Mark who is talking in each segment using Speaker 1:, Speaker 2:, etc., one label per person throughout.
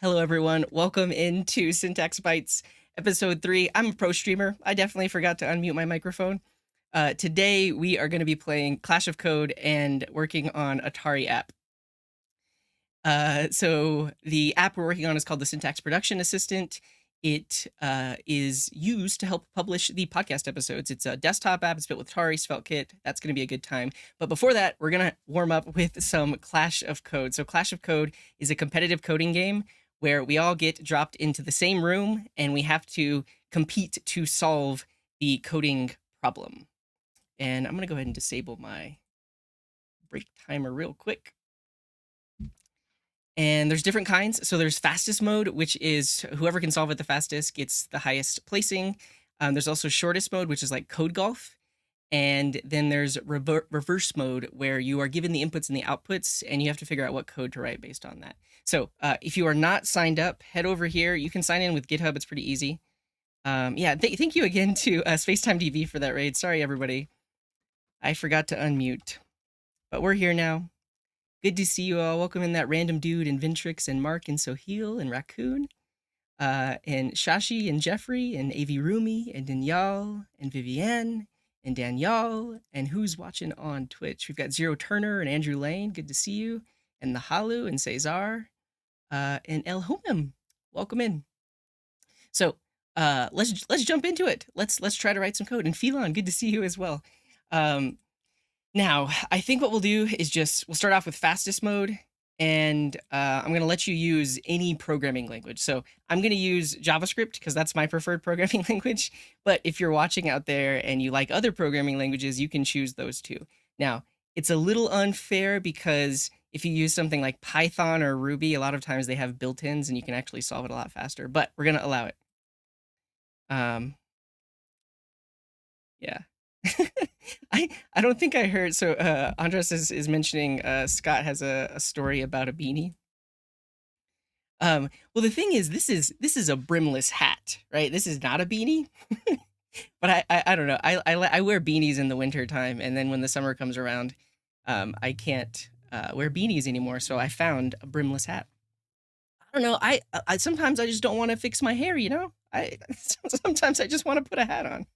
Speaker 1: Hello, everyone. Welcome into Syntax Bytes, episode 3. I'm a pro streamer. I definitely forgot to unmute my microphone. Today, we are going to be playing Clash of Code and working on a Tauri app. So the app we're working on is called the Syntax Production Assistant. It is used to help publish the podcast episodes. It's a desktop app. It's built with Tauri, Svelte. That's going to be a good time. But before that, we're going to warm up with some Clash of Code. So Clash of Code is a competitive coding game where we all get dropped into the same room and we have to compete to solve the coding problem. And I'm going to go ahead and disable my break timer real quick. And there's different kinds. So there's fastest mode, which is whoever can solve it the fastest gets the highest placing. There's also shortest mode, which is like code golf. And then there's reverse mode, where you are given the inputs and the outputs, and you have to figure out what code to write based on that. So if you are not signed up, head over here. You can sign in with GitHub. It's pretty easy. Thank you again to Spacetime DV for that raid. Sorry, everybody. I forgot to unmute. But we're here now. Good to see you all. Welcome in that random dude and Vintrix and Mark and Soheil and Raccoon. And Shashi and Jeffrey and AV Rumi and Danielle and Vivienne and Danielle, and who's watching on Twitch. We've got Zero Turner and Andrew Lane. Good to see you. And Nahalu and Cesar and El Humim. Welcome in. So let's jump into it. Let's try to write some code. And Phelon, good to see you as well. Now, I think what we'll do is we'll start off with fastest mode, and I'm going to let you use any programming language. So I'm going to use JavaScript because that's my preferred programming language. But if you're watching out there and you like other programming languages, you can choose those too. Now, it's a little unfair because if you use something like Python or Ruby, a lot of times they have built-ins and you can actually solve it a lot faster, but we're going to allow it. Yeah. I don't think I heard. So Andres is mentioning Scott has a story about a beanie. Well, the thing is, this is a brimless hat, right? This is not a beanie. But I don't know. I wear beanies in the winter time, and then when the summer comes around, I can't wear beanies anymore. So I found a brimless hat. I don't know. I sometimes I just don't want to fix my hair. Sometimes I just want to put a hat on.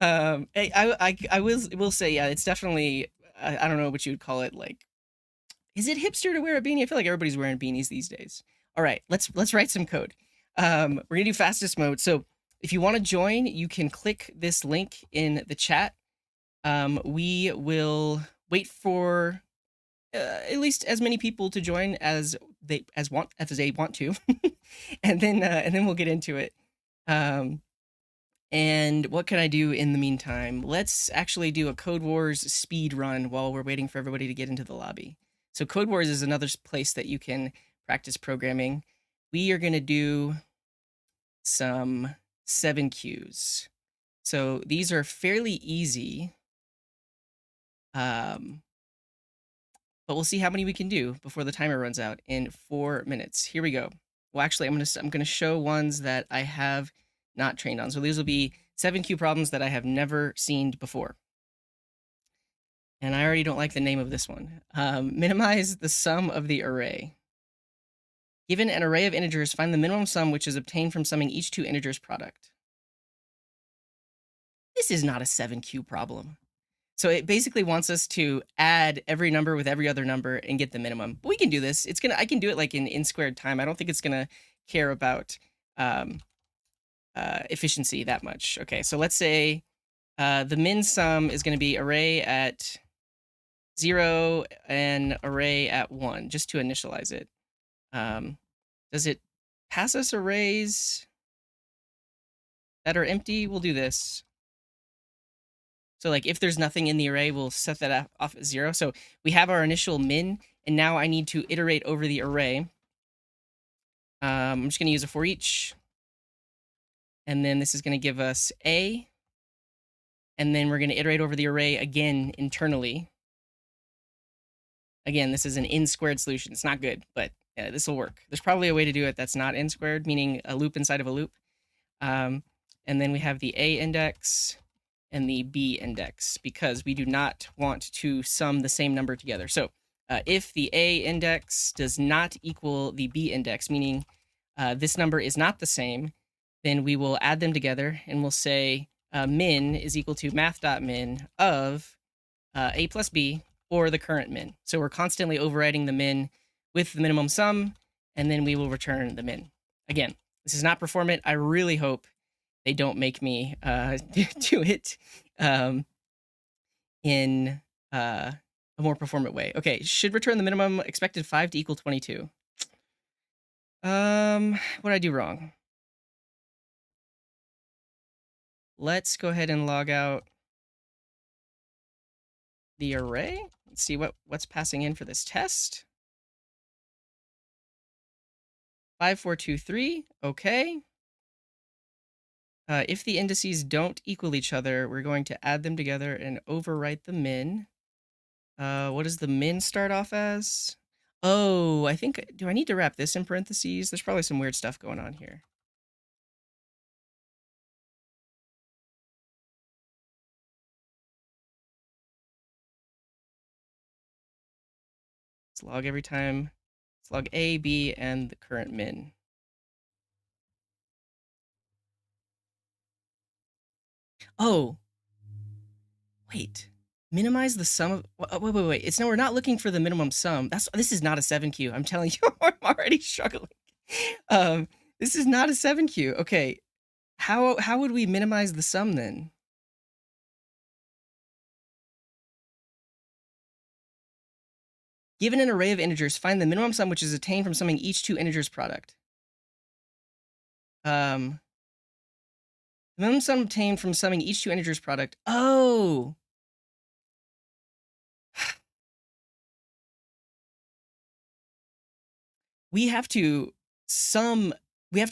Speaker 1: I will say, yeah, it's definitely, I don't know what you would call it. Like, is it hipster to wear a beanie? I feel like everybody's wearing beanies these days. All right, let's write some code. We're gonna do fastest mode. So if you want to join, you can click this link in the chat. We will wait for at least as many people to join as they want to, and then we'll get into it. And what can I do in the meantime? Let's actually do a CodeWars speed run while we're waiting for everybody to get into the lobby. So CodeWars is another place that you can practice programming. We are going to do some 7Qs. So these are fairly easy. But we'll see how many we can do before the timer runs out in 4 minutes. Here we go. Well, actually, I'm gonna show ones that I have not trained on. So these will be 7Q problems that I have never seen before. And I already don't like the name of this one. Minimize the sum of the array. Given an array of integers, find the minimum sum which is obtained from summing each two integers product. This is not a 7Q problem. So it basically wants us to add every number with every other number and get the minimum. But we can do this. I can do it like in squared time. I don't think it's gonna care about efficiency that much. Okay, so let's say the min sum is going to be array at 0 and array at 1, just to initialize it. Does it pass us arrays that are empty? We'll do this. So like if there's nothing in the array, we'll set that off at 0. So we have our initial min, and now I need to iterate over the array. I'm just going to use a for each. And then this is going to give us A. And then we're going to iterate over the array again internally. Again, this is an n squared solution. It's not good, but this will work. There's probably a way to do it that's not n squared, meaning a loop inside of a loop. And then we have the A index and the B index, because we do not want to sum the same number together. So If the A index does not equal the B index, meaning this number is not the same, then we will add them together and we'll say min is equal to math.min of A plus B or the current min. So we're constantly overriding the min with the minimum sum, and then we will return the min. Again, this is not performant. I really hope they don't make me do it in a more performant way. Okay, should return the minimum expected 5 to equal 22. What did I do wrong? Let's go ahead and log out the array. Let's see what's passing in for this test. 5423, okay. If the indices don't equal each other, we're going to add them together and overwrite the min. What does the min start off as? Oh, I think, do I need to wrap this in parentheses? There's probably some weird stuff going on here. Let's log every time. Let's log A, B, and the current min. Oh, wait. Minimize the sum of, wait. It's no, we're not looking for the minimum sum. This is not a 7Q. I'm telling you, I'm already struggling. This is not a 7Q. Okay. How would we minimize the sum then? Given an array of integers, find the minimum sum which is attained from summing each two integers product. The minimum sum obtained from summing each two integers product. Oh. We have to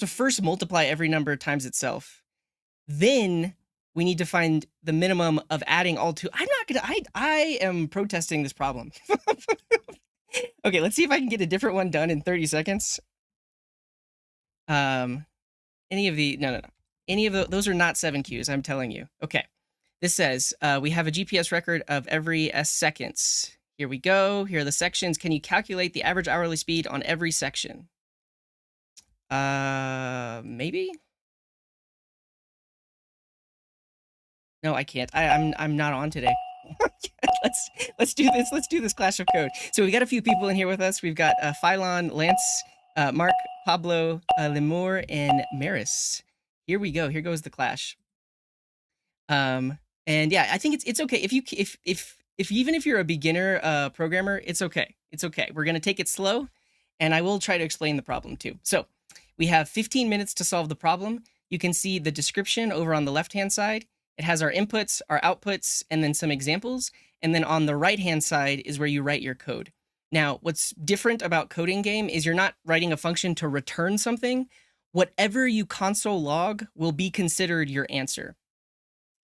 Speaker 1: first multiply every number times itself. Then we need to find the minimum of adding all two. I am protesting this problem. Okay, let's see if I can get a different one done in 30 seconds. No. Any of those are not 7Qs, I'm telling you. Okay, this says we have a GPS record of every S seconds. Here we go. Here are the sections. Can you calculate the average hourly speed on every section? Maybe? No, I can't. I'm not on today. Let's do this. Let's do this Clash of Code. So we got a few people in here with us. We've got Phylon, Lance, Mark, Pablo, Lemur, and Maris. Here we go. Here goes the clash. And yeah, I think it's okay if even if you're a beginner programmer, it's okay. It's okay. We're gonna take it slow, and I will try to explain the problem too. So we have 15 minutes to solve the problem. You can see the description over on the left-hand side. It has our inputs, our outputs, and then some examples. And then on the right-hand side is where you write your code. Now, what's different about coding game is you're not writing a function to return something. Whatever you console log will be considered your answer.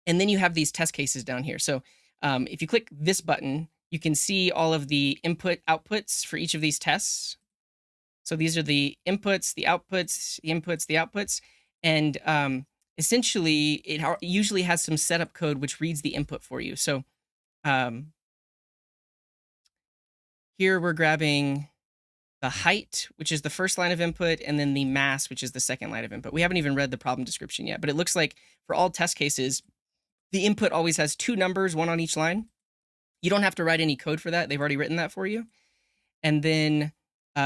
Speaker 1: And then you have these test cases down here. So if you click this button, you can see all of the input outputs for each of these tests. So these are the inputs, the outputs, the inputs, the outputs. And essentially, it usually has some setup code which reads the input for you. So here we're grabbing the height, which is the first line of input, and then the mass, which is the second line of input. We haven't even read the problem description yet, but it looks like for all test cases, the input always has two numbers, one on each line. You don't have to write any code for that. They've already written that for you. And then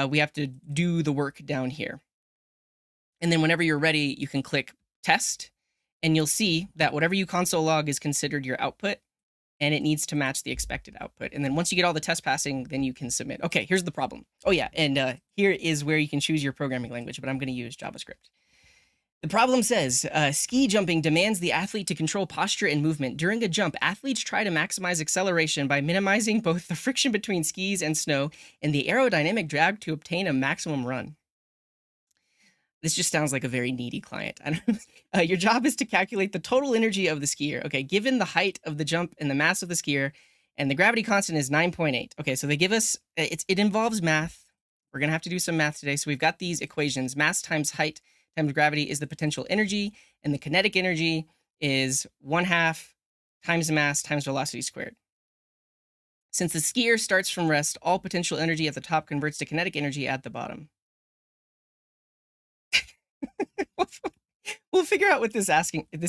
Speaker 1: we have to do the work down here. And then whenever you're ready, you can click test, and you'll see that whatever you console log is considered your output, and it needs to match the expected output. And then once you get all the tests passing, then you can submit. Okay, here's the problem. Oh yeah, and here is where you can choose your programming language, but I'm gonna use JavaScript. The problem says, ski jumping demands the athlete to control posture and movement. During a jump, athletes try to maximize acceleration by minimizing both the friction between skis and snow and the aerodynamic drag to obtain a maximum run. This just sounds like a very needy client. Your job is to calculate the total energy of the skier. Okay, given the height of the jump and the mass of the skier, and the gravity constant is 9.8. Okay, so they give us, it involves math. We're gonna have to do some math today. So we've got these equations. Mass times height times gravity is the potential energy, and the kinetic energy is 1/2 times mass times velocity squared. Since the skier starts from rest, all potential energy at the top converts to kinetic energy at the bottom. We'll figure out what this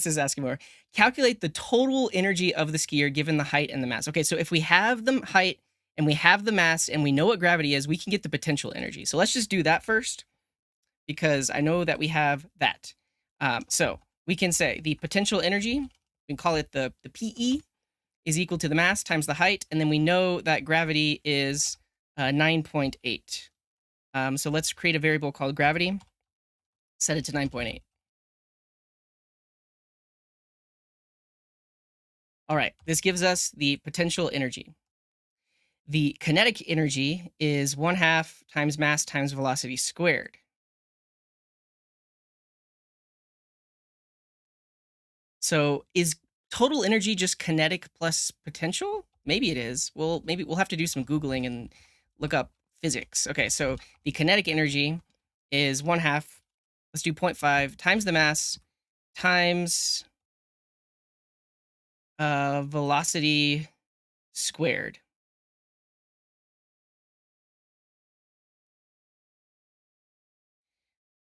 Speaker 1: is asking more. Calculate the total energy of the skier given the height and the mass. Okay, so if we have the height and we have the mass and we know what gravity is, we can get the potential energy. So let's just do that first, because I know that we have that. So we can say the potential energy, we can call it the PE, is equal to the mass times the height, and then we know that gravity is 9.8. So let's create a variable called gravity, set it to 9.8. All right, this gives us the potential energy. The kinetic energy is 1/2 times mass times velocity squared. So is total energy just kinetic plus potential? Maybe it is. Well, maybe we'll have to do some Googling and look up physics. Okay, so the kinetic energy is 1/2. Let's do 0.5 times the mass times velocity squared.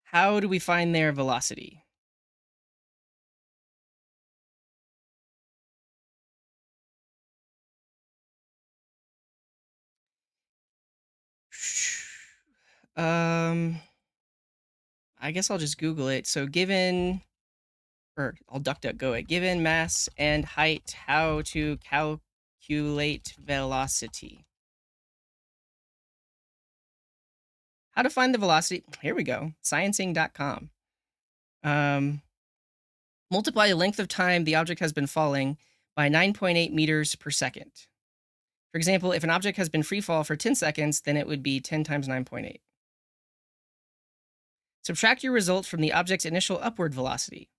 Speaker 1: How do we find their velocity? I guess I'll just Google it. So given, or I'll DuckDuckGo it. Given mass and height, how to calculate velocity. How to find the velocity. Here we go. Sciencing.com. Multiply the length of time the object has been falling by 9.8 meters per second. For example, if an object has been free fall for 10 seconds, then it would be 10 times 9.8. Subtract your result from the object's initial upward velocity.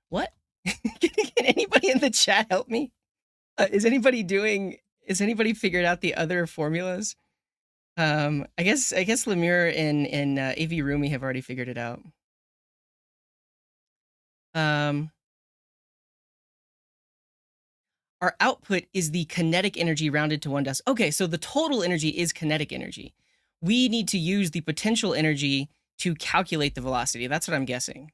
Speaker 1: What? Can anybody in the chat help me? Is anybody figured out the other formulas? I guess Lemure and AV Rumi have already figured it out. Our output is the kinetic energy rounded to 1 decimal. Okay, so the total energy is kinetic energy. We need to use the potential energy to calculate the velocity. That's what I'm guessing.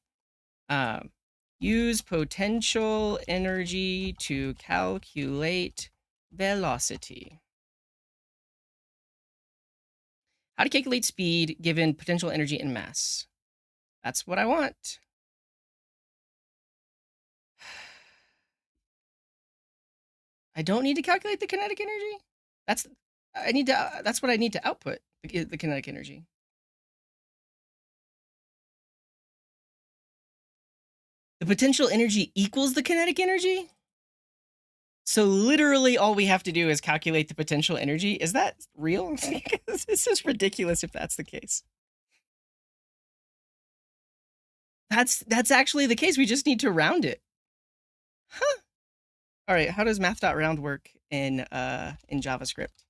Speaker 1: Use potential energy to calculate velocity. How to calculate speed given potential energy and mass. That's what I want. I don't need to calculate the kinetic energy. That's what I need to output, the kinetic energy. The potential energy equals the kinetic energy? So literally all we have to do is calculate the potential energy. Is that real? This is ridiculous if that's the case. That's actually the case. We just need to round it. Huh. All right, how does math.round work in JavaScript?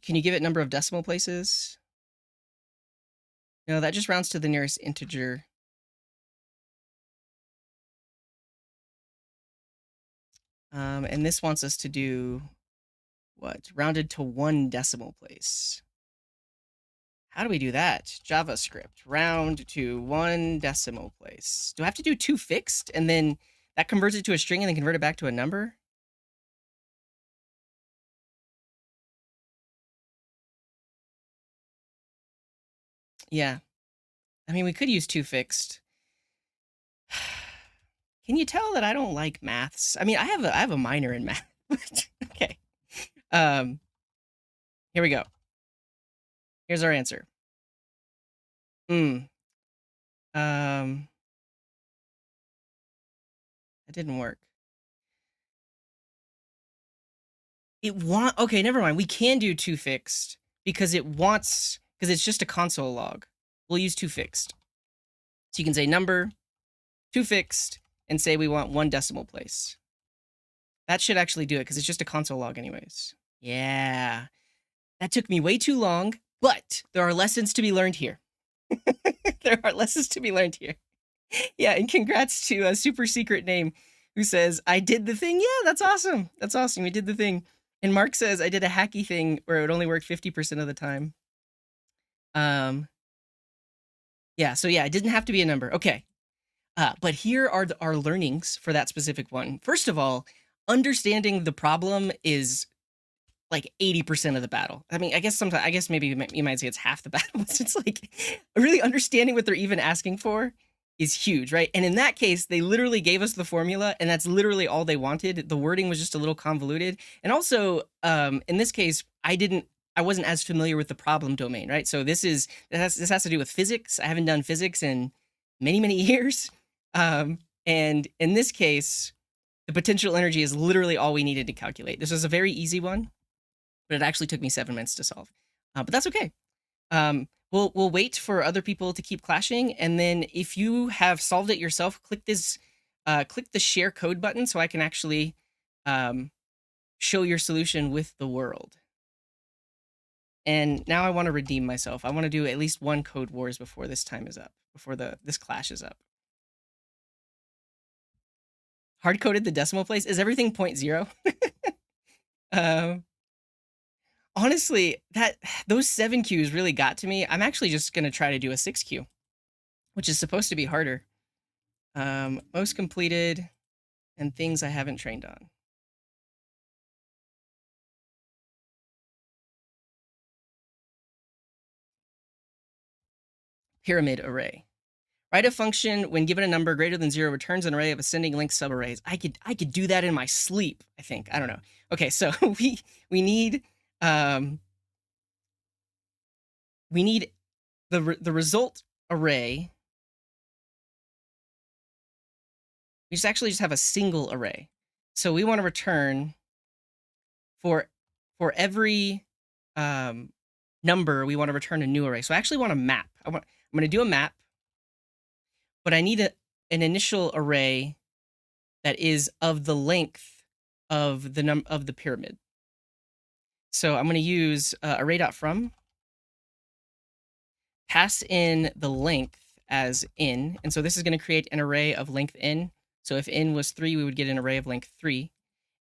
Speaker 1: Can you give it number of decimal places? No, that just rounds to the nearest integer. And this wants us to do what? Rounded to 1 decimal place. How do we do that? JavaScript, round to 1 decimal place. Do I have to do 2 fixed and then that converts it to a string and then convert it back to a number? Yeah. I mean, we could use 2 fixed. Can you tell that I don't like maths? I mean, I have a minor in math. Okay. Here we go. Here's our answer. That didn't work. Okay, never mind. We can do 2 fixed because it's just a console log. We'll use 2 fixed. So you can say number, 2 fixed, and say we want 1 decimal place. That should actually do it because it's just a console log anyways. Yeah. That took me way too long, but there are lessons to be learned here. There are lessons to be learned here. Yeah, and congrats to a super secret name who says, I did the thing. Yeah, that's awesome. That's awesome. We did the thing. And Mark says, I did a hacky thing where it would only work 50% of the time. Yeah, so yeah, it didn't have to be a number. Okay. But here are our learnings for that specific one. First of all, understanding the problem is like 80% of the battle. I mean, I guess maybe you might say it's half the battle. It's like really understanding what they're even asking for is huge, right? And in that case, they literally gave us the formula, and that's literally all they wanted. The wording was just a little convoluted. And also, in this case, I wasn't as familiar with the problem domain, right? So this has to do with physics. I haven't done physics in many, many years. And in this case, the potential energy is literally all we needed to calculate. This was a very easy one, but it actually took me 7 minutes to solve. But that's okay. We'll wait for other people to keep clashing, and then if you have solved it yourself, click the share code button so I can actually show your solution with the world. And now I want to redeem myself. I want to do at least one Code Wars before this time is up, before this clash is up. Hard coded the decimal place. Is everything 0.0? Honestly, those 7 Qs really got to me. I'm actually just gonna try to do a 6 Q, which is supposed to be harder. Most completed and things I haven't trained on. Pyramid array. Write a function when given a number greater than 0 returns an array of ascending length subarrays. I could do that in my sleep, I think. I don't know. Okay, so we need the result array. We just have a single array. So we want to return for every number, we want to return a new array. So I actually want a map. I'm going to do a map, but I need an initial array that is of the length of the pyramid. So I'm going to use array.from, pass in the length as n, and so this is going to create an array of length n. So if n was 3, we would get an array of length 3.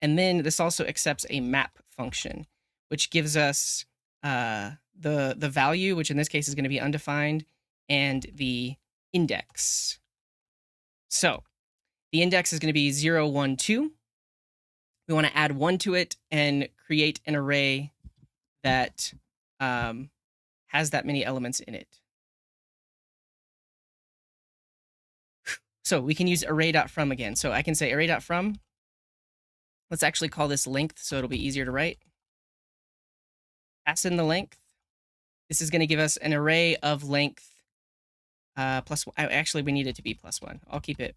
Speaker 1: And then this also accepts a map function, which gives us the value, which in this case is going to be undefined, and the index. So the index is going to be 0, 1, 2. We want to add 1 to it and create an array that has that many elements in it. So we can use array.from again. So I can say array.from. Let's actually call this length so it'll be easier to write. Pass in the length. This is going to give us an array of length plus. Actually, we need it to be +1. I'll keep it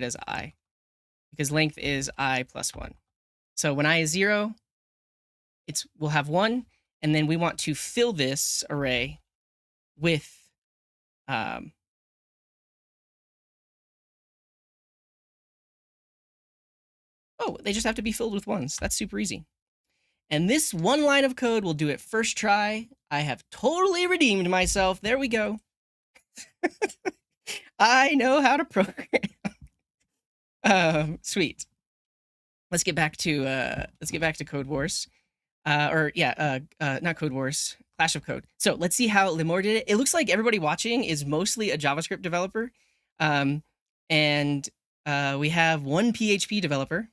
Speaker 1: as I, because length is I plus 1. So when I is 0, we'll have 1, and then we want to fill this array with oh, they just have to be filled with 1s. That's super easy. And this one line of code will do it first try. I have totally redeemed myself. There we go. I know how to program. Sweet. Let's get back to Code Wars. Not Code Wars, Clash of Code. So let's see how Lemur did it. It looks like everybody watching is mostly a JavaScript developer. And we have one PHP developer.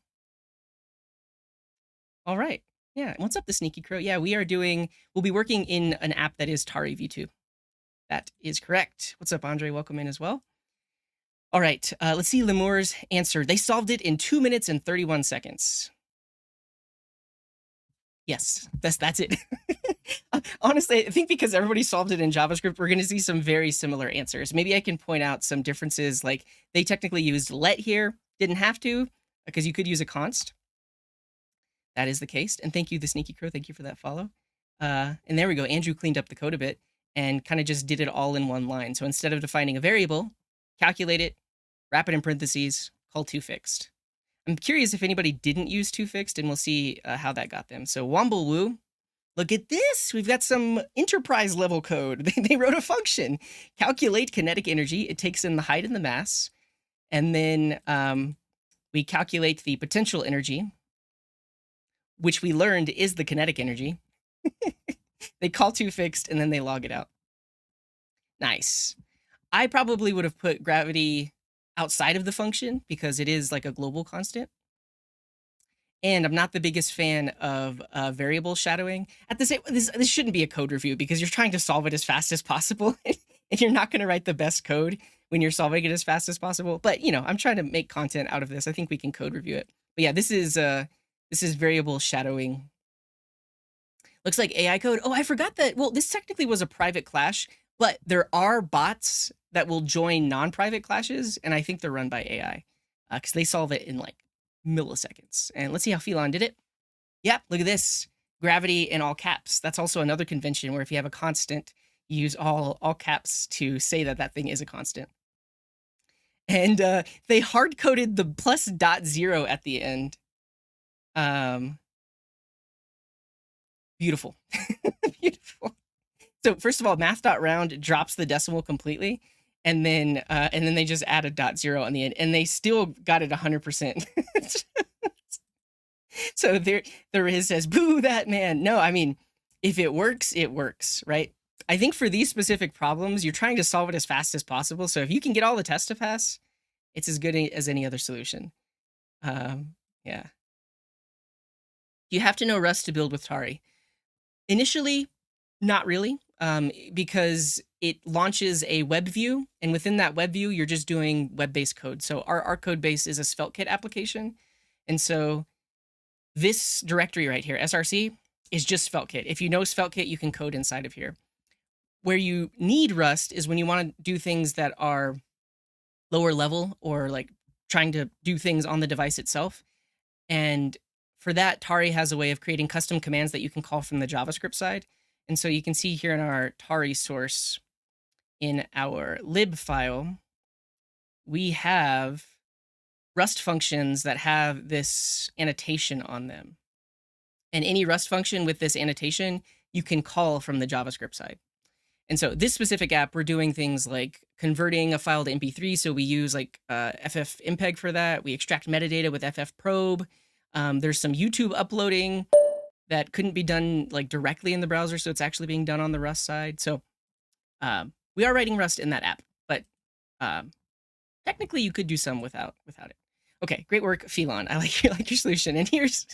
Speaker 1: All right. Yeah. What's up, the Sneaky Crow? Yeah, we'll be working in an app that is Tauri v2. That is correct. What's up, Andre? Welcome in as well. All right. Let's see Lemur's answer. They solved it in 2 minutes and 31 seconds. Yes, that's it. Honestly, I think because everybody solved it in JavaScript, we're going to see some very similar answers. Maybe I can point out some differences, like they technically used let here, didn't have to, because you could use a const. That is the case. And thank you, the Sneaky Crow. Thank you for that follow. And there we go. Andrew cleaned up the code a bit and kind of just did it all in one line. So instead of defining a variable, calculate it, wrap it in parentheses, call toFixed. I'm curious if anybody didn't use toFixed, and we'll see how that got them. So Womble Woo Look at this. We've got some enterprise level code. They wrote a function. Calculate kinetic energy. It takes in the height and the mass. And then we calculate the potential energy, which we learned is the kinetic energy. They call toFixed, and then they log it out. Nice. I probably would have put gravity outside of the function because it is like a global constant. And I'm not the biggest fan of variable shadowing. At the same, this shouldn't be a code review because you're trying to solve it as fast as possible, and you're not going to write the best code when you're solving it as fast as possible. But you know, I'm trying to make content out of this. I think we can code review it. But yeah, this is variable shadowing. Looks like AI code. Oh, I forgot that. Well, this technically was a private clash, but there are bots that will join non-private clashes, and I think they're run by AI because they solve it in like milliseconds. And let's see how Phelon did it. Yep, look at this. Gravity in all caps. That's also another convention where if you have a constant, you use all caps to say that that thing is a constant. And they hard-coded the +.0 at the end. Beautiful. Beautiful. So first of all, math.round drops the decimal completely, and then they just add a .0 on the end, and they still got it 100%. So there is says, boo that man. No, I mean, if it works, it works, right? I think for these specific problems, you're trying to solve it as fast as possible. So if you can get all the tests to pass, it's as good as any other solution. Yeah. You have to know Rust to build with Tauri. Initially, not really, because it launches a web view, and within that web view, you're just doing web-based code. So our code base is a SvelteKit application, and so this directory right here, src, is just SvelteKit. If you know SvelteKit, you can code inside of here. Where you need Rust is when you want to do things that are lower level or like trying to do things on the device itself. And for that, Tauri has a way of creating custom commands that you can call from the JavaScript side. And so you can see here in our Tauri source, in our lib file, we have Rust functions that have this annotation on them. And any Rust function with this annotation, you can call from the JavaScript side. And so this specific app, we're doing things like converting a file to MP3. So we use like ffmpeg for that. We extract metadata with ffprobe. There's some YouTube uploading that couldn't be done like directly in the browser. So it's actually being done on the Rust side. So we are writing Rust in that app, but technically you could do some without it. Okay, great work, Phelon. I like your solution. And here's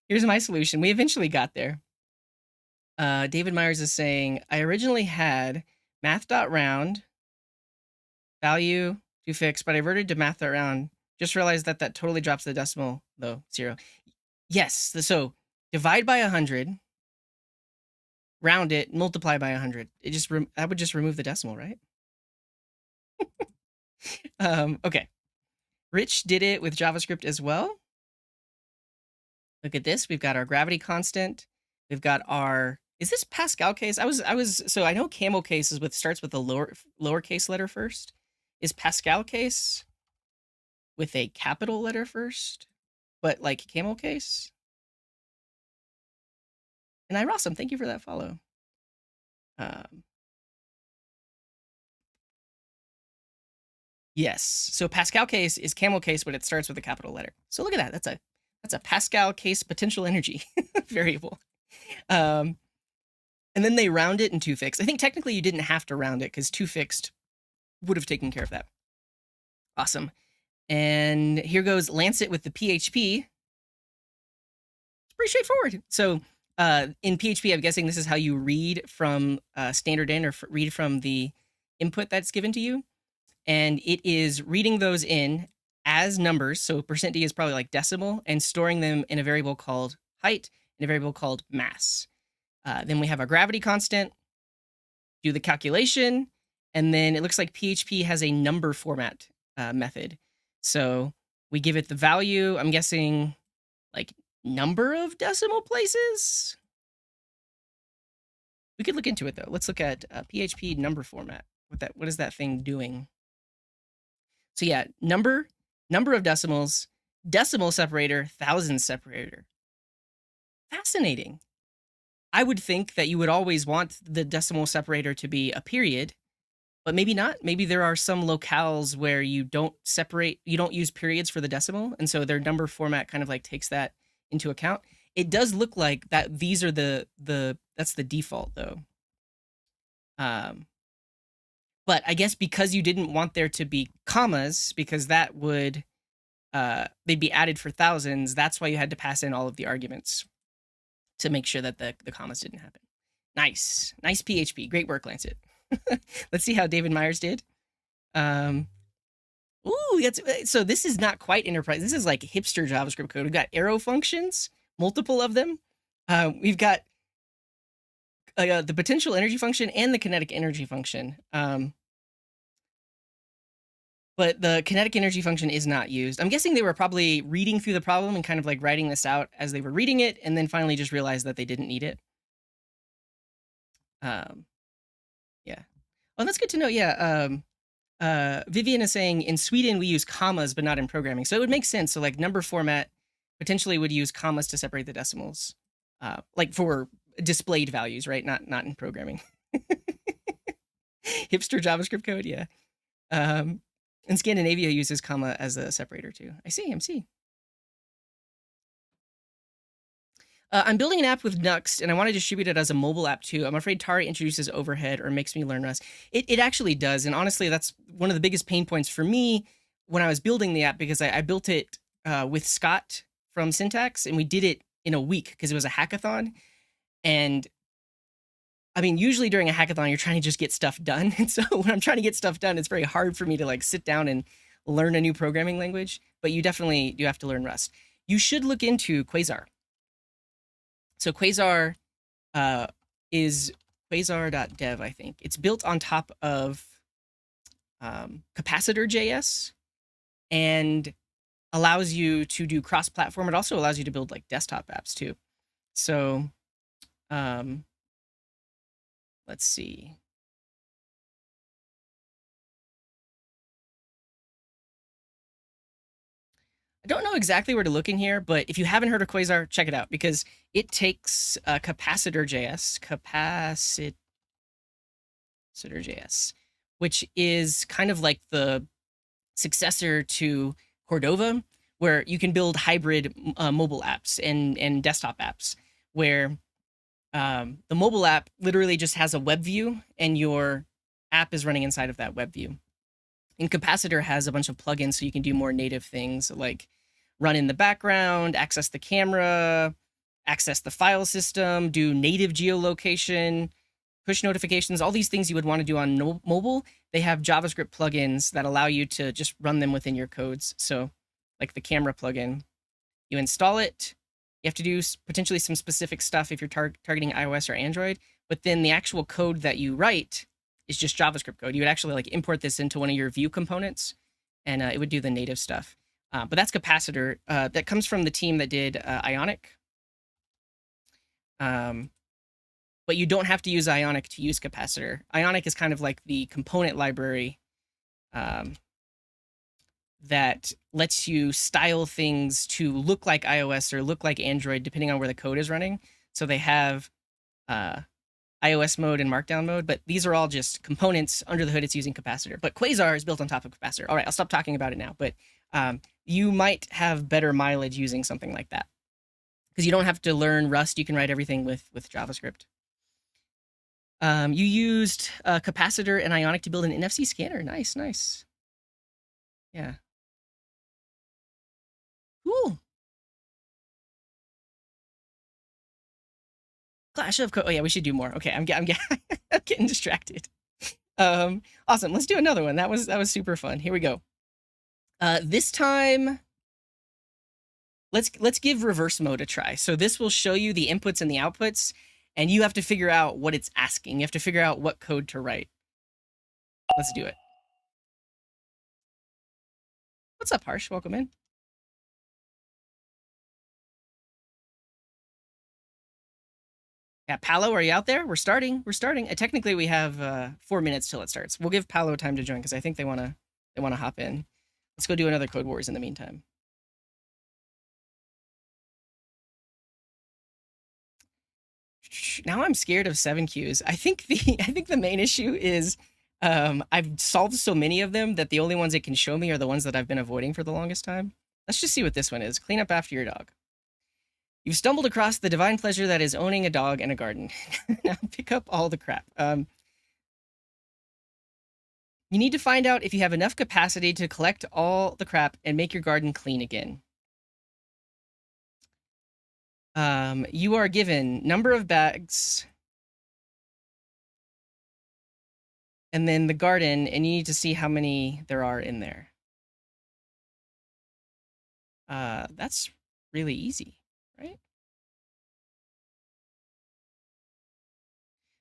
Speaker 1: my solution. We eventually got there. David Myers is saying, I originally had math.round value to fix, but I reverted to math.round. Just realized that totally drops the decimal, though, 0. Yes, so divide by 100, round it, multiply by 100. It just that would just remove the decimal, right? Okay. Rich did it with JavaScript as well. Look at this. We've got our gravity constant. We've got our, is this Pascal case? So I know camel case is starts with a lowercase letter first. Is Pascal case with a capital letter first, but like camel case? And Rossum, thank you for that follow. Yes, so Pascal case is camel case, but it starts with a capital letter. So look at that. That's a Pascal case potential energy variable. And then they round it in toFixed. I think technically you didn't have to round it because toFixed would have taken care of that. Awesome. And here goes Lancet with the PHP. It's pretty straightforward. So in PHP, I'm guessing this is how you read from standard in or read from the input that's given to you. And it is reading those in as numbers. So %d is probably like decimal, and storing them in a variable called height and a variable called mass. Then we have our gravity constant, do the calculation, and then it looks like PHP has a number format method. So we give it the value, I'm guessing like number of decimal places. We could look into it though. Let's look at PHP number format. What is that thing doing? So yeah, number of decimals, decimal separator, thousand separator. Fascinating. I would think that you would always want the decimal separator to be a period, but maybe not. Maybe there are some locales where you don't use periods for the decimal, and so their number format kind of like takes that into account. It does look like that these are that's the default though. But I guess because you didn't want there to be commas, because that would they'd be added for thousands, that's why you had to pass in all of the arguments to make sure that the commas didn't happen. Nice PHP. Great work, Lancet. Let's see how David Myers did. So this is not quite enterprise. This is like hipster JavaScript code. We've got arrow functions, multiple of them. We've got the potential energy function and the kinetic energy function. But the kinetic energy function is not used. I'm guessing they were probably reading through the problem and kind of like writing this out as they were reading it, and then finally just realized that they didn't need it. Yeah. Oh, that's good to know. Yeah. Vivian is saying in Sweden we use commas, but not in programming. So it would make sense. So like number format potentially would use commas to separate the decimals, like for displayed values, right? Not in programming. Hipster JavaScript code, yeah. And Scandinavia uses comma as a separator too. I see. I'm building an app with Nuxt, and I want to distribute it as a mobile app too. I'm afraid Tauri introduces overhead or makes me learn Rust. It actually does, and honestly, that's one of the biggest pain points for me when I was building the app, because I built it with Scott from Syntax, and we did it in a week because it was a hackathon. And I mean, usually during a hackathon, you're trying to just get stuff done. And so when I'm trying to get stuff done, it's very hard for me to like sit down and learn a new programming language. But you definitely do have to learn Rust. You should look into Quasar. So Quasar is quasar.dev, I think. It's built on top of Capacitor.js and allows you to do cross-platform. It also allows you to build like desktop apps too. So let's see. I don't know exactly where to look in here, but if you haven't heard of Quasar, check it out, because it takes Capacitor.js, which is kind of like the successor to Cordova, where you can build hybrid mobile apps and desktop apps, where the mobile app literally just has a web view and your app is running inside of that web view. And Capacitor has a bunch of plugins so you can do more native things like run in the background, access the camera, access the file system, do native geolocation, push notifications, all these things you would want to do on mobile. They have JavaScript plugins that allow you to just run them within your codes. So like the camera plugin, you install it. You have to do potentially some specific stuff if you're targeting iOS or Android, but then the actual code that you write is just JavaScript code. You would actually like import this into one of your Vue components, and it would do the native stuff. But that's Capacitor. That comes from the team that did Ionic. But you don't have to use Ionic to use Capacitor. Ionic is kind of like the component library that lets you style things to look like iOS or look like Android, depending on where the code is running. So they have iOS mode and Markdown mode, but these are all just components. Under the hood, it's using Capacitor. But Quasar is built on top of Capacitor. All right, I'll stop talking about it now, but you might have better mileage using something like that, because you don't have to learn Rust. You can write everything with JavaScript. You used Capacitor and Ionic to build an NFC scanner. Nice. Yeah. Cool. Clash of Code. Oh yeah, we should do more. Okay, I'm getting distracted. Awesome. Let's do another one. That was super fun. Here we go. This time, let's give reverse mode a try. So this will show you the inputs and the outputs, and you have to figure out what it's asking. You have to figure out what code to write. Let's do it. What's up, Harsh? Welcome in. Yeah, Paolo, are you out there? We're starting. Technically, we have 4 minutes till it starts. We'll give Paolo time to join because I think they wanna hop in. Let's go do another CodeWars in the meantime. now I'm scared of 7Qs. I think the main issue is I've solved so many of them that the only ones it can show me are the ones that I've been avoiding for the longest time. Let's just see what this one is. Clean up after your dog. You've stumbled across the divine pleasure that is owning a dog and a garden. Now pick up all the crap. You need to find out if you have enough capacity to collect all the crap and make your garden clean again. You are given number of bags and then the garden, and you need to see how many there are in there. That's really easy, right?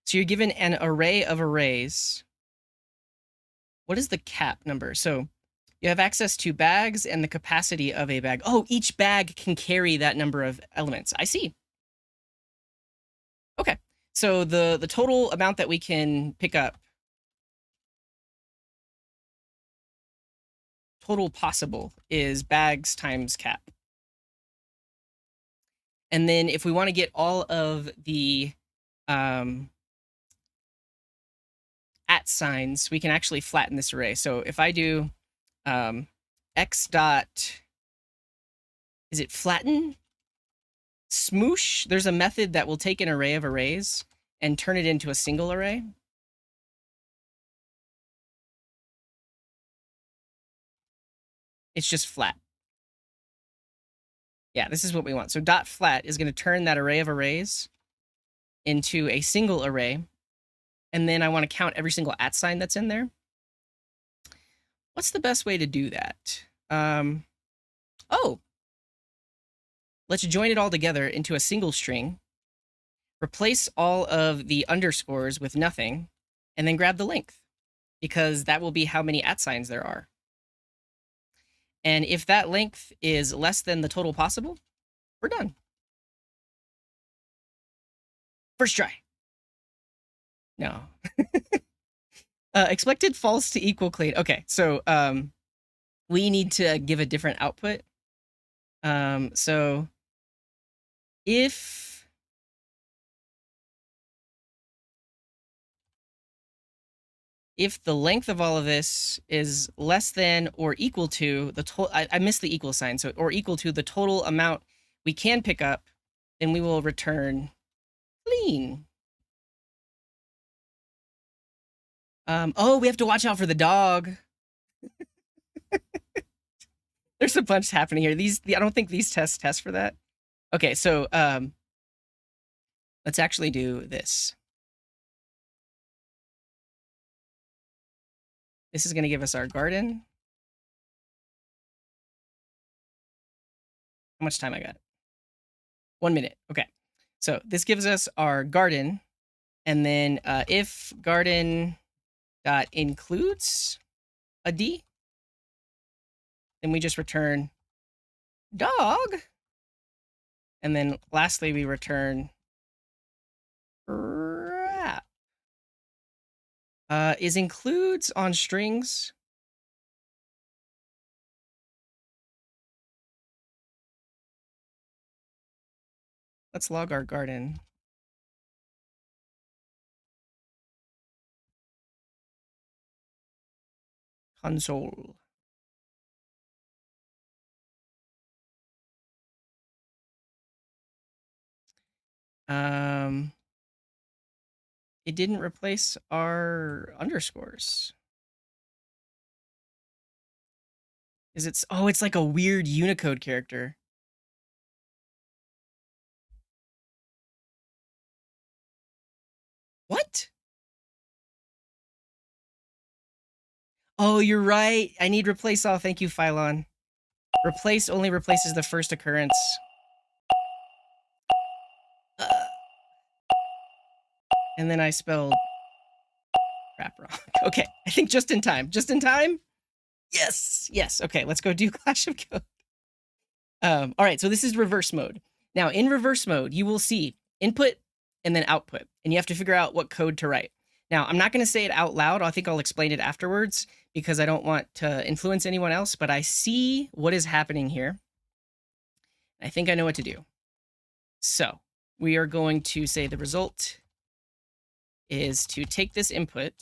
Speaker 1: So you're given an array of arrays. What is the cap number? So you have access to bags and the capacity of a bag. Oh, each bag can carry that number of elements. I see. Okay, so the total amount that we can pick up, total possible, is bags times cap. And then if we want to get all of the at signs, we can actually flatten this array. So if I do x dot, is it flatten? Smoosh, there's a method that will take an array of arrays and turn it into a single array. It's just flat. Yeah, this is what we want. So dot flat is going to turn that array of arrays into a single array. And then I want to count every single at sign that's in there. What's the best way to do that? Oh, let's join it all together into a single string, replace all of the underscores with nothing, and then grab the length, because that will be how many at signs there are. And if that length is less than the total possible, we're done. First try. No. Expected false to equal clean. Okay, so we need to give a different output. So if the length of all of this is less than or equal to the total, I missed the equal sign, so or equal to the total amount we can pick up, then we will return clean. Oh, we have to watch out for the dog. There's a bunch happening here. I don't think these tests test for that. Okay, so let's actually do this. This is going to give us our garden. How much time I got? 1 minute. Okay, so this gives us our garden, and then if garden dot includes a D, then we just return dog, and then lastly we return crap. Is includes on strings? Let's log our garden. Console. It didn't replace our underscores. Is it? Oh, it's like a weird Unicode character. What? Oh, you're right. I need replace all. Thank you, Phylon. Replace only replaces the first occurrence. And then I spelled crap wrong. Okay, I think just in time. Just in time? Yes, yes. Okay, let's go do Clash of Code. All right, so this is reverse mode. Now, in reverse mode, you will see input and then output, and you have to figure out what code to write. Now, I'm not going to say it out loud. I think I'll explain it afterwards because I don't want to influence anyone else, but I see what is happening here. I think I know what to do. So we are going to say the result is to take this input,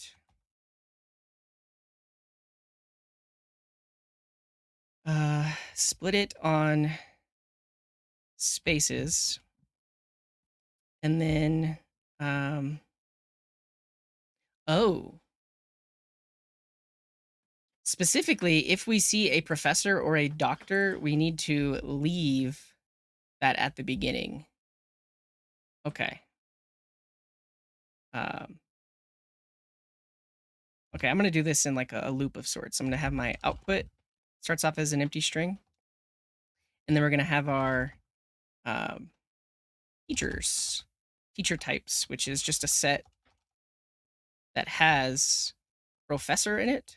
Speaker 1: split it on spaces, and then, specifically, if we see a professor or a doctor, we need to leave that at the beginning. Okay. Okay, I'm going to do this in like a loop of sorts. I'm going to have my output starts off as an empty string. And then we're going to have our teacher types, which is just a set that has professor in it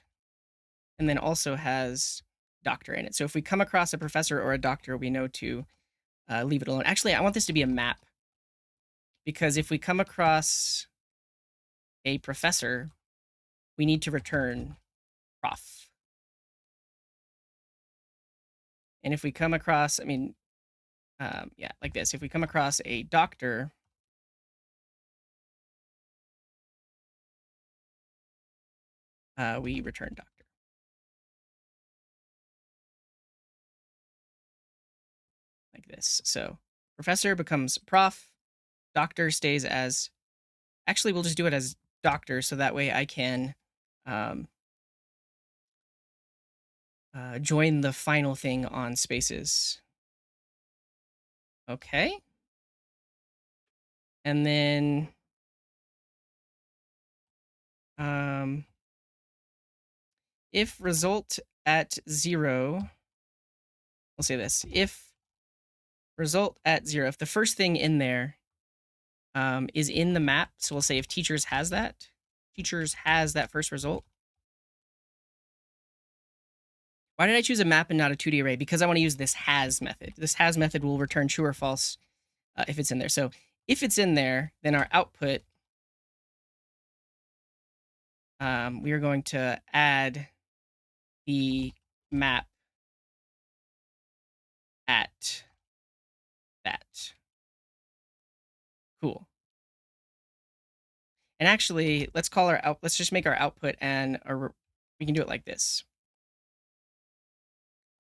Speaker 1: and then also has doctor in it. So if we come across a professor or a doctor, we know to leave it alone. Actually, I want this to be a map, because if we come across a professor, we need to return prof. And if we come across, yeah, like this. If we come across a doctor, we return doctor. Like this. So professor becomes prof, doctor stays as, actually, we'll just do it as doctor, so that way I can join the final thing on spaces. Okay. And then if result at 0, we'll say this, if result at 0, if the first thing in there is in the map, so we'll say if teachers has that first result. Why did I choose a map and not a 2D array? Because I want to use this has method. This has method will return true or false if it's in there. So if it's in there, then our output, we are going to add the map at that. Cool. And actually, let's call our let's just make our output and we can do it like this.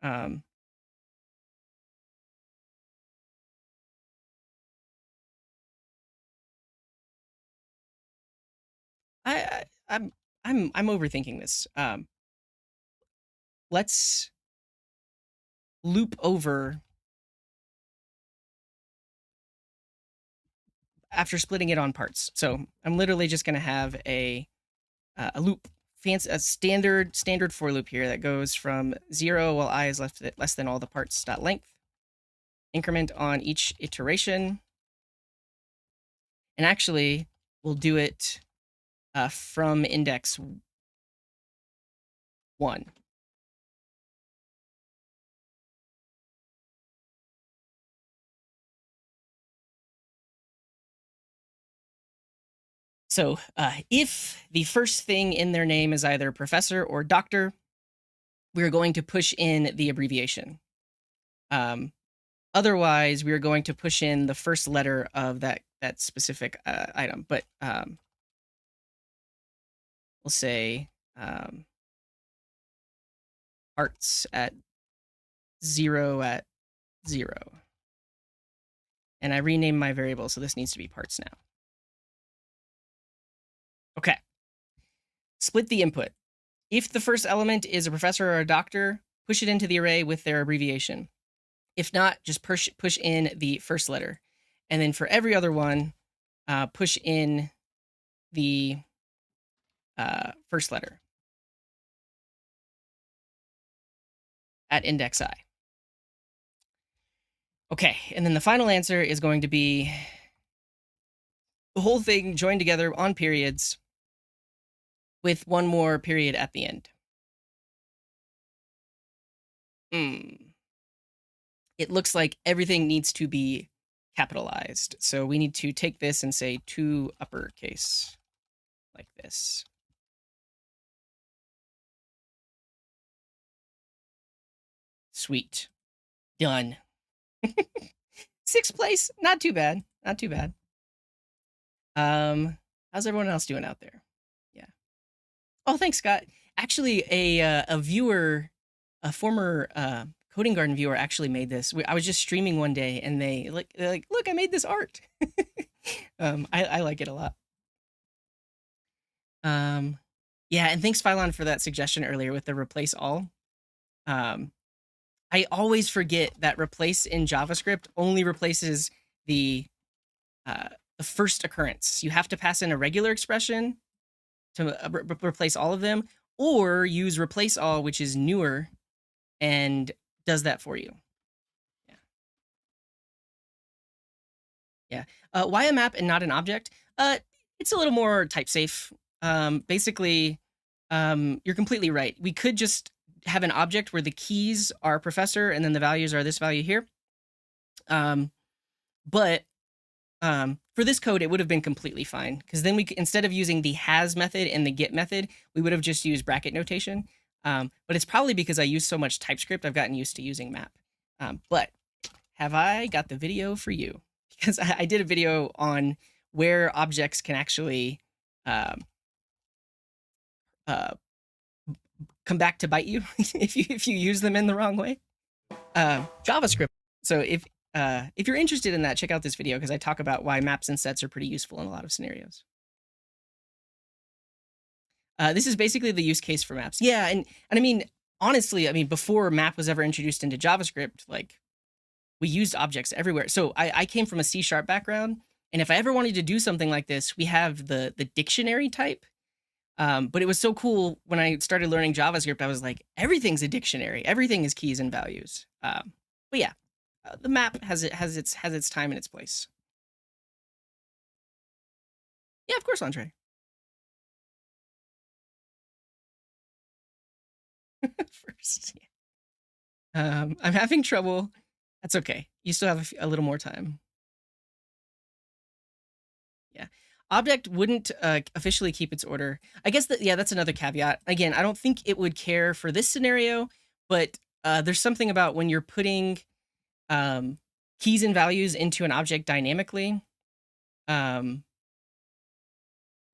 Speaker 1: I'm overthinking this. Let's loop over after splitting it on parts. So I'm literally just going to have a loop, a standard for loop here that goes from 0 while I is less than all the parts dot length. Increment on each iteration. And actually, we'll do it from index 1. So if the first thing in their name is either professor or doctor, we're going to push in the abbreviation. Otherwise, we are going to push in the first letter of that specific item. But we'll say parts at 0 at 0. And I renamed my variable, so this needs to be parts now. Okay. Split the input. If the first element is a professor or a doctor, push it into the array with their abbreviation. If not, just push in the first letter. And then for every other one, push in the first letter at index I. Okay, and then the final answer is going to be the whole thing joined together on periods with one more period at the end. It looks like everything needs to be capitalized. So we need to take this and say to uppercase, like this. Sweet. Done. 6th place, not too bad. not too bad. How's everyone else doing out there? Yeah. Oh, thanks, Scott. Actually, a viewer, a former Coding Garden viewer, actually made this. I was just streaming one day, and they're like, look, I made this art. I like it a lot. Yeah, and thanks, Phylon, for that suggestion earlier with the replace all. I always forget that replace in JavaScript only replaces the first occurrence. You have to pass in a regular expression to replace all of them, or use replace all, which is newer and does that for you. Yeah. Why a map and not an object? It's a little more type safe. Basically, you're completely right. We could just have an object where the keys are professor and then the values are this value here. But for this code, it would have been completely fine, because then instead of using the has method and the get method, we would have just used bracket notation. But it's probably because I use so much TypeScript, I've gotten used to using map. But have I got the video for you? Because I did a video on where objects can actually come back to bite you if you use them in the wrong way. JavaScript. So if you're interested in that, check out this video, because I talk about why maps and sets are pretty useful in a lot of scenarios. This is basically the use case for maps. Yeah, and I mean, honestly, I mean, before map was ever introduced into JavaScript, like, we used objects everywhere. So I came from a C# background, and if I ever wanted to do something like this, we have the dictionary type. But it was so cool when I started learning JavaScript. I was like, everything's a dictionary. Everything is keys and values. But yeah, the map has its time and its place. Yeah, of course, Andre. First, yeah. I'm having trouble. That's okay. You still have a little more time. Yeah. Object wouldn't officially keep its order. I guess that's another caveat. Again, I don't think it would care for this scenario, but there's something about when you're putting keys and values into an object dynamically,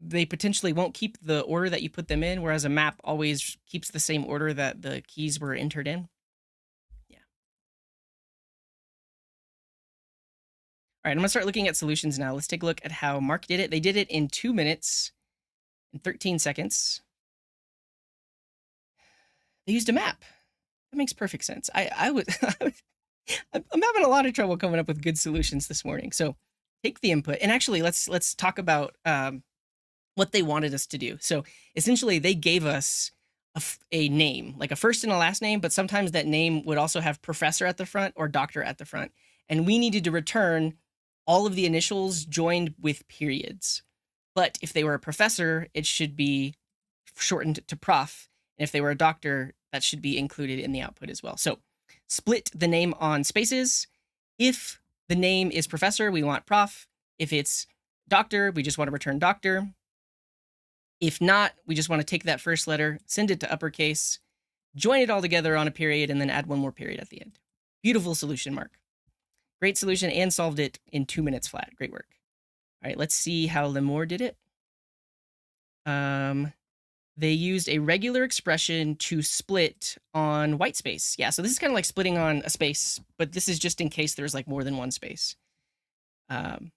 Speaker 1: they potentially won't keep the order that you put them in, whereas a map always keeps the same order that the keys were entered in. Yeah. All right, I'm gonna start looking at solutions now. Let's take a look at how Mark did it. They did it in 2 minutes and 13 seconds. They used a map. That makes perfect sense. I'm having a lot of trouble coming up with good solutions this morning. So take the input, and actually let's talk about what they wanted us to do. So essentially, they gave us a name, like a first and a last name, but sometimes that name would also have professor at the front or doctor at the front. And we needed to return all of the initials joined with periods. But if they were a professor, it should be shortened to prof. And if they were a doctor, that should be included in the output as well. So split the name on spaces. If the name is professor, we want prof. If it's doctor, we just want to return doctor. If not, we just want to take that first letter, send it to uppercase, join it all together on a period, and then add one more period at the end. Beautiful solution, Mark. Great solution, and solved it in 2 minutes flat. Great work. All right, let's see how Lemore did it. They used a regular expression to split on white space. Yeah, so this is kind of like splitting on a space, but this is just in case there's like more than one space. And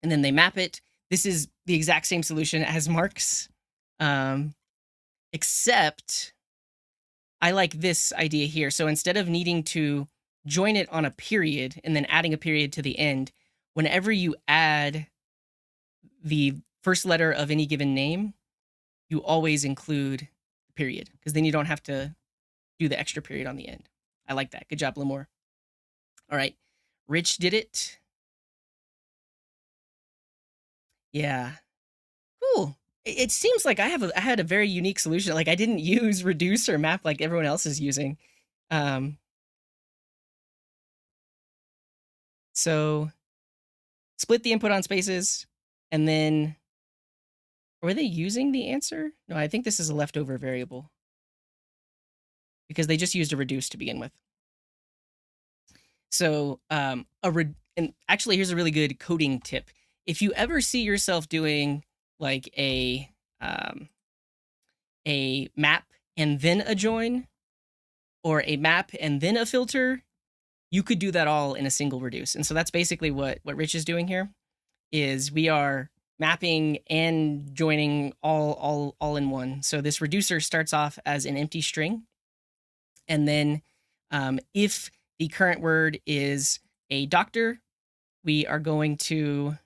Speaker 1: then they map it. This is the exact same solution as Mark's, except I like this idea here. So instead of needing to join it on a period and then adding a period to the end, whenever you add the first letter of any given name, you always include the period, because then you don't have to do the extra period on the end. I like that. Good job, Lemore. All right. Rich did it. Yeah. Cool. It seems like I had a very unique solution. Like, I didn't use reduce or map like everyone else is using. So split the input on spaces, and then were they using the answer? No, I think this is a leftover variable, because they just used a reduce to begin with. So and actually, here's a really good coding tip. If you ever see yourself doing like a map and then a join, or a map and then a filter, you could do that all in a single reduce. And so that's basically what Rich is doing here, is we are mapping and joining all in one. So this reducer starts off as an empty string. And then if the current word is a doctor, we are going to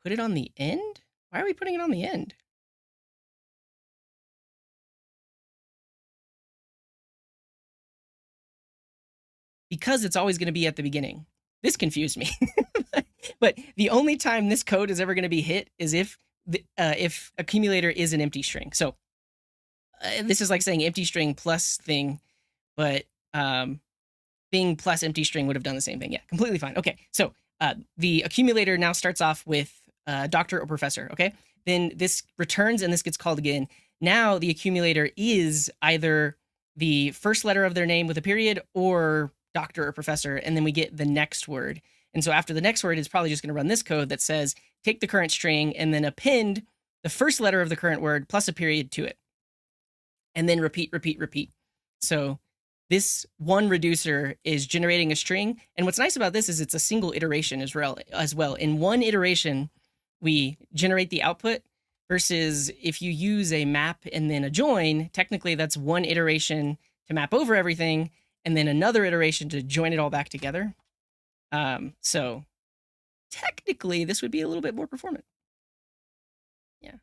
Speaker 1: put it on the end. Why are we putting it on the end? Because it's always going to be at the beginning. This confused me. But the only time this code is ever going to be hit is if accumulator is an empty string. So this is like saying empty string plus thing, but thing plus empty string would have done the same thing. Yeah, completely fine. Okay, so the accumulator now starts off with doctor or professor. Okay, then this returns and this gets called again. Now the accumulator is either the first letter of their name with a period or doctor or professor, and then we get the next word. And so after the next word, it's probably just going to run this code that says take the current string and then append the first letter of the current word plus a period to it. And then repeat, repeat, repeat. So this one reducer is generating a string. And what's nice about this is it's a single iteration as well. In one iteration, we generate the output, versus if you use a map and then a join, technically that's one iteration to map over everything and then another iteration to join it all back together. So technically this would be a little bit more performant. Yeah.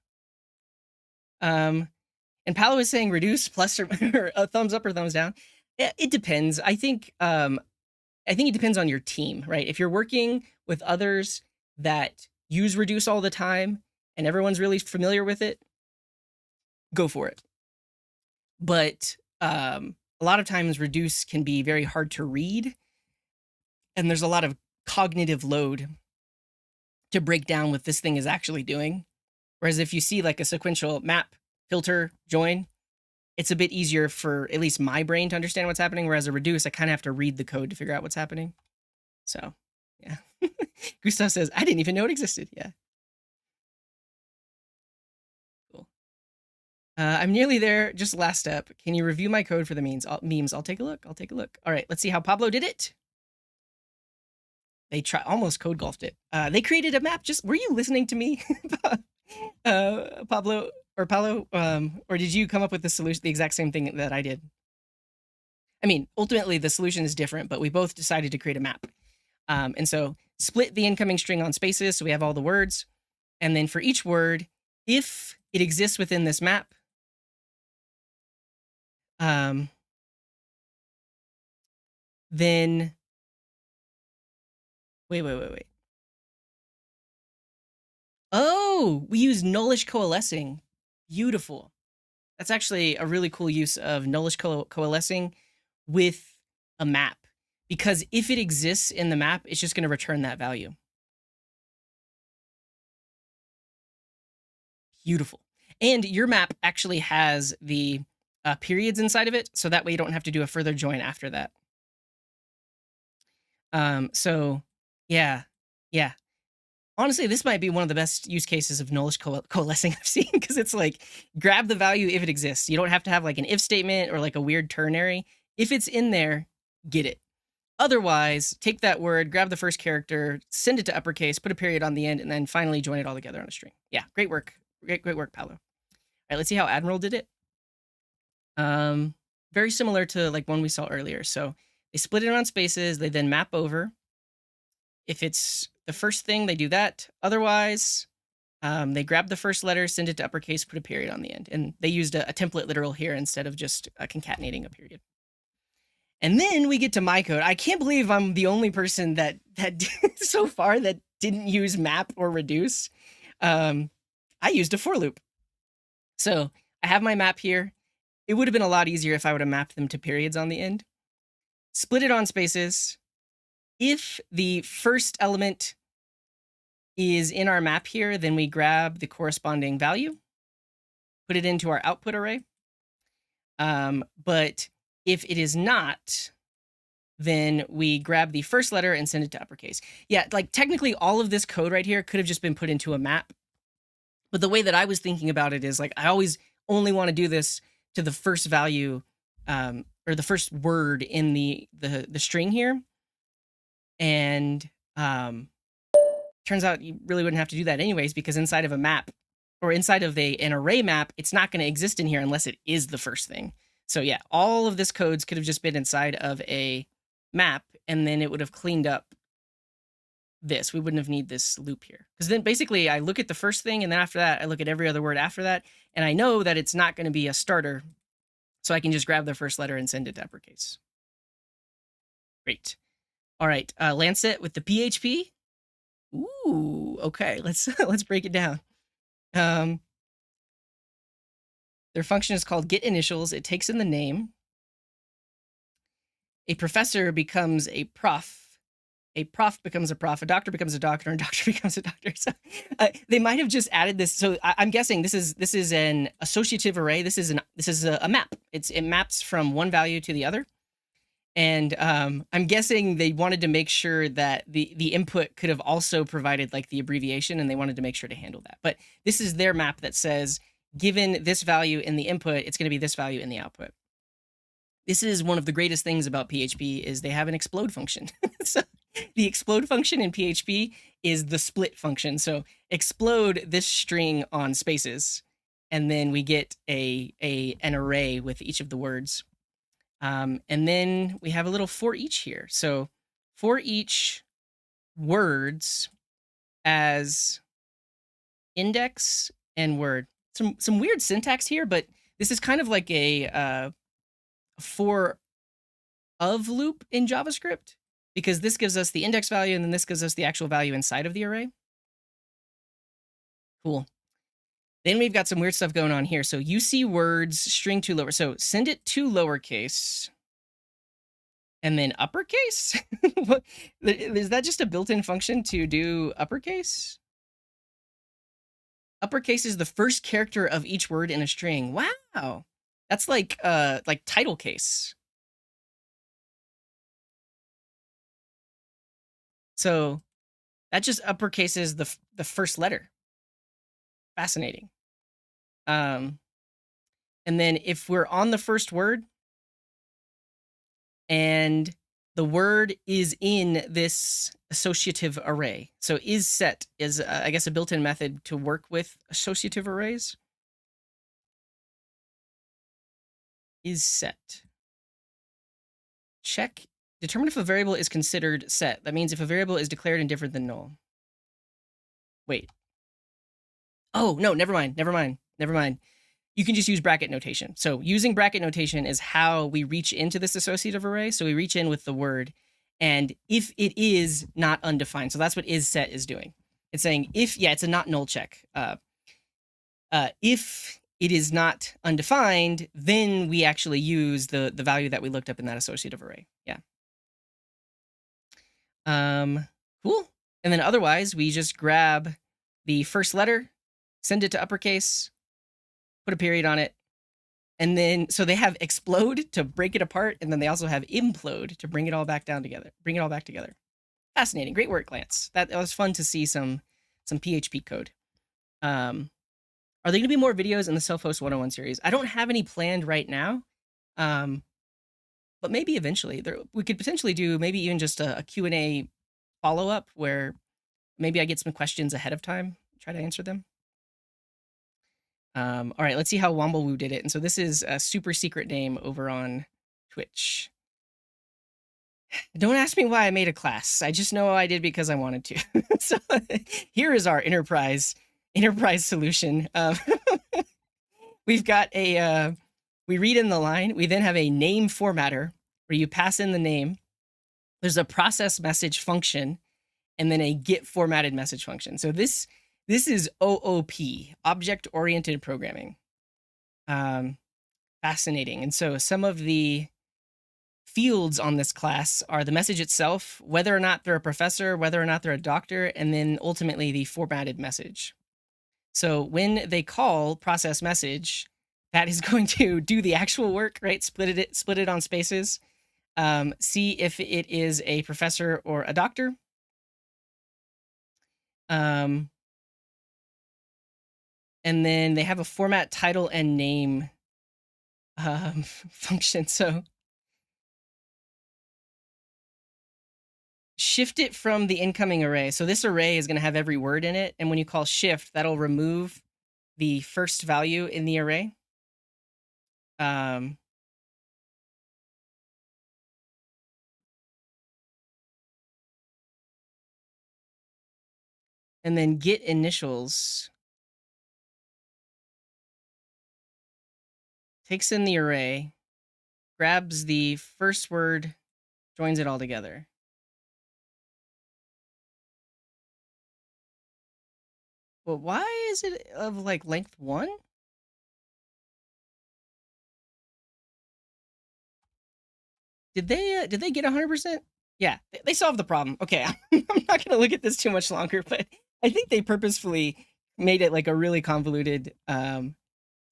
Speaker 1: And Paolo is saying reduce plus or a thumbs up or thumbs down. It depends. I think it depends on your team, right? If you're working with others that use reduce all the time and everyone's really familiar with it, go for it. But a lot of times reduce can be very hard to read, and there's a lot of cognitive load to break down what this thing is actually doing. Whereas if you see like a sequential map, filter, join, it's a bit easier for at least my brain to understand what's happening. Whereas a reduce, I kind of have to read the code to figure out what's happening. So, yeah. Gustav says, I didn't even know it existed. Yeah. Cool. I'm nearly there. Just last step. Can you review my code for the memes? I'll take a look. All right, let's see how Pablo did it. They almost code golfed it. They created a map. Were you listening to me, Pablo or Paolo? Or did you come up with the solution, the exact same thing that I did? I mean, ultimately the solution is different, but we both decided to create a map. And so split the incoming string on spaces, so we have all the words. And then for each word, if it exists within this map, then wait. Oh, we use nullish coalescing. Beautiful. That's actually a really cool use of nullish coalescing with a map, because if it exists in the map, it's just going to return that value. Beautiful. And your map actually has the periods inside of it, so that way you don't have to do a further join after that. So yeah. Honestly, this might be one of the best use cases of nullish coalescing I've seen, because it's like, grab the value if it exists. You don't have to have like an if statement or like a weird ternary. If it's in there, get it. Otherwise, take that word, grab the first character, send it to uppercase, put a period on the end, and then finally join it all together on a string. Yeah, great work. Great work, Paolo. All right, let's see how Admiral did it. Very similar to like one we saw earlier. So they split it on spaces, they then map over. If it's the first thing, they do that. Otherwise, they grab the first letter, send it to uppercase, put a period on the end. And they used a template literal here instead of just concatenating a period. And then we get to my code. I can't believe I'm the only person that so far that didn't use map or reduce. I used a for loop. So I have my map here. It would have been a lot easier if I would have mapped them to periods on the end. Split it on spaces. If the first element is in our map here, then we grab the corresponding value, put it into our output array. But if it is not, then we grab the first letter and send it to uppercase. Yeah, like technically all of this code right here could have just been put into a map. But the way that I was thinking about it is like, I always only want to do this to the first value, or the first word in the string here. And turns out you really wouldn't have to do that anyways, because inside of a map or inside of an array map, it's not going to exist in here unless it is the first thing. So yeah, all of this codes could have just been inside of a map, and then it would have cleaned up this. We wouldn't have need this loop here. Because then basically I look at the first thing, and then after that, I look at every other word after that, and I know that it's not going to be a starter. So I can just grab the first letter and send it to uppercase. Great. All right, Lancet with the PHP. Ooh, okay, let's break it down. Their function is called getInitials. It takes in the name. A professor becomes a prof. A prof becomes a prof. A doctor becomes a doctor, and a doctor becomes a doctor. So they might have just added this. So I'm guessing this is an associative array. This is a map. It maps from one value to the other. And I'm guessing they wanted to make sure that the input could have also provided like the abbreviation, and they wanted to make sure to handle that. But this is their map that says, given this value in the input, it's going to be this value in the output. This is one of the greatest things about PHP is they have an explode function. So the explode function in PHP is the split function. So explode this string on spaces, and then we get an array with each of the words. And then we have a little for each here. So for each words as index and word. Some weird syntax here, but this is kind of like a for of loop in JavaScript, because this gives us the index value, and then this gives us the actual value inside of the array. Cool. Then we've got some weird stuff going on here. So UC words, string to lower. So send it to lowercase and then uppercase? Is that just a built-in function to do uppercase? Uppercase is the first character of each word in a string. Wow. That's like title case. So that just uppercases the first letter. Fascinating. And then if we're on the first word and the word is in this associative array. So isSet is, I guess, a built-in method to work with associative arrays. isSet. Check. Determine if a variable is considered set. That means if a variable is declared indifferent than null. Wait. Oh, no, never mind. You can just use bracket notation. So using bracket notation is how we reach into this associative array. So we reach in with the word, and if it is not undefined, so that's what isSet is doing. It's saying if, yeah, it's a not null check. If it is not undefined, then we actually use the value that we looked up in that associative array. Yeah. Cool. And then otherwise, we just grab the first letter, send it to uppercase, put a period on it, and then, so they have explode to break it apart, and then they also have implode to bring it all back down together, bring it all back together. Fascinating. Great work, Lance. That was fun to see some PHP code. Are there going to be more videos in the Self-Host 101 series? I don't have any planned right now, but maybe eventually. We could potentially do maybe even just a Q&A follow-up where maybe I get some questions ahead of time, try to answer them. All right, let's see how Womblewoo did it. And so this is a super secret name over on Twitch. Don't ask me why I made a class. I just know I did because I wanted to. So here is our enterprise solution. We've got we read in the line. We then have a name formatter where you pass in the name. There's a process message function, and then a get formatted message function. So this is OOP, object-oriented programming. Fascinating. And so some of the fields on this class are the message itself, whether or not they're a professor, whether or not they're a doctor, and then ultimately the formatted message. So when they call process message, that is going to do the actual work, right? Split it on spaces. See if it is a professor or a doctor. And then they have a format title and name function. So shift it from the incoming array. So this array is going to have every word in it. And when you call shift, that'll remove the first value in the array. And then get initials. Takes in the array, grabs the first word, joins it all together. Well, why is it of like length 1? Did they get 100%? Yeah, they solved the problem. Okay, I'm not gonna look at this too much longer, but I think they purposefully made it like a really convoluted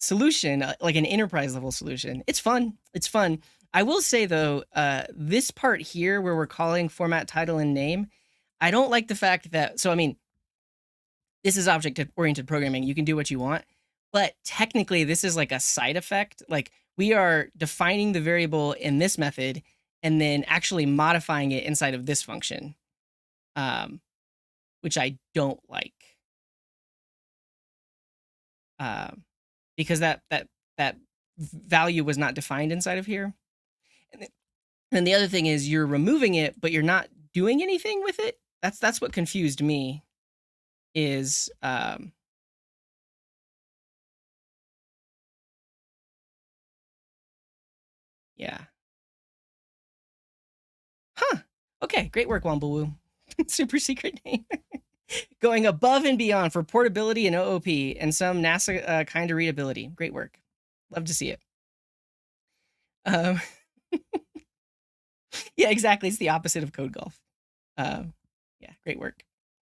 Speaker 1: solution, like an enterprise level solution. It's fun. It's fun. I will say though, this part here where we're calling format title and name, I don't like the fact that, so I mean, this is object-oriented programming. You can do what you want, but technically this is like a side effect. Like we are defining the variable in this method and then actually modifying it inside of this function, which I don't like. Because that value was not defined inside of here. And the other thing is you're removing it, but you're not doing anything with it. That's what confused me. Is yeah. Huh. Okay, great work, Wambawoo. Super secret name. Going above and beyond for portability and OOP and some NASA kind of readability. Great work. Love to see it. Yeah, exactly. It's the opposite of code golf. Yeah, great work.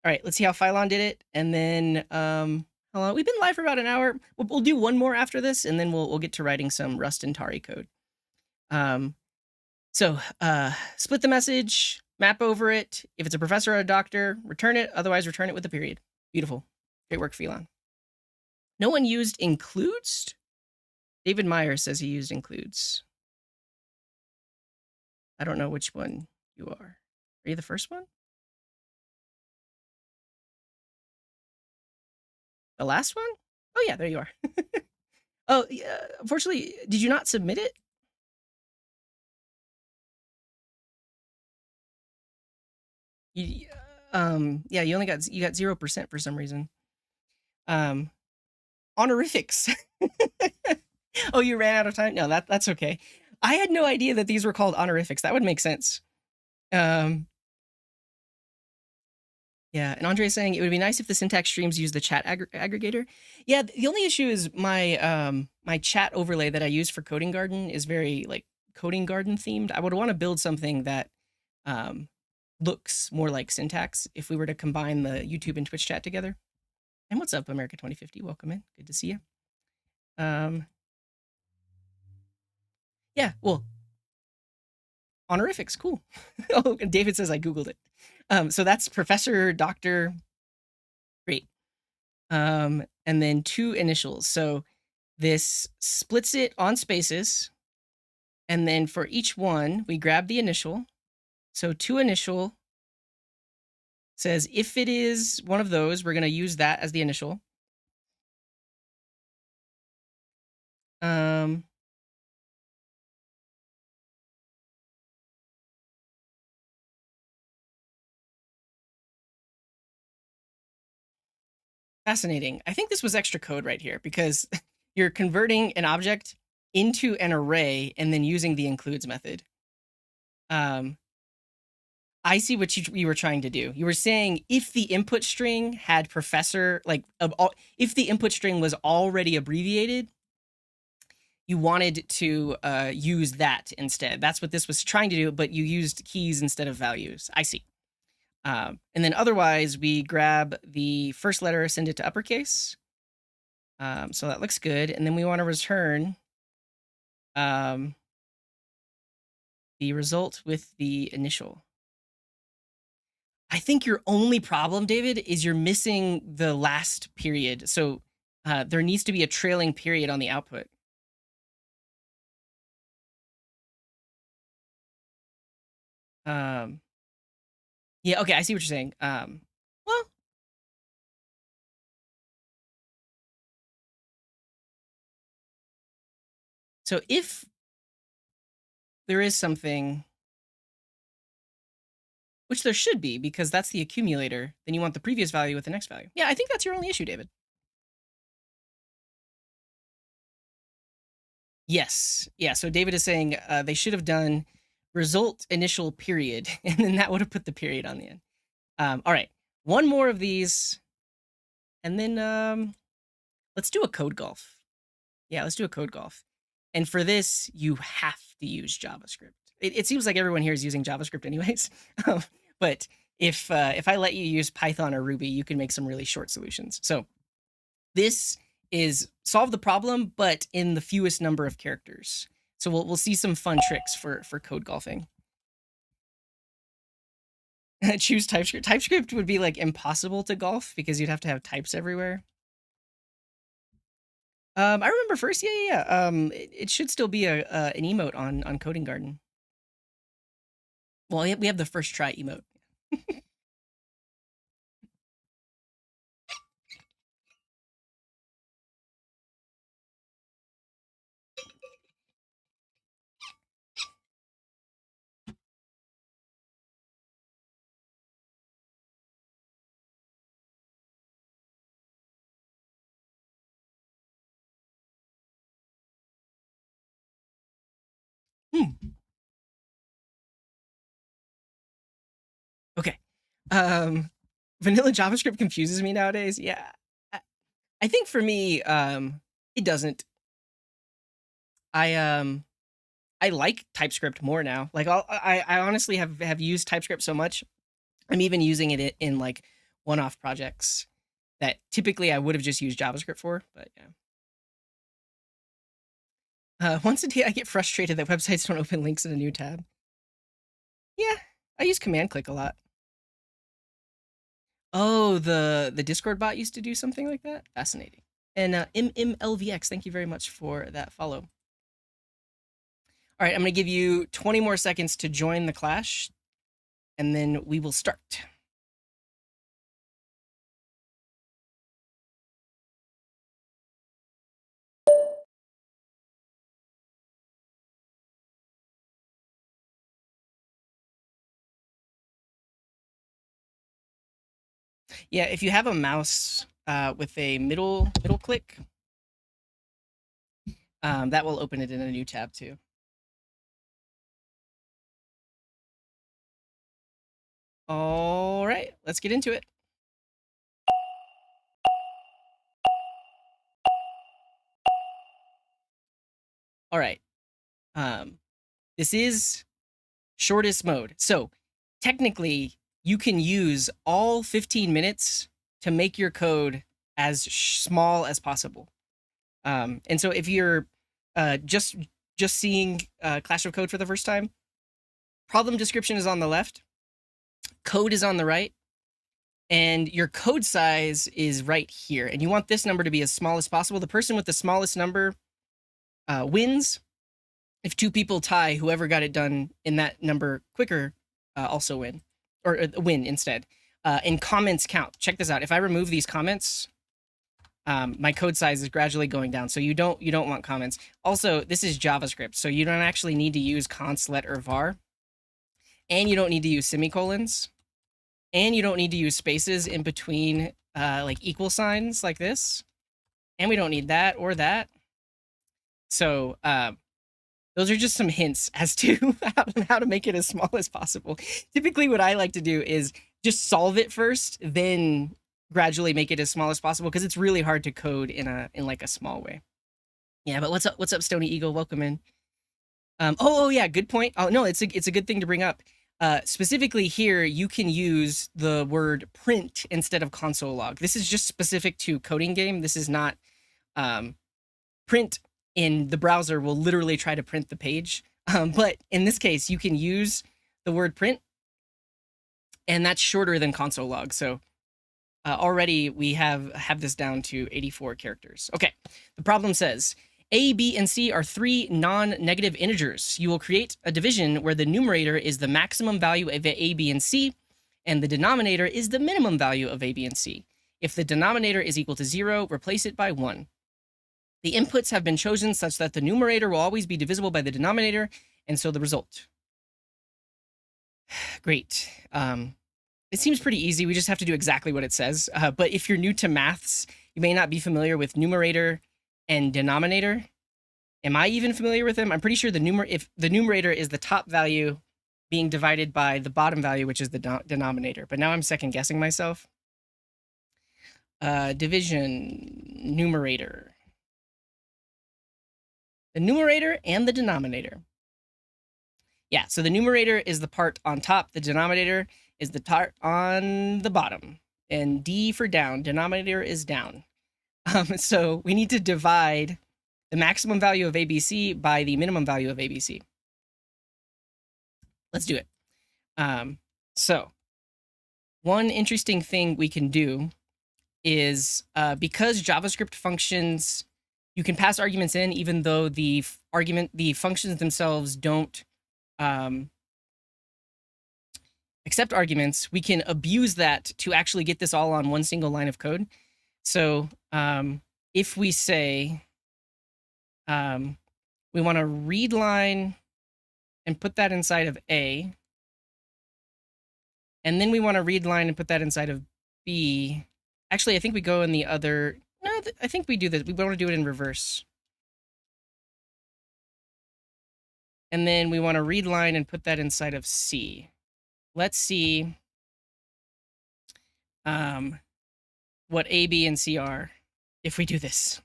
Speaker 1: All right, let's see how Phylon did it. And then hold on. We've been live for about an hour. We'll do one more after this, and then we'll get to writing some Rust and Tauri code. So split the message, map over it. If it's a professor or a doctor, return it. Otherwise, return it with a period. Beautiful. Great work, Phylon. No one used includes? David Meyer says he used includes. I don't know which one you are. Are you the first one? The last one? Oh, yeah, there you are. Oh, yeah, unfortunately, did you not submit it? Yeah, you got 0% for some reason. Honorifics. Oh, you ran out of time? No, that's okay. I had no idea that these were called honorifics. That would make sense. Yeah, and Andre is saying it would be nice if the syntax streams use the chat aggregator. Yeah, the only issue is my my chat overlay that I use for Coding Garden is very like Coding Garden themed. I would want to build something that looks more like syntax if we were to combine the YouTube and Twitch chat together. And what's up, America 2050? Welcome in. Good to see you. Yeah, well, honorifics, cool. Oh, and David says I Googled it. So that's professor, doctor. Great. And then 2 initials. So this splits it on spaces. And then for each one, we grab the initial. So 2 initial says if it is one of those, we're going to use that as the initial. Fascinating. I think this was extra code right here because you're converting an object into an array and then using the includes method. I see what you were trying to do. You were saying if the input string had professor, like if the input string was already abbreviated, you wanted to use that instead. That's what this was trying to do, but you used keys instead of values. I see. And then otherwise, we grab the first letter, send it to uppercase. So that looks good. And then we want to return the the result with the initial. I think your only problem, David, is you're missing the last period. So there needs to be a trailing period on the output. Yeah, okay, I see what you're saying. Well, so if there is something, which there should be, because that's the accumulator, then you want the previous value with the next value. Yeah, I think that's your only issue, David. Yes. Yeah, so David is saying they should have done result initial period, and then that would have put the period on the end. All right, one more of these, and then let's do a code golf. Yeah, let's do a code golf. And for this, you have to use JavaScript. It seems like everyone here is using JavaScript anyways. But if I let you use Python or Ruby, you can make some really short solutions. So this is solve the problem, but in the fewest number of characters. So we'll see some fun tricks for code golfing. Choose TypeScript. TypeScript would be like impossible to golf because you'd have to have types everywhere. I remember first, yeah. It should still be an emote on Coding Garden. Well, we have the first try emote. Okay. Vanilla JavaScript confuses me nowadays. Yeah. I think for me, it doesn't. I like TypeScript more now. Like I honestly have used TypeScript so much. I'm even using it in like one-off projects that typically I would have just used JavaScript for, but yeah. Once a day, I get frustrated that websites don't open links in a new tab. Yeah, I use command click a lot. Oh, the Discord bot used to do something like that? Fascinating. And MMLVX, thank you very much for that follow. All right, I'm going to give you 20 more seconds to join the clash, and then we will start. Yeah, if you have a mouse with a middle click, that will open it in a new tab too. All right, let's get into it. All right. This is shortest mode. So technically, you can use all 15 minutes to make your code as small as possible. And so if you're just seeing Clash of Code for the first time, problem description is on the left, code is on the right, and your code size is right here. And you want this number to be as small as possible. The person with the smallest number wins. If two people tie, whoever got it done in that number quicker also win, or win instead. And comments count. Check this out. If I remove these comments, my code size is gradually going down. So you don't want comments. Also, this is JavaScript, so you don't actually need to use const, let, or var. And you don't need to use semicolons. And you don't need to use spaces in between like equal signs like this. And we don't need that or that. So those are just some hints as to how to make it as small as possible. Typically, what I like to do is just solve it first, then gradually make it as small as possible, because it's really hard to code in like a small way. Yeah, but what's up, Stony Eagle? Welcome in. Oh yeah, good point. Oh no, it's a good thing to bring up. Specifically here, you can use the word print instead of console log. This is just specific to coding game. This is not print in the browser will literally try to print the page. But in this case, you can use the word print, and that's shorter than console log. So already we have this down to 84 characters. Okay, the problem says A, B, and C are three non-negative integers. You will create a division where the numerator is the maximum value of A, B, and C, and the denominator is the minimum value of A, B, and C. If the denominator is equal to 0, replace it by 1. The inputs have been chosen such that the numerator will always be divisible by the denominator, and so the result. Great. It seems pretty easy. We just have to do exactly what it says. But if you're new to maths, you may not be familiar with numerator and denominator. Am I even familiar with them? I'm pretty sure if the numerator is the top value being divided by the bottom value, which is the denominator. But now I'm second guessing myself. Division, numerator. The numerator and the denominator. Yeah, so the numerator is the part on top. The denominator is the part on the bottom. And D for down. Denominator is down. So we need to divide the maximum value of ABC by the minimum value of ABC. Let's do it. So one interesting thing we can do is because JavaScript functions, you can pass arguments in even though the functions themselves don't accept arguments, we can abuse that to actually get this all on one single line of code. So if we say we want to read line and put that inside of A, and then we want to read line and put that inside of B. Actually, I think we go in the other. No, I think we do this. We want to do it in reverse. And then we want to read line and put that inside of C. Let's see what A, B, and C are if we do this.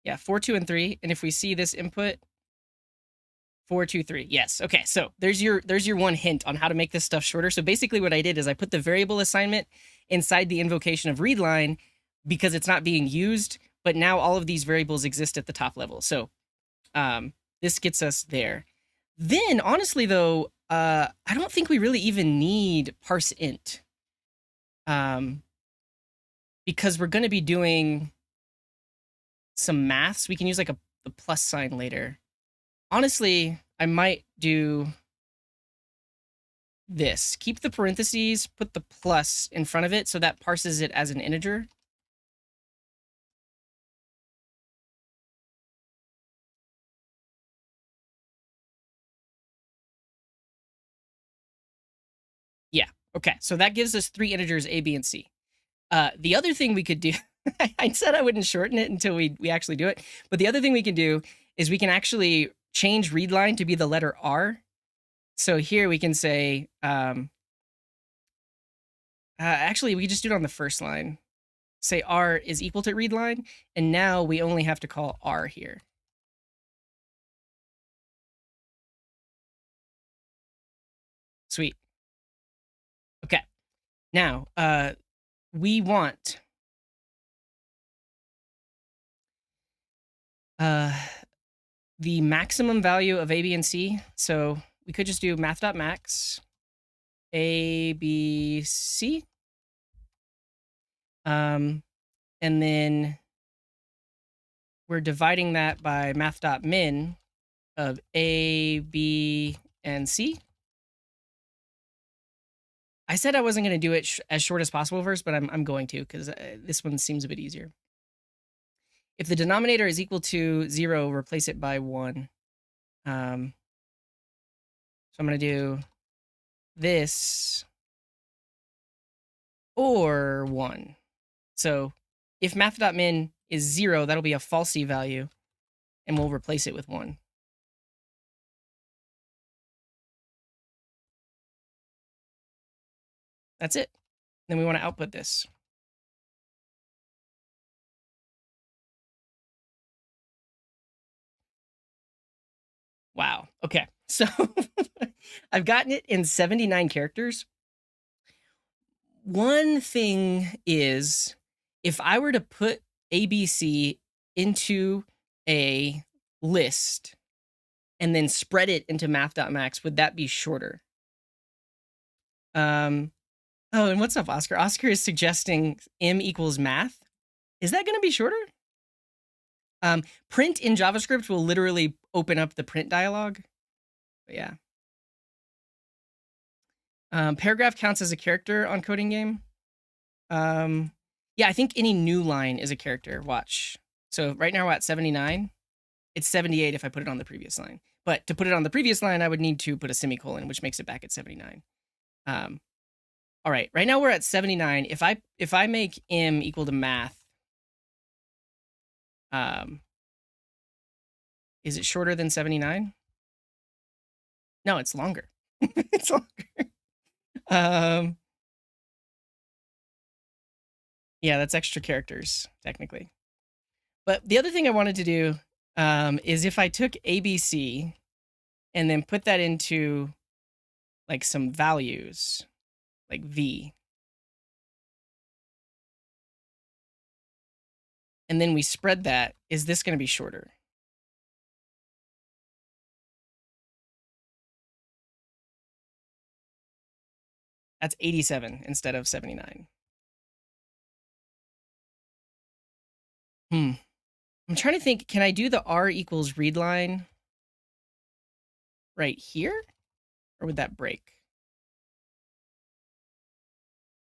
Speaker 1: Yeah, 4, 2, and 3. And if we see this input, 4, 2, 3. Yes. Okay. So there's your one hint on how to make this stuff shorter. So basically what I did is I put the variable assignment inside the invocation of readline because it's not being used, but now all of these variables exist at the top level. So this gets us there. Then honestly though, I don't think we really even need parse int because we're going to be doing some maths. We can use like the plus sign later. Honestly, I might do this. Keep the parentheses, put the plus in front of it so that parses it as an integer. Yeah, okay. So that gives us 3 integers, A, B, and C. The other thing we could do, I said I wouldn't shorten it until we actually do it, but the other thing we can do is we can actually change readline to be the letter R. So here we can say, actually, we just do it on the first line. Say R is equal to readline, and now we only have to call R here. Sweet. Okay. Now, we want the maximum value of A, B, and C. So we could just do math.max A, B, C. And then we're dividing that by math.min of A, B, and C. I said I wasn't going to do it as short as possible first, but I'm going to because this one seems a bit easier. If the denominator is equal to 0, replace it by 1. So I'm going to do this or 1. So if math.min is 0, that'll be a falsy value, and we'll replace it with 1. That's it. Then we want to output this. Wow. Okay. So I've gotten it in 79 characters. One thing is, if I were to put ABC into a list and then spread it into math.max, would that be shorter? Oh, and what's up, Oscar? Oscar is suggesting m equals math. Is that going to be shorter? Print in JavaScript will literally open up the print dialog. But yeah. Paragraph counts as a character on coding game. Yeah, I think any new line is a character. Watch. So right now we're at 79. It's 78 if I put it on the previous line. But to put it on the previous line, I would need to put a semicolon, which makes it back at 79. All right, right now we're at 79. If I make m equal to math, is it shorter than 79? No, it's longer. It's longer. Yeah, that's extra characters, technically. But the other thing I wanted to do is if I took ABC and then put that into like some values, like V, and then we spread that, is this going to be shorter? That's 87 instead of 79. I'm trying to think, can I do the R equals read line right here? Or would that break?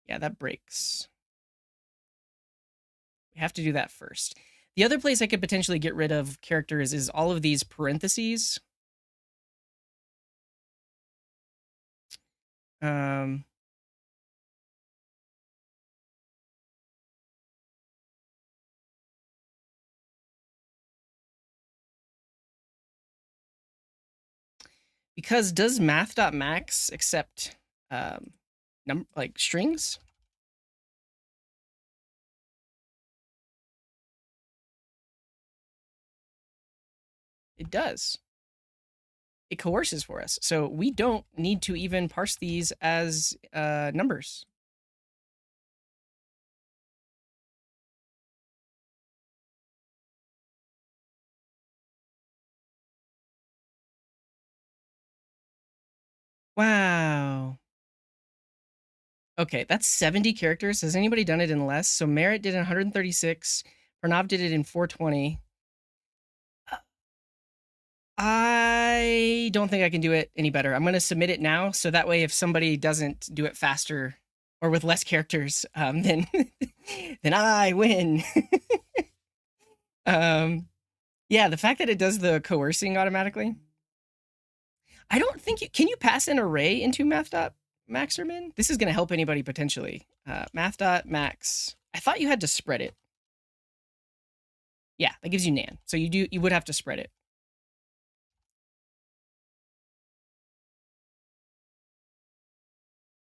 Speaker 1: Yeah, that breaks. We have to do that first. The other place I could potentially get rid of characters is all of these parentheses. Because does math.max accept like strings? It does. It coerces for us. So we don't need to even parse these as numbers. Wow. Okay, that's 70 characters. Has anybody done it in less? So Merritt did it in 136. Pranav did it in 420. I don't think I can do it any better. I'm going to submit it now, so that way if somebody doesn't do it faster or with less characters, then then I win. Yeah, the fact that it does the coercing automatically. I don't think can you pass an array into math.max or min? This is going to help anybody potentially. Math.max. I thought you had to spread it. Yeah, that gives you nan. So you would have to spread it.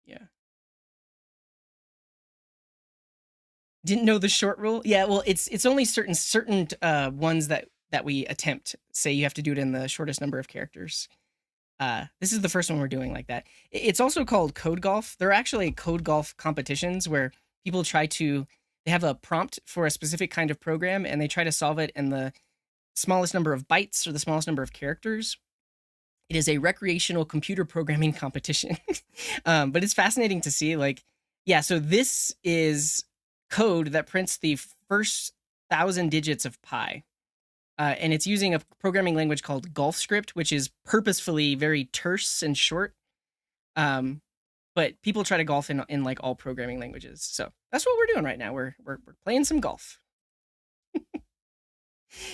Speaker 1: Yeah. Didn't know the short rule? Yeah, well, it's only certain ones that we attempt. Say you have to do it in the shortest number of characters. This is the first one we're doing like that. It's also called code golf. There are actually code golf competitions where people they have a prompt for a specific kind of program and they try to solve it in the smallest number of bytes or the smallest number of characters. It is a recreational computer programming competition. But it's fascinating to see, like, yeah, so this is code that prints the first 1,000 digits of pi. And it's using a programming language called GolfScript, which is purposefully very terse and short. But people try to golf in like all programming languages. So that's what we're doing right now. We're playing some golf.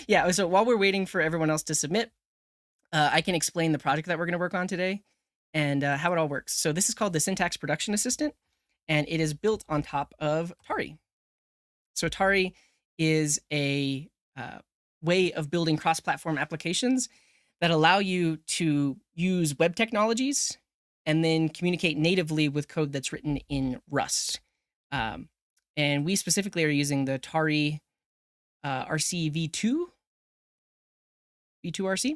Speaker 1: Yeah, so while we're waiting for everyone else to submit, I can explain the project that we're going to work on today and how it all works. So this is called the Syntax Production Assistant, and it is built on top of Tauri. So Tauri is a way of building cross-platform applications that allow you to use web technologies and then communicate natively with code that's written in Rust. And we specifically are using the Tauri RC v2 RC.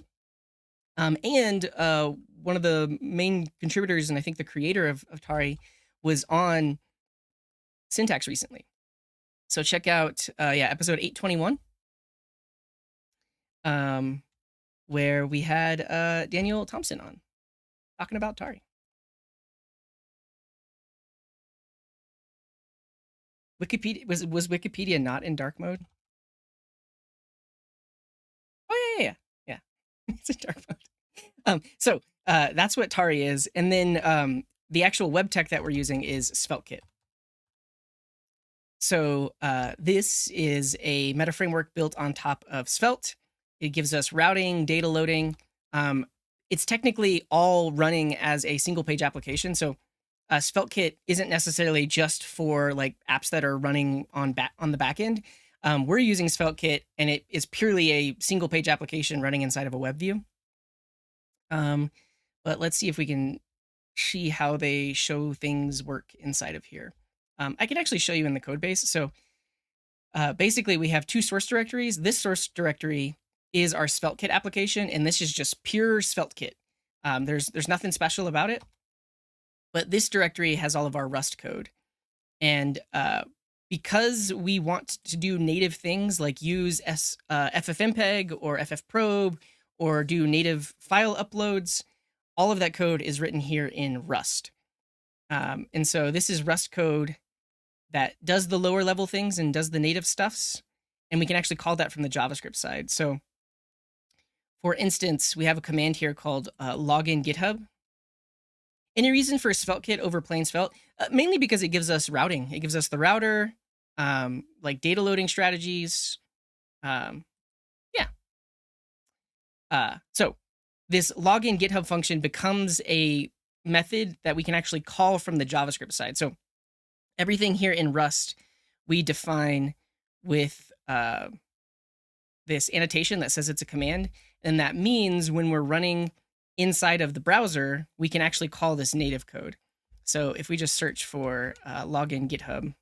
Speaker 1: And one of the main contributors, and I think the creator of Tauri, was on Syntax recently. So check out, episode 821. where we had Daniel Thompson on talking about Tauri. Wikipedia was Wikipedia not in dark mode? Oh yeah. It's in dark mode. So that's what Tauri is, and then the actual web tech that we're using is SvelteKit. So this is a meta framework built on top of Svelte. It gives us routing, data loading. It's technically all running as a single page application. So SvelteKit isn't necessarily just for like apps that are running on the back end. We're using SvelteKit, and it is purely a single page application running inside of a web view. But let's see if we can see how they show things work inside of here. I can actually show you in the code base. So basically, we have two source directories. This source directory is our SvelteKit application, and this is just pure SvelteKit. There's nothing special about it, but this directory has all of our Rust code. And because we want to do native things like use FFmpeg or ffprobe or do native file uploads, all of that code is written here in Rust. And so this is Rust code that does the lower level things and does the native stuffs. And we can actually call that from the JavaScript side. So for instance, we have a command here called login GitHub. Any reason for SvelteKit over plain Svelte? Mainly because it gives us routing. It gives us the router, like data loading strategies. So this login GitHub function becomes a method that we can actually call from the JavaScript side. So everything here in Rust, we define with this annotation that says it's a command. And that means when we're running inside of the browser, we can actually call this native code. So if we just search for login GitHub,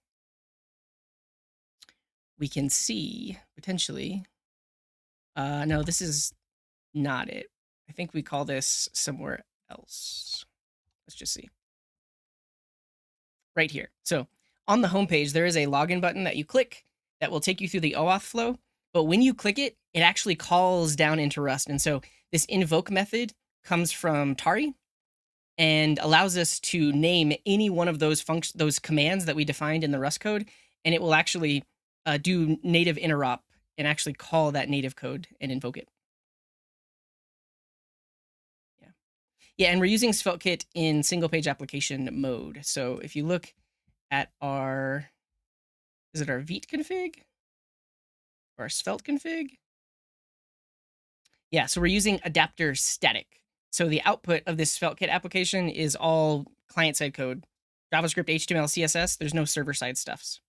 Speaker 1: we can see potentially, no, this is not it. I think we call this somewhere else. Let's just see. Right here. So on the homepage, there is a login button that you click that will take you through the OAuth flow. But when you click it, it actually calls down into Rust. And so this invoke method comes from Tauri and allows us to name any one of those commands that we defined in the Rust code. And it will actually do native interop and actually call that native code and invoke it. Yeah, and we're using SvelteKit in single page application mode. So if you look at our, is it our Vite config? Or our Svelte config? Yeah, so we're using adapter static. So the output of this SvelteKit application is all client-side code. JavaScript, HTML, CSS, there's no server-side stuffs.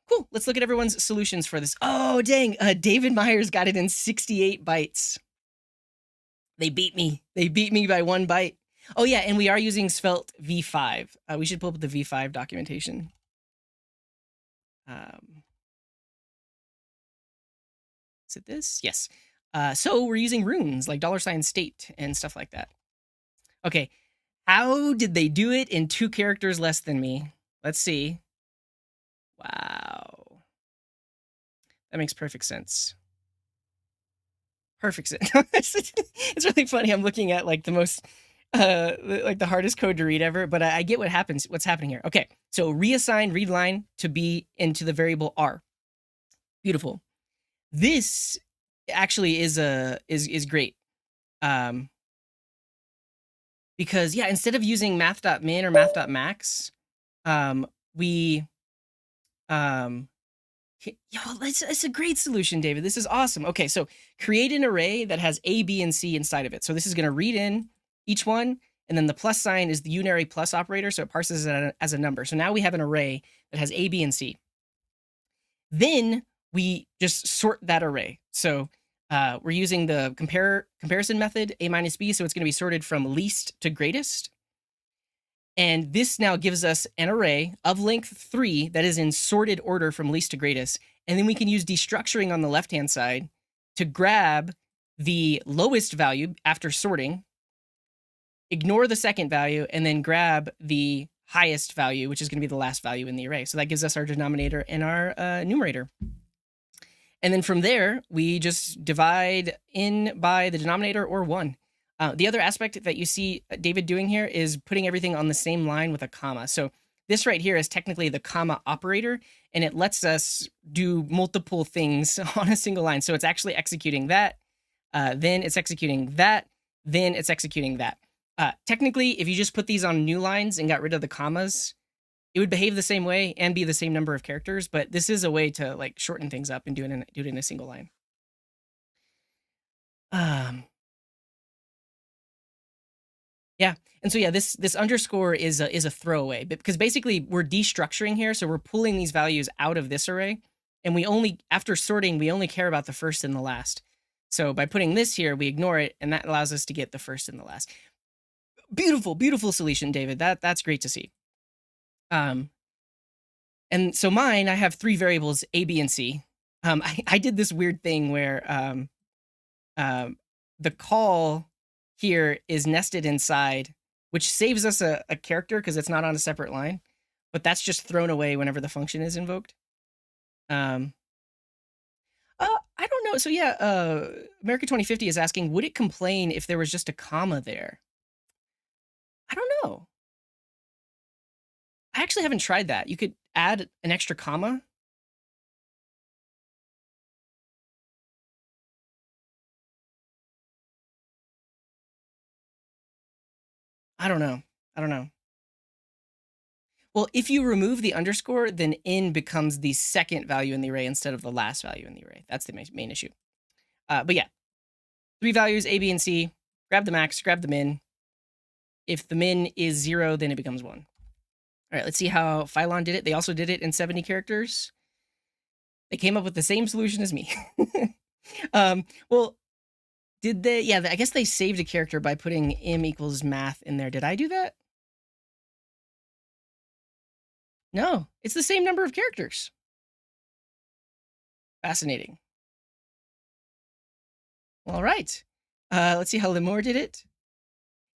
Speaker 1: Cool. Let's look at everyone's solutions for this. Oh, dang. David Myers got it in 68 bytes. They beat me. They beat me by 1 byte. Oh, yeah. And we are using Svelte v5. We should pull up the v5 documentation. Is it this? Yes. So we're using runes like $state and stuff like that. Okay. How did they do it in 2 characters less than me? Let's see. Wow. That makes perfect sense. Perfect sense. It's really funny. I'm looking at like the most, like the hardest code to read ever, but I get what's happening here. Okay. So reassign read line to be into the variable R. Beautiful. This actually is great. Because yeah, instead of using math.min or math.max, it's a great solution, David. This is awesome. Okay, so create an array that has A, B, and C inside of it. So this is going to read in each one, and then the plus sign is the unary plus operator, so it parses it as a number. So now we have an array that has A, B, and C. Then we just sort that array. So we're using the comparison method, A minus B, so it's going to be sorted from least to greatest. And this now gives us an array of length 3 that is in sorted order from least to greatest. And then we can use destructuring on the left-hand side to grab the lowest value after sorting, ignore the second value, and then grab the highest value, which is going to be the last value in the array. So that gives us our denominator and our numerator. And then from there, we just divide in by the denominator or 1. The other aspect that you see David doing here is putting everything on the same line with a comma. So this right here is technically the comma operator, and it lets us do multiple things on a single line. So it's actually executing that, then it's executing that, then it's executing that. Technically, if you just put these on new lines and got rid of the commas, it would behave the same way and be the same number of characters, but this is a way to like shorten things up and do it in a single line. Yeah, and so yeah, this underscore is a throwaway, because basically we're destructuring here, so we're pulling these values out of this array, and we only, after sorting, we only care about the first and the last. So by putting this here, we ignore it, and that allows us to get the first and the last. Beautiful, beautiful solution, David. That's great to see. And so mine, I have 3 variables, A, B, and C. I did this weird thing where the call here is nested inside, which saves us a character because it's not on a separate line, but that's just thrown away whenever the function is invoked. I don't know. So yeah, America 2050 is asking, would it complain if there was just a comma there? I don't know. I actually haven't tried that. You could add an extra comma. I don't know. Well, if you remove the underscore, then in becomes the second value in the array instead of the last value in the array. That's the main issue. But yeah, 3 values, A, B, and C. Grab the max, grab the min. If the min is 0, then it becomes 1. All right, let's see how Phylon did it. They also did it in 70 characters. They came up with the same solution as me. Well, did they? Yeah, I guess they saved a character by putting m equals math in there. Did I do that? No, it's the same number of characters. Fascinating. All right. Let's see how Limor did it.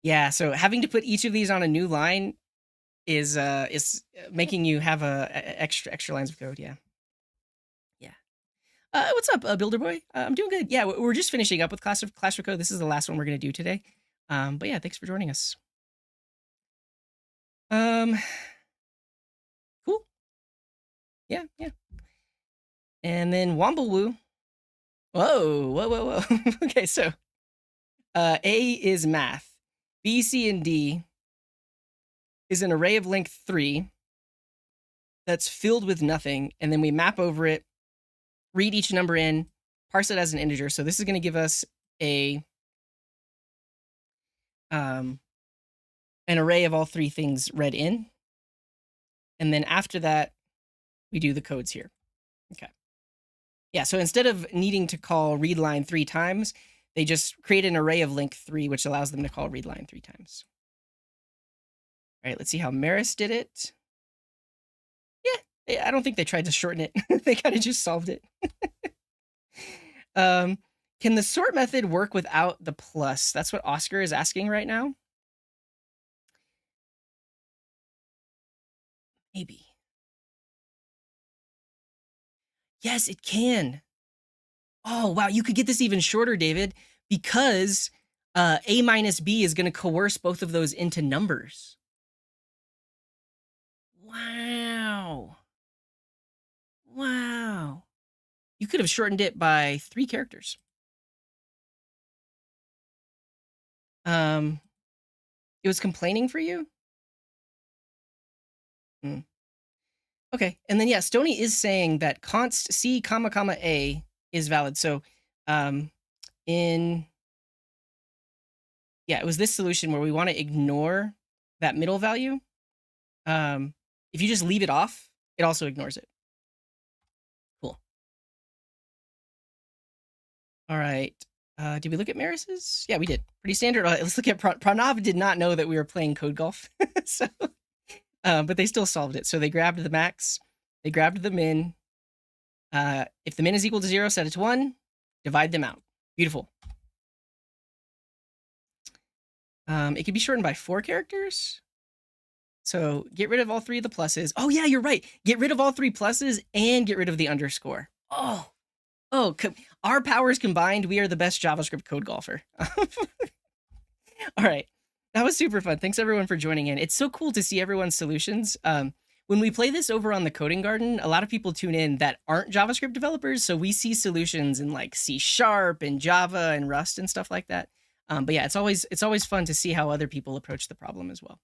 Speaker 1: Yeah, so having to put each of these on a new line is making you have extra lines of code. Yeah. What's up, Builder Boy? I'm doing good. Yeah, we're just finishing up with Clash of Code. This is the last one we're gonna do today. But yeah, thanks for joining us. Cool. Yeah. And then Womblewoo. Whoa. Okay, so A is math. B, C, and D is an array of length 3 that's filled with nothing, and then we map over it, read each number in, parse it as an integer. So this is going to give us an array of all 3 things read in. And then after that, we do the codes here. Okay. Yeah, so instead of needing to call readline 3 times, they just create an array of length 3, which allows them to call readline 3 times. All right, let's see how Maris did it. Yeah, I don't think they tried to shorten it. They kind of just solved it. Can the sort method work without the plus? That's what Oscar is asking right now. Maybe. Yes, it can. Oh, wow. You could get this even shorter, David, because A minus B is going to coerce both of those into numbers. Wow. You could have shortened it by 3 characters. It was complaining for you? Okay, and then yeah, Stony is saying that const C, comma, A is valid. So it was this solution where we want to ignore that middle value. If you just leave it off, it also ignores it. Cool. All right. Did we look at Maris's? Yeah, we did. Pretty standard. Let's look at Pranav. Did not know that we were playing Code Golf. So, but they still solved it. So they grabbed the max. They grabbed the min. If the min is equal to 0, set it to 1. Divide them out. Beautiful. It could be shortened by 4 characters. So get rid of all three of the pluses. Oh yeah, you're right. Get rid of all three pluses and get rid of the underscore. Oh, our powers combined, we are the best JavaScript code golfer. All right. That was super fun. Thanks everyone for joining in. It's so cool to see everyone's solutions. When we play this over on the Coding Garden, a lot of people tune in that aren't JavaScript developers, so we see solutions in like C# and Java and Rust and stuff like that. But yeah, it's always fun to see how other people approach the problem as well.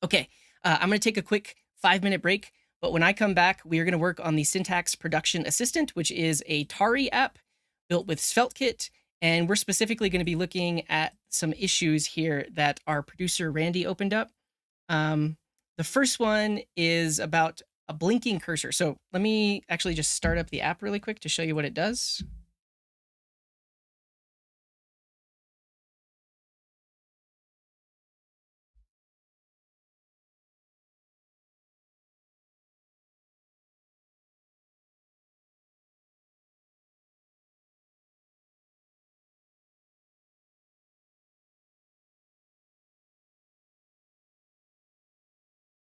Speaker 1: Okay, I'm going to take a quick 5-minute break, but when I come back, we are going to work on the Syntax Production Assistant, which is a Tauri app built with SvelteKit, and we're specifically going to be looking at some issues here that our producer Randy opened up. The first one is about a blinking cursor. So let me actually just start up the app really quick to show you what it does.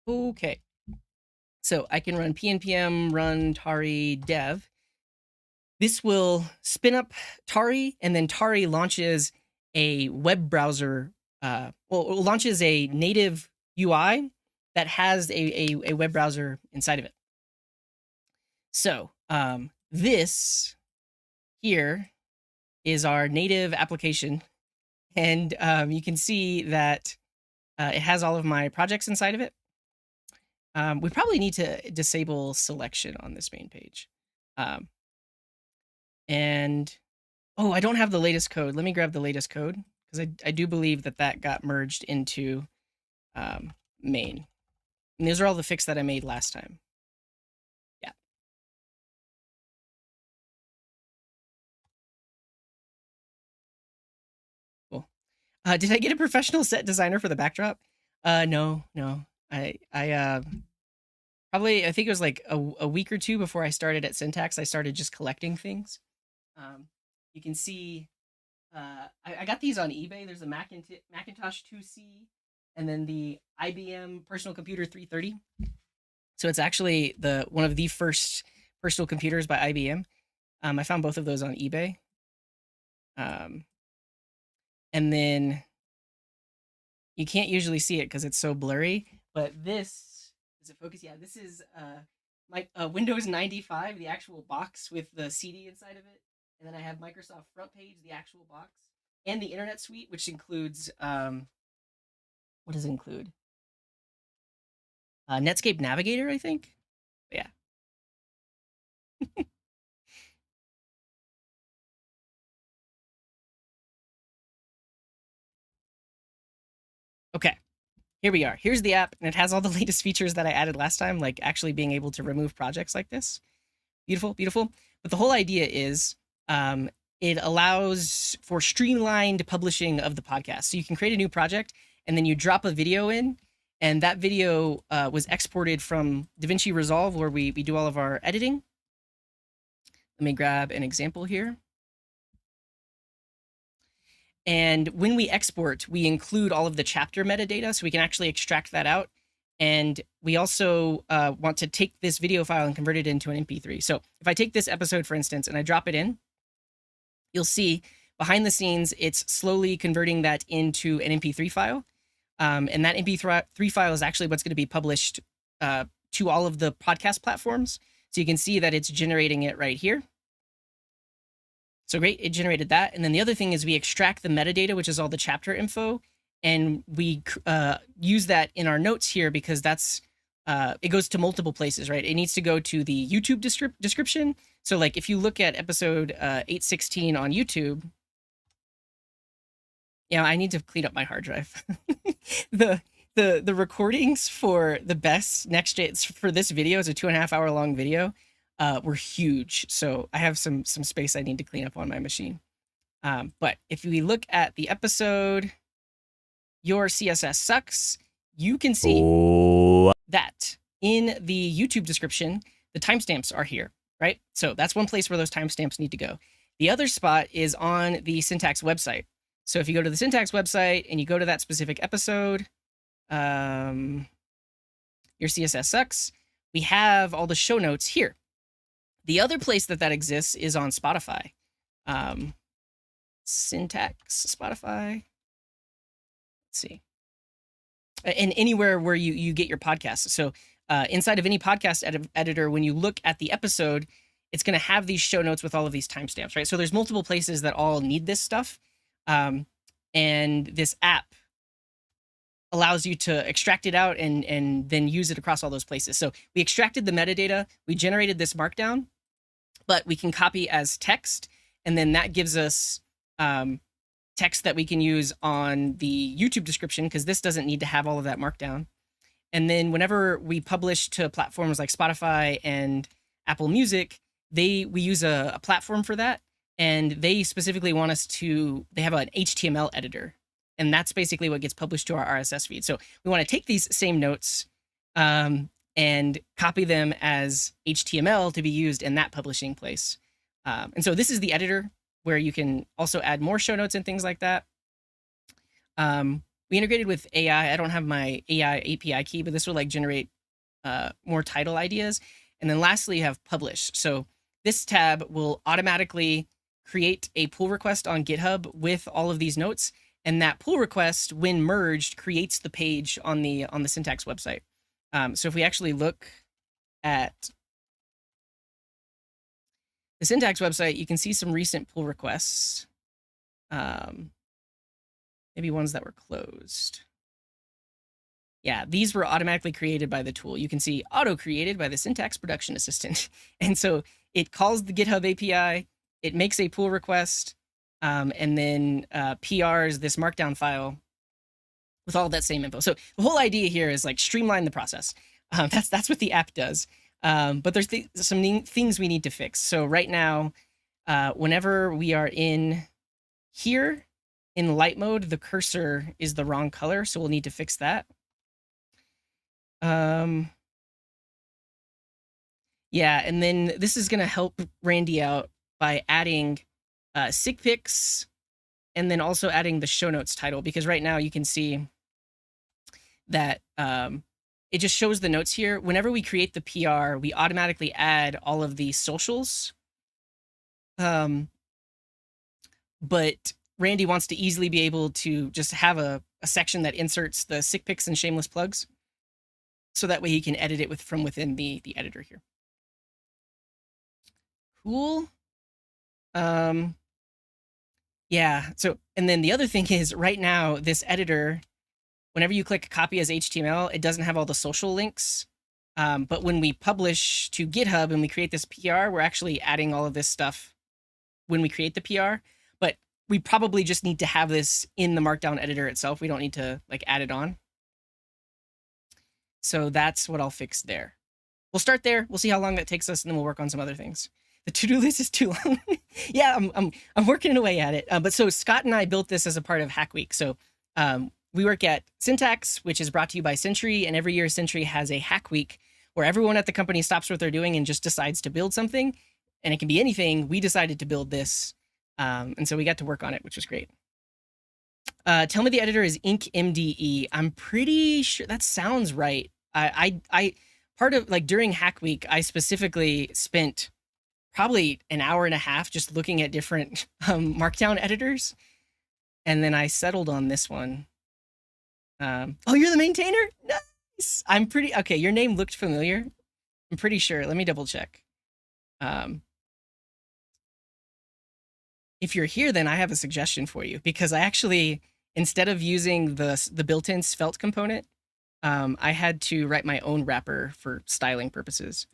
Speaker 1: Okay. So I can run pnpm run Tauri dev. This will spin up Tauri, and then Tauri launches a web browser, launches a native UI that has a web browser inside of it. So this here is our native application, and you can see that it has all of my projects inside of it. We probably need to disable selection on this main page. And, oh, I don't have the latest code. Let me grab the latest code, because I do believe that got merged into main. And these are all the fixes that I made last time. Yeah. Cool. Did I get a professional set designer for the backdrop? No. I probably, I think it was like a week or two before I started at Syntax, I started just collecting things. You can see, I got these on eBay. There's a Macintosh 2C, and then the IBM Personal Computer 330. So it's actually one of the first personal computers by IBM. I found both of those on eBay. And then you can't usually see it because it's so blurry, but this, does it focus? Yeah, this is my Windows 95, the actual box with the CD inside of it. And then I have Microsoft Front Page, the actual box, and the Internet Suite, which includes, what does it include? Netscape Navigator, I think. Yeah. Okay, here we are. Here's the app, and it has all the latest features that I added last time, like actually being able to remove projects like this. Beautiful, beautiful. But the whole idea is, it allows for streamlined publishing of the podcast. So you can create a new project, and then you drop a video in, and that video was exported from DaVinci Resolve, where we do all of our editing. Let me grab an example here. And when we export, we include all of the chapter metadata, so we can actually extract that out. And we also want to take this video file and convert it into an MP3. So if I take this episode, for instance, and I drop it in, you'll see behind the scenes, it's slowly converting that into an MP3 file. And that MP3 file is actually what's going to be published to all of the podcast platforms. So you can see that it's generating it right here. So great, it generated that. And then the other thing is we extract the metadata, which is all the chapter info, and we use that in our notes here because that's, it goes to multiple places, right? It needs to go to the YouTube description. So like if you look at episode 816 on YouTube, yeah, I need to clean up my hard drive. The recordings for the best next for this video is a 2.5 hour long video. Were huge, so I have some space I need to clean up on my machine. But if we look at the episode, Your CSS Sucks, you can see that in the YouTube description, the timestamps are here, right? So that's one place where those timestamps need to go. The other spot is on the Syntax website. So if you go to the Syntax website and you go to that specific episode, your CSS sucks, we have all the show notes here. The other place that exists is on Spotify. Syntax, Spotify. Let's see. And anywhere where you get your podcasts. So inside of any podcast editor, when you look at the episode, it's going to have these show notes with all of these timestamps, right? So there's multiple places that all need this stuff. And this app allows you to extract it out and then use it across all those places. So we extracted the metadata, we generated this markdown, but we can copy as text, and then that gives us text that we can use on the YouTube description, because this doesn't need to have all of that markdown. And then whenever we publish to platforms like Spotify and Apple Music, we use a platform for that, and they specifically want us to, they have an HTML editor, and that's basically what gets published to our RSS feed. So we want to take these same notes and copy them as HTML to be used in that publishing place. And so this is the editor where you can also add more show notes and things like that. We integrated with AI. I don't have my AI API key, but this will like generate more title ideas. And then lastly, you have publish. So this tab will automatically create a pull request on GitHub with all of these notes. And that pull request, when merged, creates the page on the Syntax website. So if we actually look at the Syntax website, you can see some recent pull requests. Maybe ones that were closed. Yeah, these were automatically created by the tool. You can see auto-created by the Syntax Production Assistant. And so it calls the GitHub API, it makes a pull request, and then PRs this markdown file with all that same info. So the whole idea here is like streamline the process. That's what the app does. But there's some things we need to fix. So right now, whenever we are in here, in light mode, the cursor is the wrong color, so we'll need to fix that. Yeah, and then this is going to help Randy out by adding sig pics, and then also adding the show notes title, because right now you can see that it just shows the notes here. Whenever we create the PR, we automatically add all of the socials. But Randy wants to easily be able to just have a section that inserts the sig pics and shameless plugs, so that way he can edit it from within the editor here. Cool. Yeah, so, and then the other thing is right now, this editor, whenever you click copy as HTML, it doesn't have all the social links. But when we publish to GitHub and we create this PR, we're actually adding all of this stuff when we create the PR. But we probably just need to have this in the Markdown editor itself. We don't need to like add it on. So that's what I'll fix there. We'll start there. We'll see how long that takes us, and then we'll work on some other things. The to-do list is too long. Yeah, I'm working away at it. But so Scott and I built this as a part of Hack Week. So we work at Syntax, which is brought to you by Sentry, and every year Sentry has a Hack Week where everyone at the company stops what they're doing and just decides to build something. And it can be anything. We decided to build this, and so we got to work on it, which was great. Tell me the editor is IncMDE. I'm pretty sure that sounds right. I part of like during Hack Week, I specifically spent probably an hour and a half just looking at different Markdown editors, and then I settled on this one. Oh, you're the maintainer? Nice. I'm pretty okay. Your name looked familiar. I'm pretty sure. Let me double check. If you're here, then I have a suggestion for you, because I actually, instead of using the built-in Svelte component, I had to write my own wrapper for styling purposes.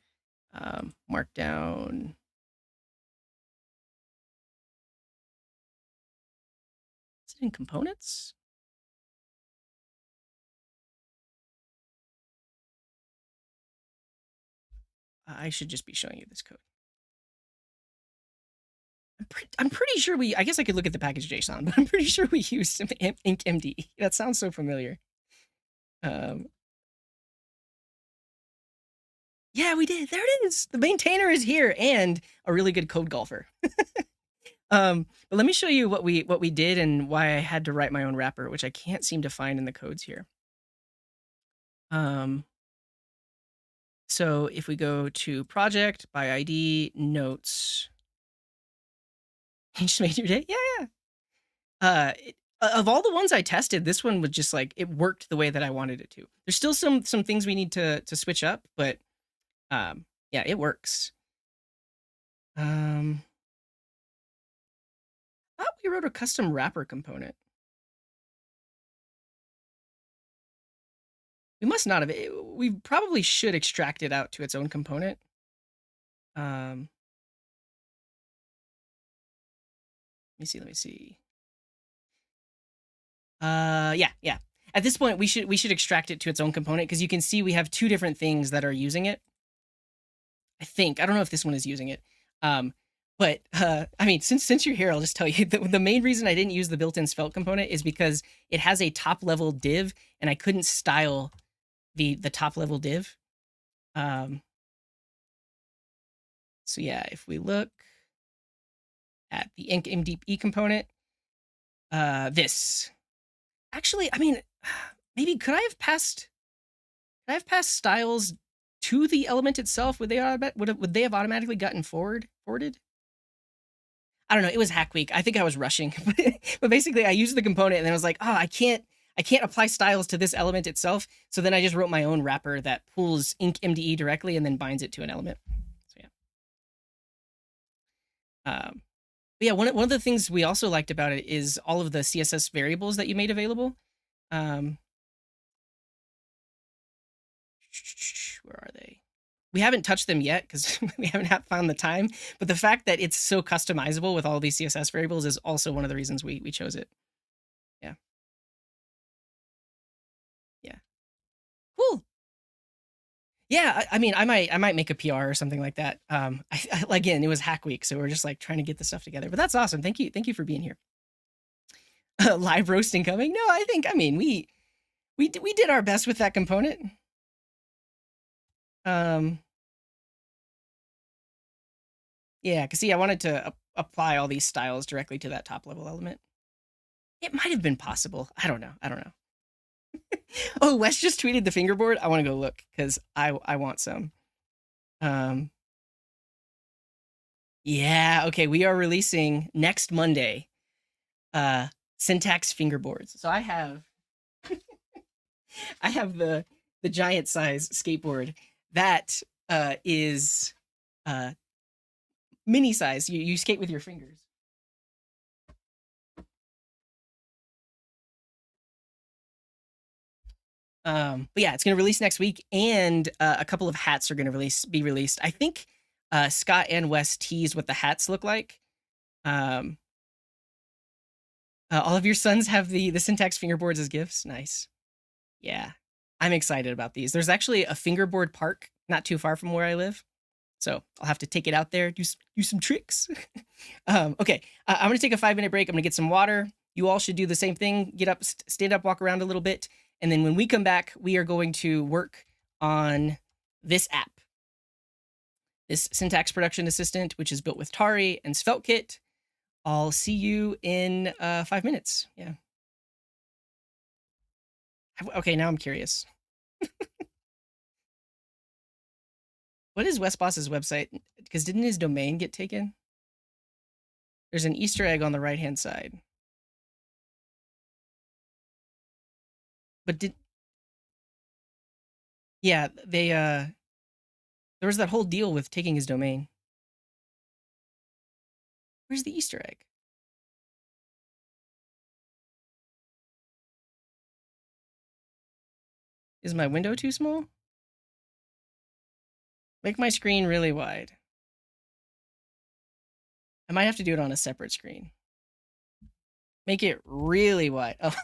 Speaker 1: Markdown. Is it in components? I should just be showing you this code. I'm pretty sure I guess I could look at the package JSON, but I'm pretty sure we used IncMD. That sounds so familiar. Yeah, we did. There it is. The maintainer is here, and a really good code golfer. But let me show you what we did and why I had to write my own wrapper, which I can't seem to find in the codes here. So if we go to project by ID notes, you just made your day. Yeah. Of all the ones I tested, this one was just like it worked the way that I wanted it to. There's still some things we need to switch up, but yeah, it works. I thought we wrote a custom wrapper component. We must not have. We probably should extract it out to its own component. Let me see. Yeah. At this point, we should extract it to its own component because you can see we have two different things that are using it. I think I don't know if this one is using it. But I mean, since you're here, I'll just tell you the main reason I didn't use the built-in Svelte component is because it has a top level div, and I couldn't style the top level div. So yeah, if we look at the inc MDE component, this actually, I mean, maybe could I have passed styles to the element itself? Would they have automatically gotten forwarded? I don't know. It was hack week. I think I was rushing, but basically I used the component and then I was like, oh, I can't apply styles to this element itself. So then I just wrote my own wrapper that pulls inc MDE directly and then binds it to an element. So yeah. But yeah, one of the things we also liked about it is all of the CSS variables that you made available. Where are they? We haven't touched them yet because we haven't found the time. But the fact that it's so customizable with all these CSS variables is also one of the reasons we chose it. Yeah. Yeah. Cool. Yeah, I mean, I might make a PR or something like that. Again, it was hack week, so we're just like trying to get the stuff together. But that's awesome. Thank you for being here. Live roasting coming? No, I mean we did our best with that component. Yeah, because see, I wanted to apply all these styles directly to that top level element. It might have been possible. I don't know. Oh, Wes just tweeted the fingerboard. I want to go look because I want some. Yeah, okay. We are releasing next Monday syntax fingerboards. So I have the giant size skateboard that is mini size. You skate with your fingers. But yeah, it's gonna release next week, and a couple of hats are gonna be released. I think Scott and Wes teased what the hats look like. All of your sons have the syntax fingerboards as gifts. Nice. Yeah, I'm excited about these. There's actually a fingerboard park not too far from where I live, so I'll have to take it out there, do some tricks. Okay, I'm gonna take a 5-minute break. I'm gonna get some water. You all should do the same thing. Get up, stand up, walk around a little bit. And then when we come back, we are going to work on this app, this syntax production assistant, which is built with Tauri and SvelteKit. I'll see you in 5 minutes. Yeah. Okay, now I'm curious. What is Wes Boss's website? Because didn't his domain get taken? There's an Easter egg on the right-hand side. But yeah, there was that whole deal with taking his domain. Where's the Easter egg? Is my window too small? Make my screen really wide. I might have to do it on a separate screen. Make it really wide. Oh.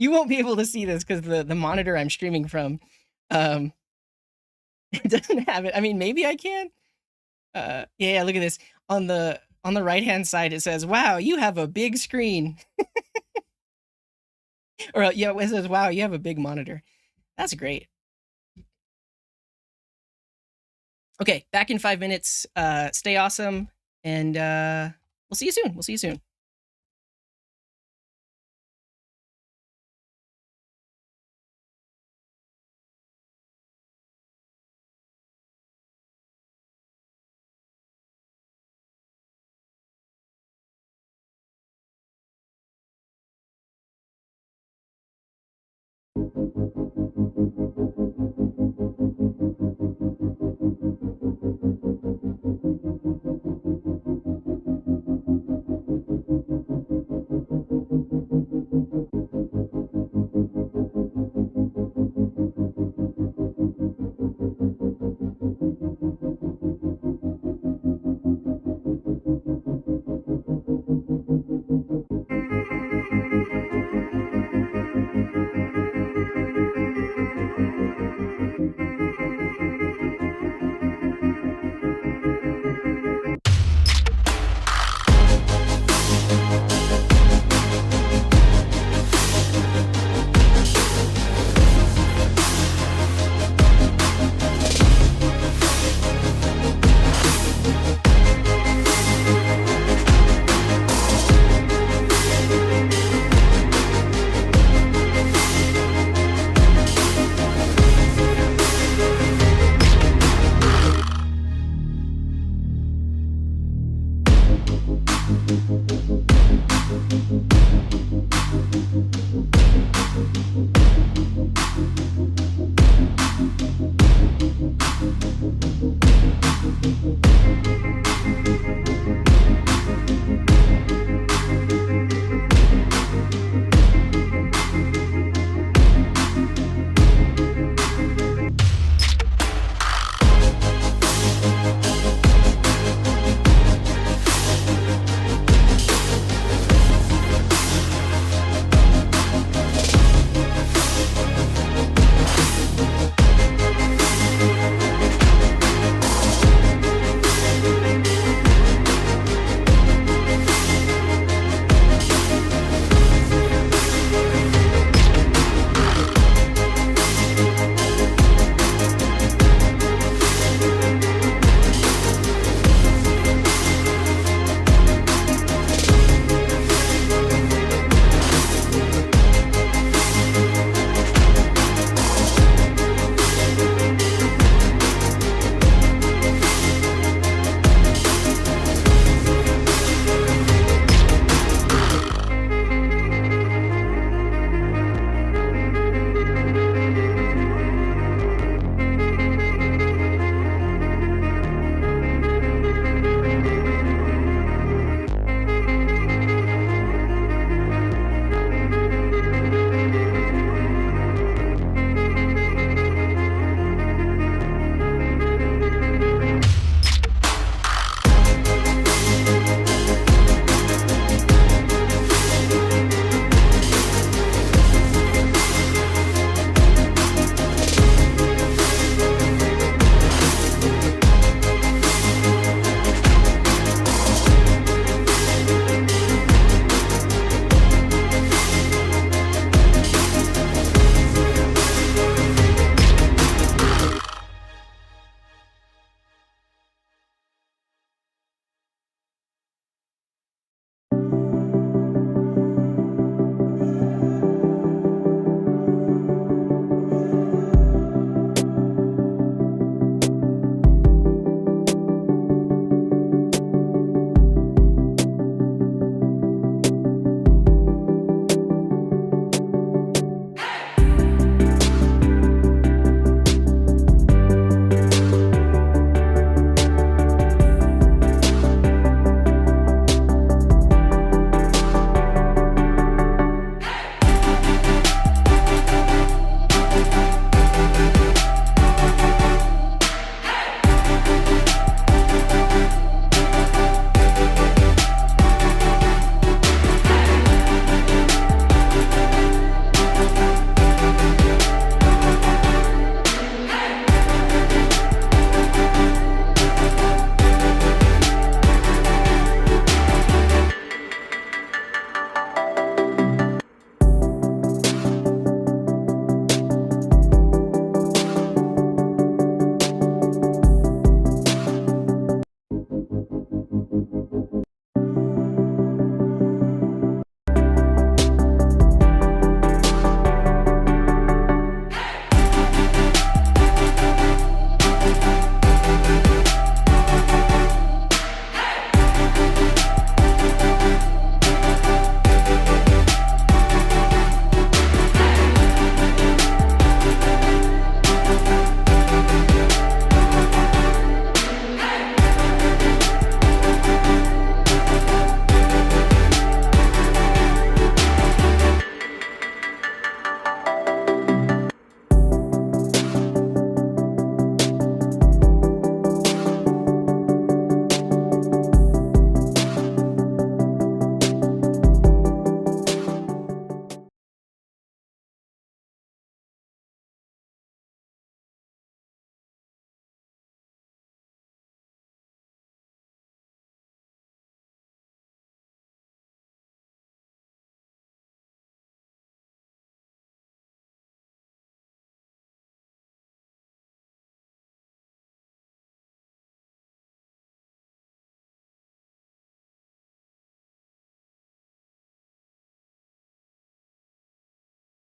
Speaker 1: You won't be able to see this because the monitor I'm streaming from it doesn't have it. I mean, maybe I can. Yeah, look at this. On the right-hand side, it says, wow, you have a big screen. Or yeah, it says, wow, you have a big monitor. That's great. Okay, back in 5 minutes. Stay awesome, and we'll see you soon.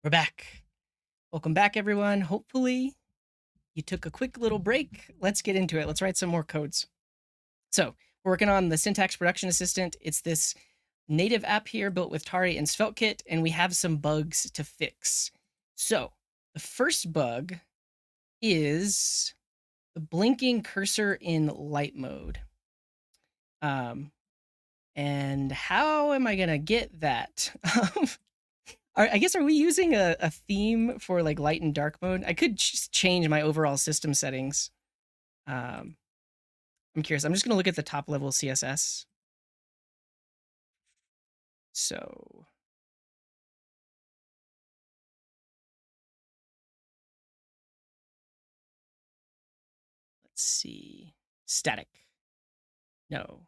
Speaker 1: We're back. Welcome back, everyone. Hopefully you took a quick little break. Let's get into it. Let's write some more codes. So we're working on the Syntax Production Assistant. It's this native app here built with Tauri and SvelteKit, and we have some bugs to fix. So the first bug is the blinking cursor in light mode. And how am I gonna get that? I guess, are we using a theme for like light and dark mode? I could change my overall system settings. I'm curious. I'm just gonna look at the top level CSS. So let's see. Static. No.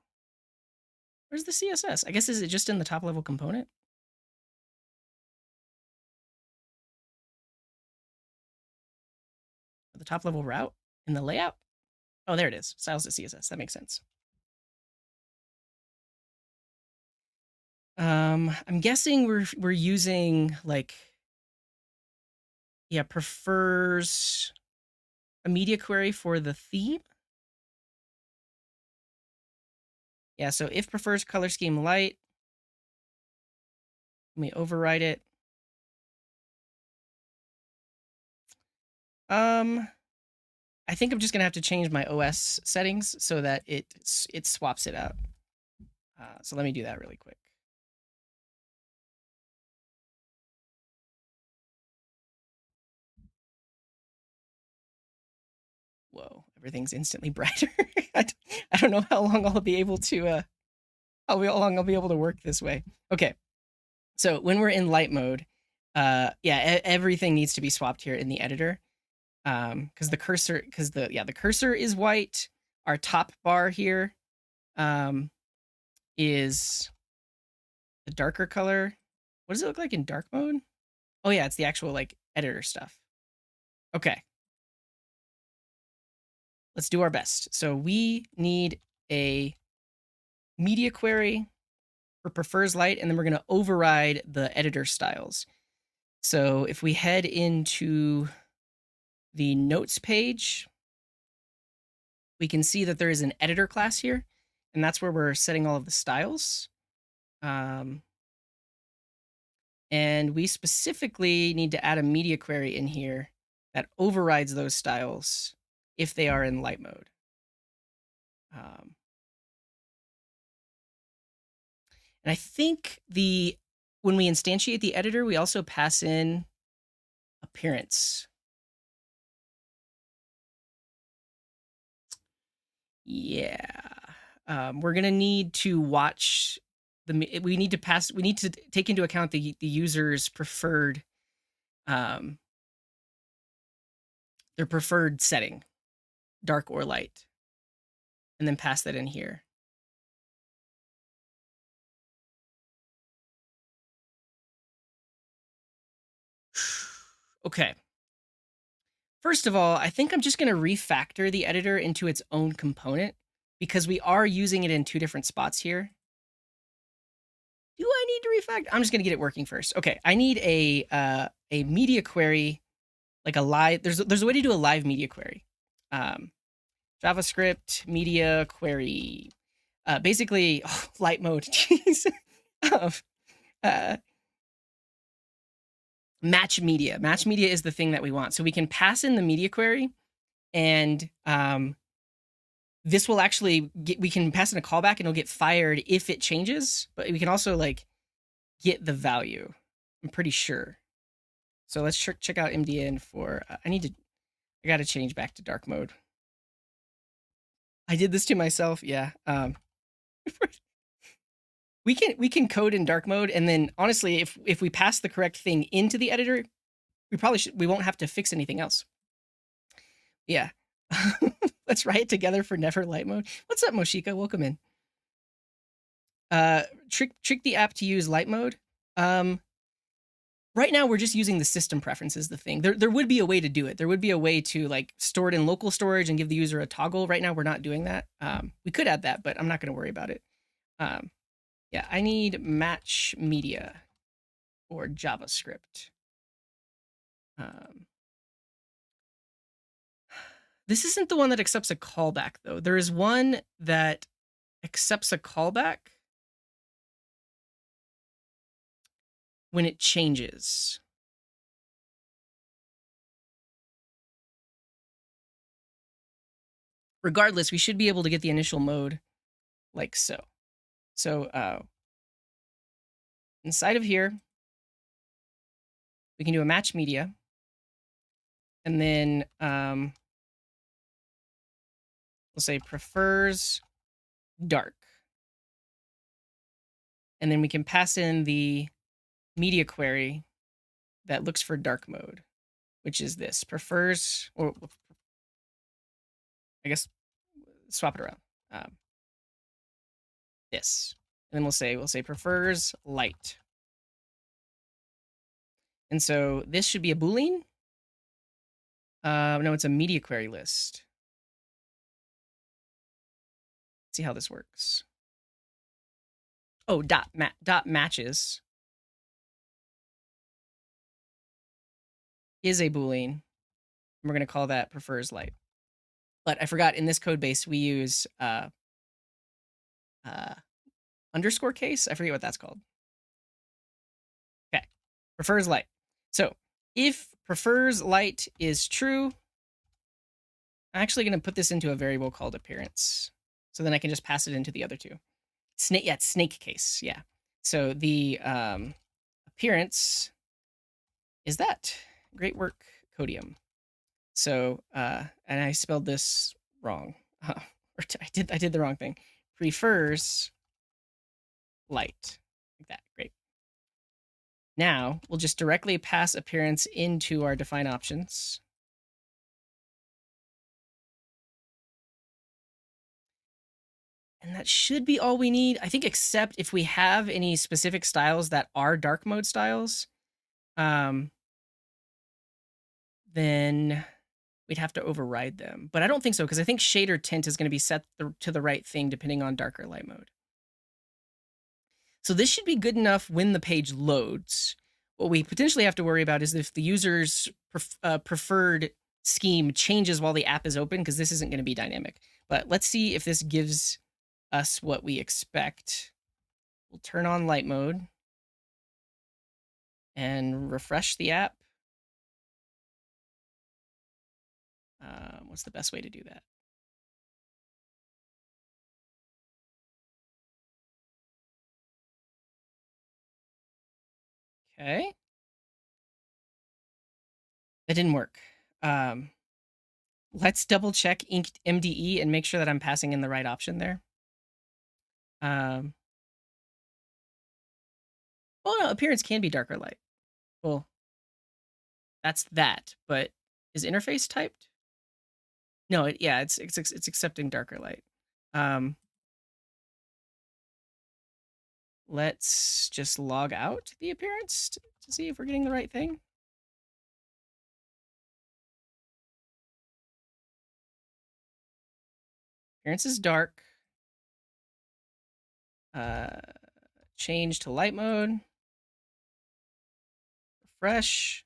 Speaker 1: Where's the CSS? I guess, is it just in the top level component? The top level route in the layout? Oh, there it is. Styles to CSS. That makes sense. I'm guessing we're using like, yeah, prefers a media query for the theme. Yeah, so if prefers color scheme light, let me override it. I think I'm just gonna have to change my OS settings so that it swaps it out. So let me do that really quick. Whoa, everything's instantly brighter. I don't know how long I'll be able to how long I'll be able to work this way. Okay, so when we're in light mode, yeah, everything needs to be swapped here in the editor, because the cursor is white. Our top bar here is the darker color. What does it look like in dark mode? Oh yeah, it's the actual like editor stuff. Okay. Let's do our best. So we need a media query for prefers light, and then we're going to override the editor styles. So if we head into the notes page, we can see that there is an editor class here, and that's where we're setting all of the styles. And we specifically need to add a media query in here that overrides those styles if they are in light mode. And I think when we instantiate the editor, we also pass in appearance. Yeah. We're gonna need to watch we need to take into account the user's preferred their preferred setting, dark or light, and then pass that in here. Okay. First of all, I think I'm just going to refactor the editor into its own component because we are using it in two different spots here. Do I need to refactor? I'm just going to get it working first. Okay, I need a media query, like a live. There's a way to do a live media query. JavaScript media query. Basically, light mode. Jeez. Match media. Match media is the thing that we want. So we can pass in the media query, and this will actually we can pass in a callback and it'll get fired if it changes, but we can also like get the value. I'm pretty sure. So let's check out MDN for, I got to change back to dark mode. I did this to myself. Yeah. We can code in dark mode, and then honestly, if we pass the correct thing into the editor, we won't have to fix anything else. Yeah. Let's write it together for never light mode. What's up, Moshika? Welcome in. Trick the app to use light mode. Right now we're just using the system preferences, the thing. There would be a way to do it. There would be a way to like store it in local storage and give the user a toggle. Right now we're not doing that. We could add that, but I'm not going to worry about it. Yeah, I need match media or JavaScript. Um, this isn't the one that accepts a callback, though. There is one that accepts a callback when it changes. Regardless, we should be able to get the initial mode like so. So inside of here, we can do a match media. And then we'll say prefers dark. And then we can pass in the media query that looks for dark mode, which is this prefers, or I guess swap it around. This, and then we'll say prefers light. And so this should be a Boolean. No, it's a media query list. Let's see how this works. Oh, dot matches is a Boolean. And we're going to call that prefers light. But I forgot, in this code base, we use underscore case. I forget what that's called. Okay, prefers light. So if prefers light is true, I'm actually going to put this into a variable called appearance. So then I can just pass it into the other two. Snake, yeah, it's snake case, yeah. So the appearance is that. Great work, Codium. So, and I spelled this wrong. I did the wrong thing. Prefers light, like that. Great. Now we'll just directly pass appearance into our define options. And that should be all we need, I think, except if we have any specific styles that are dark mode styles, then we'd have to override them. But I don't think so, because I think shader tint is going to be set to the right thing depending on dark or light mode. So this should be good enough when the page loads. What we potentially have to worry about is if the user's preferred scheme changes while the app is open, because this isn't going to be dynamic. But let's see if this gives us what we expect. We'll turn on light mode and refresh the app. What's the best way to do that? Okay. That didn't work. Let's double check inked MDE and make sure that I'm passing in the right option there. Oh no, appearance can be dark or light. Well, that's that, but is interface typed? No, it's accepting dark or light. Let's just log out the appearance to see if we're getting the right thing. Appearance is dark. Change to light mode. Refresh.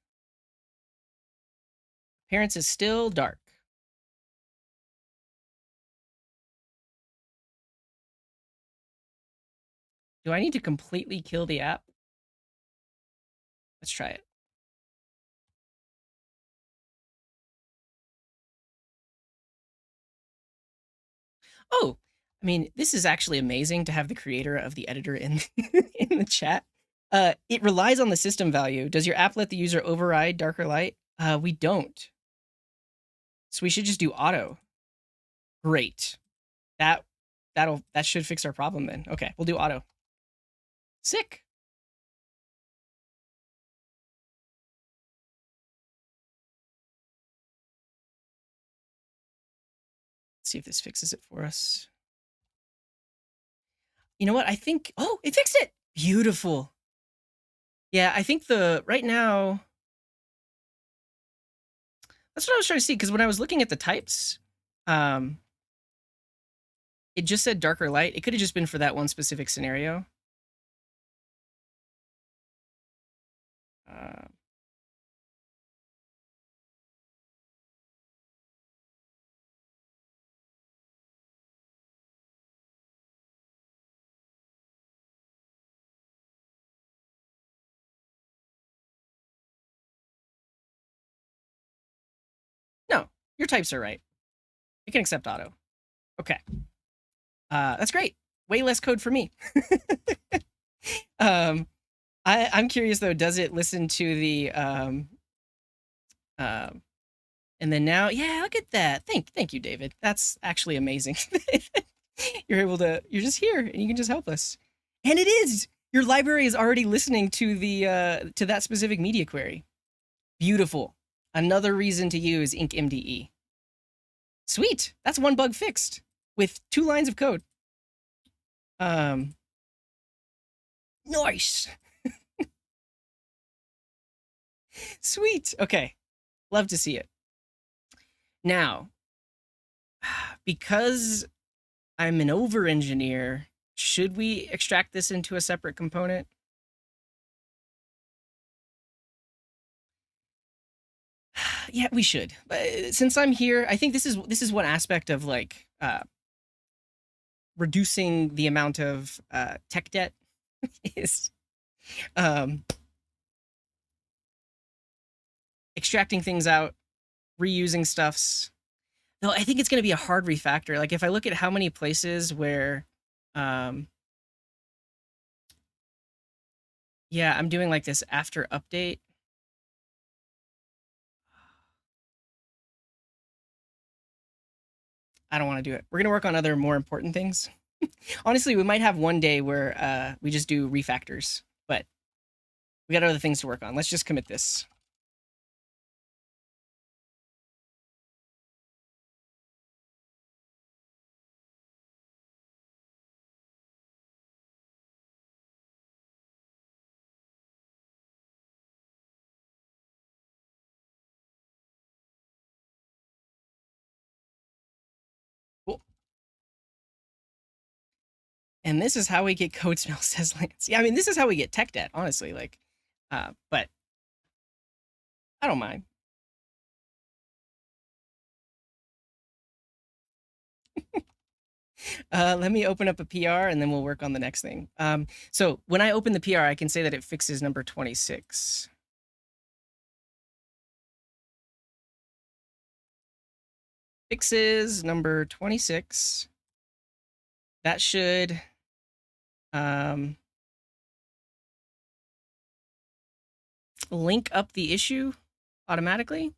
Speaker 1: Appearance is still dark. Do I need to completely kill the app? Let's try it. Oh, I mean, this is actually amazing to have the creator of the editor in, in the chat. It relies on the system value. Does your app let the user override dark or light? We don't. So we should just do auto. Great. That should fix our problem then. Okay, we'll do auto. Sick. Let's see if this fixes it for us. You know what? I think, oh, it fixed it. Beautiful. Yeah, I think right now, that's what I was trying to see, because when I was looking at the types, it just said dark or light. It could have just been for that one specific scenario. Your types are right. It can accept auto. Okay. That's great. Way less code for me. I'm curious though, does it listen to the and then now, yeah, look at that. Thank you, David. That's actually amazing. You're just here and you can just help us. And it is. Your library is already listening to the to that specific media query. Beautiful. Another reason to use Ink MDE. Sweet. That's one bug fixed with 2 lines of code. Nice. Sweet. Okay. Love to see it. Now, because I'm an over engineer, should we extract this into a separate component? Yeah, we should. Since I'm here, I think this is one aspect of like reducing the amount of tech debt is extracting things out, reusing stuffs. Though I think it's going to be a hard refactor. Like if I look at how many places where, yeah, I'm doing like this after update. I don't want to do it. We're going to work on other more important things. Honestly, we might have one day where we just do refactors, but we got other things to work on. Let's just commit this. Cool. And this is how we get code smell, says Lance. Yeah, I mean, this is how we get tech debt, honestly. Like, but I don't mind. Let me open up a PR and then we'll work on the next thing. So when I open the PR, I can say that it fixes number 26. Fixes number 26. That should link up the issue automatically.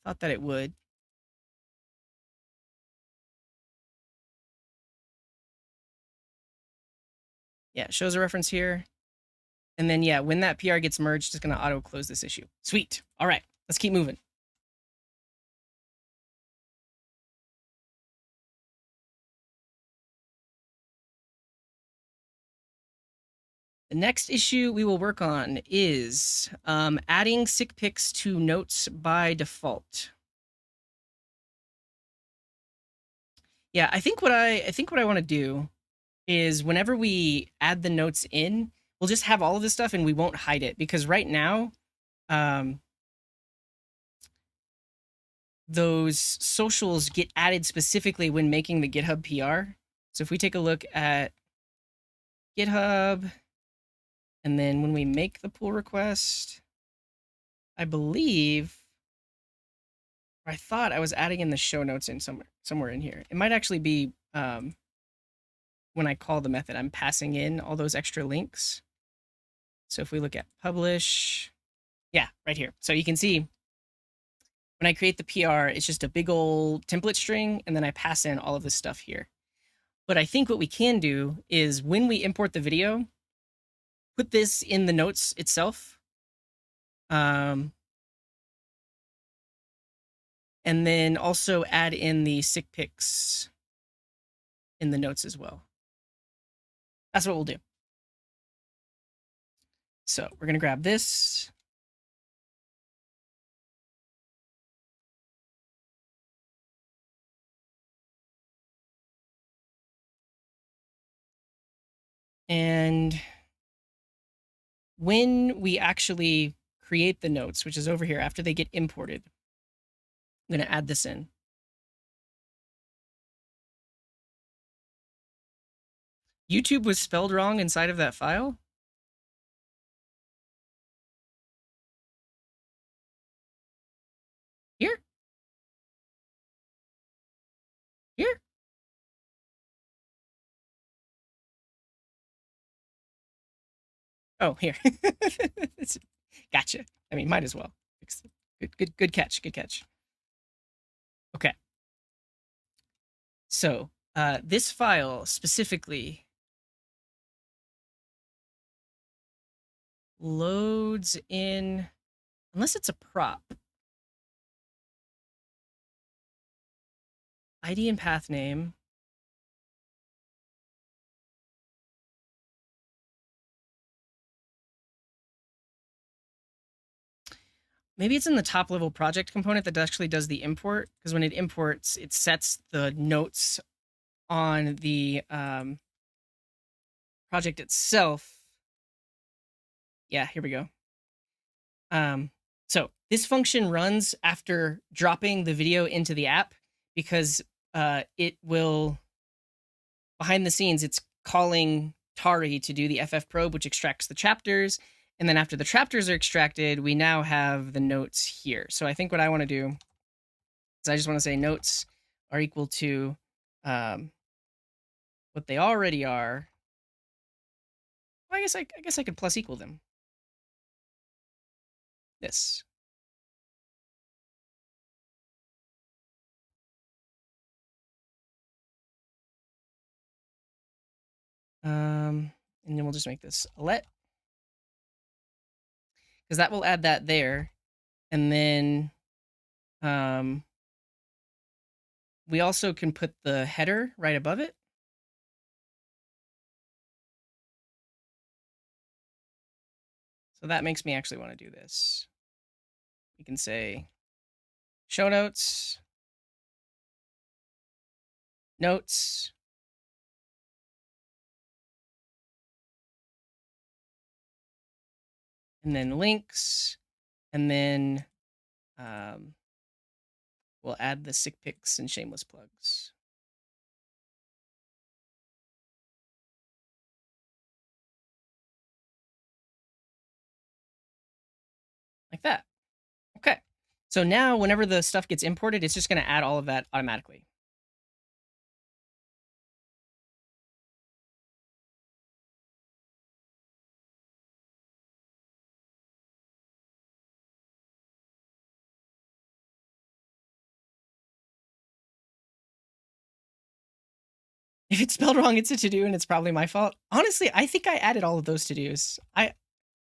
Speaker 1: Thought that it would. Yeah, it shows a reference here. And then, yeah, when that PR gets merged, it's going to auto close this issue. Sweet. All right, let's keep moving. The next issue we will work on is adding sick pics to notes by default. Yeah, I think what I want to do is whenever we add the notes in, we'll just have all of this stuff and we won't hide it, because right now, those socials get added specifically when making the GitHub PR. So if we take a look at GitHub, and then when we make the pull request, I believe, or I thought I was adding in the show notes in somewhere in here. It might actually be when I call the method, I'm passing in all those extra links. So if we look at publish, yeah, right here. So you can see when I create the PR, it's just a big old template string, and then I pass in all of this stuff here. But I think what we can do is when we import the video, put this in the notes itself. And then also add in the sick pics in the notes as well. That's what we'll do. So we're going to grab this. And when we actually create the notes, which is over here after they get imported, I'm going to add this in. YouTube was spelled wrong inside of that file. Oh, here. Gotcha. I mean, might as well. Good catch. Good catch. Okay. So this file specifically loads in, unless it's a prop, ID and path name. Maybe it's in the top level project component that actually does the import, because when it imports, it sets the notes on the project itself. Yeah, here we go. So this function runs after dropping the video into the app, because it will, behind the scenes, it's calling Tauri to do the FF probe, which extracts the chapters. And then after the chapters are extracted, we now have the notes here. So I think what I want to do is I just want to say notes are equal to what they already are. Well, I guess I could plus equal them. This. And then we'll just make this a let, because that will add that there. And then we also can put the header right above it. So that makes me actually want to do this. We can say show notes, notes, and then links, and then we'll add the sick pics and shameless plugs. Like that. Okay. So now whenever the stuff gets imported, it's just going to add all of that automatically. If it's spelled wrong, it's a to-do, and it's probably my fault. Honestly, I think I added all of those to-dos.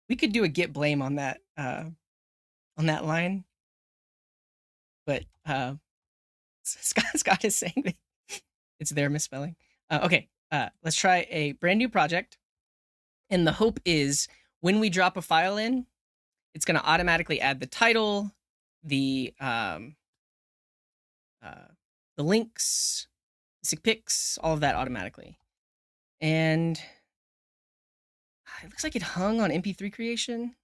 Speaker 1: We could do a git blame on that line, but Scott is saying that it's their misspelling. Okay, let's try a brand new project, and the hope is when we drop a file in, it's going to automatically add the title, the links, sick pics, all of that automatically. And it looks like it hung on MP3 creation.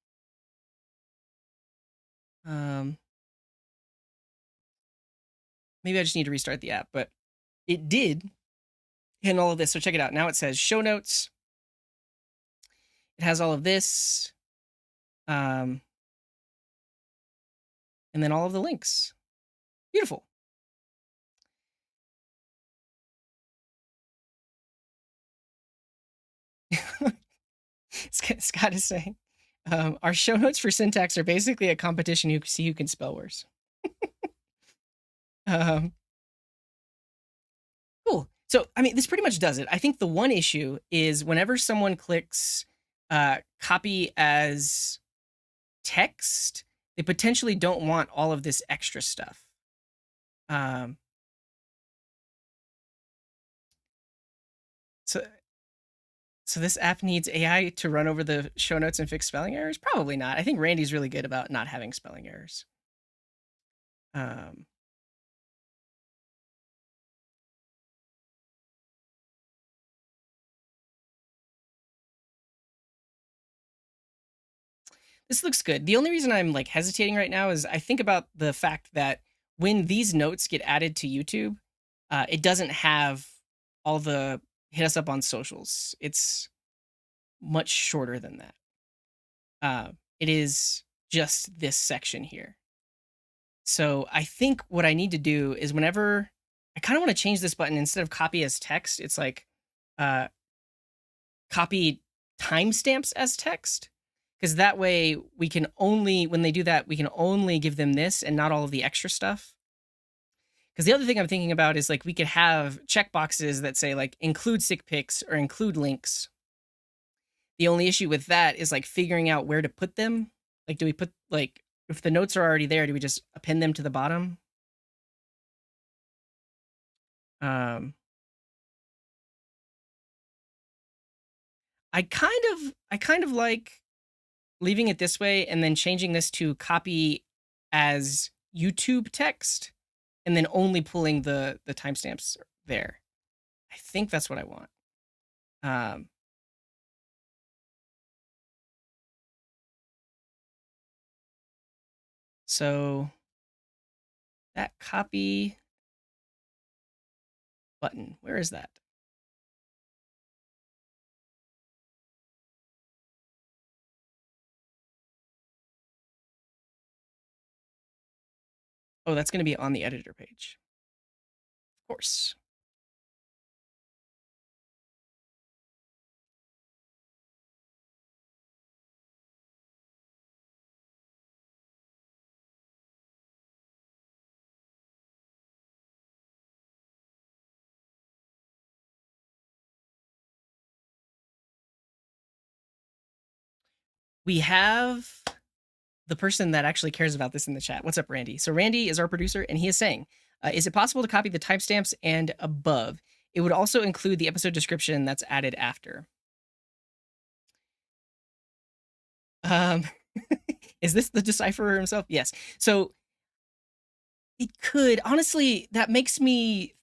Speaker 1: Maybe I just need to restart the app, but it did hit all of this. So check it out. Now it says show notes. It has all of this. And then all of the links. Beautiful. Scott is saying, our show notes for syntax are basically a competition to see who can spell worse. Cool. So, I mean, this pretty much does it. I think the one issue is whenever someone clicks copy as text, they potentially don't want all of this extra stuff. So this app needs AI to run over the show notes and fix spelling errors? Probably not. I think Randy's really good about not having spelling errors. This looks good. The only reason I'm like hesitating right now is I think about the fact that when these notes get added to YouTube, it doesn't have all the hit us up on socials. It's much shorter than that. It is just this section here. So I think what I need to do is whenever I kind of want to change this button, instead of copy as text, it's like copy timestamps as text, because that way we can only, when they do that, we can only give them this and not all of the extra stuff. Because the other thing I'm thinking about is like we could have checkboxes that say like include sick pics or include links. The only issue with that is like figuring out where to put them. Like, do we put like, if the notes are already there, do we just append them to the bottom? I kind of like leaving it this way and then changing this to copy as YouTube text and then only pulling the timestamps there. I think that's what I want. So that copy button, where is that? Oh, that's going to be on the editor page. Of course. We have the person that actually cares about this in the chat. What's up, Randy? So Randy is our producer, and he is saying, is it possible to copy the timestamps and above? It would also include the episode description that's added after. Is this the decipherer himself? Yes. So it could, honestly, that makes me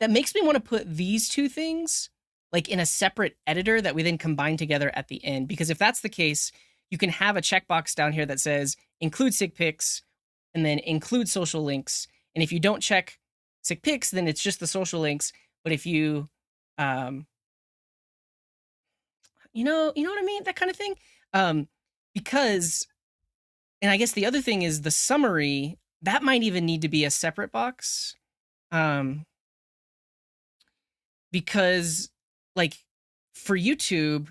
Speaker 1: want to put these two things like in a separate editor that we then combine together at the end. Because if that's the case, you can have a checkbox down here that says include sick pics and then include social links. And if you don't check sick pics, then it's just the social links. But if you, you know what I mean? That kind of thing. Because, and I guess the other thing is the summary, that might even need to be a separate box. Because like for YouTube,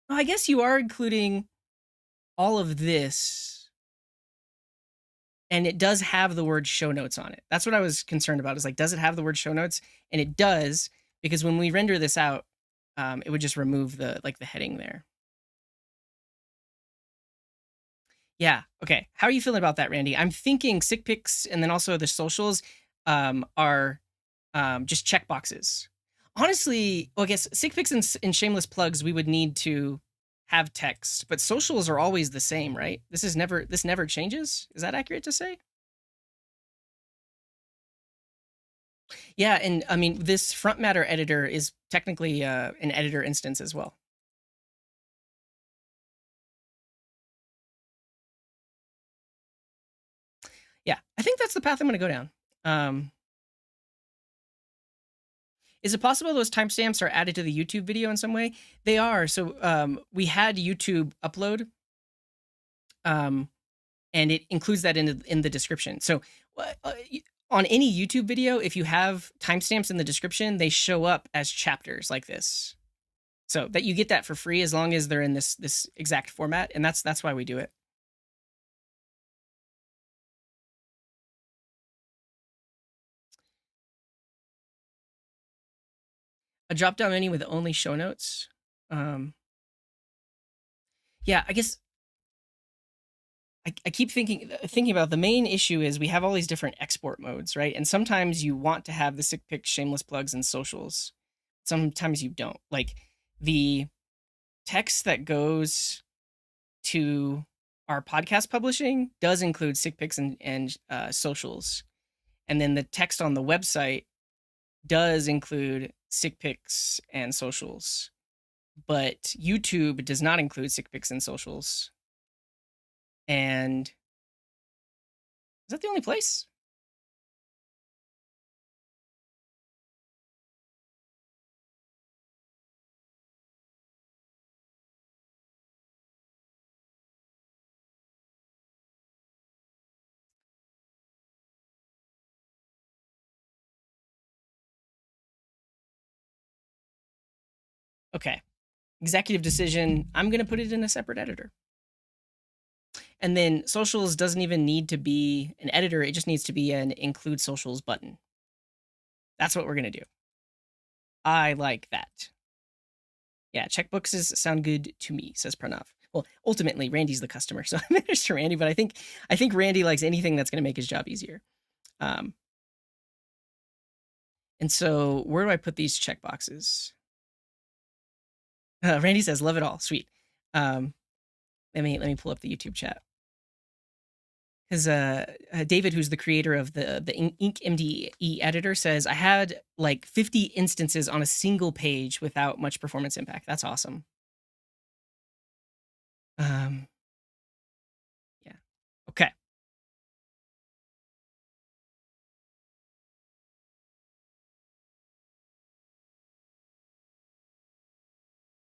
Speaker 1: I guess you are including all of this and it does have the word show notes on it. That's what I was concerned about, is like, does it have the word show notes? And it does, because when we render this out, it would just remove the heading there. Yeah. Okay. How are you feeling about that, Randy? I'm thinking sick pics and then also the socials are just checkboxes. Honestly, well, I guess sick pics and shameless plugs we would need to have text, but socials are always the same, right? This never changes. Is that accurate to say? Yeah, and I mean this front matter editor is technically an editor instance as well. Yeah, I think that's the path I'm going to go down. Is it possible those timestamps are added to the YouTube video in some way? They are. So we had YouTube upload, and it includes that in the description. So on any YouTube video, if you have timestamps in the description, they show up as chapters like this. So that you get that for free as long as they're in this exact format, and that's why we do it. A drop down menu with only show notes. Yeah, I guess I keep thinking about the main issue is we have all these different export modes, right? And sometimes you want to have the sick pics, shameless plugs, and socials. Sometimes you don't. Like the text that goes to our podcast publishing does include sick pics and socials, and then the text on the website does include sick pics and socials, but YouTube does not include sick pics and socials. And is that the only place? Okay. Executive decision. I'm going to put it in a separate editor. And then socials doesn't even need to be an editor. It just needs to be an include socials button. That's what we're going to do. I like that. Yeah, checkboxes sound good to me, says Pranav. Well, ultimately, Randy's the customer, so I'm interested in Randy, but I think Randy likes anything that's going to make his job easier. And so where do I put these checkboxes? Randy says, love it all. Sweet. Let me pull up the YouTube chat. Because David, who's the creator of the Ink MDE editor, says, I had like 50 instances on a single page without much performance impact. That's awesome. Yeah. Okay.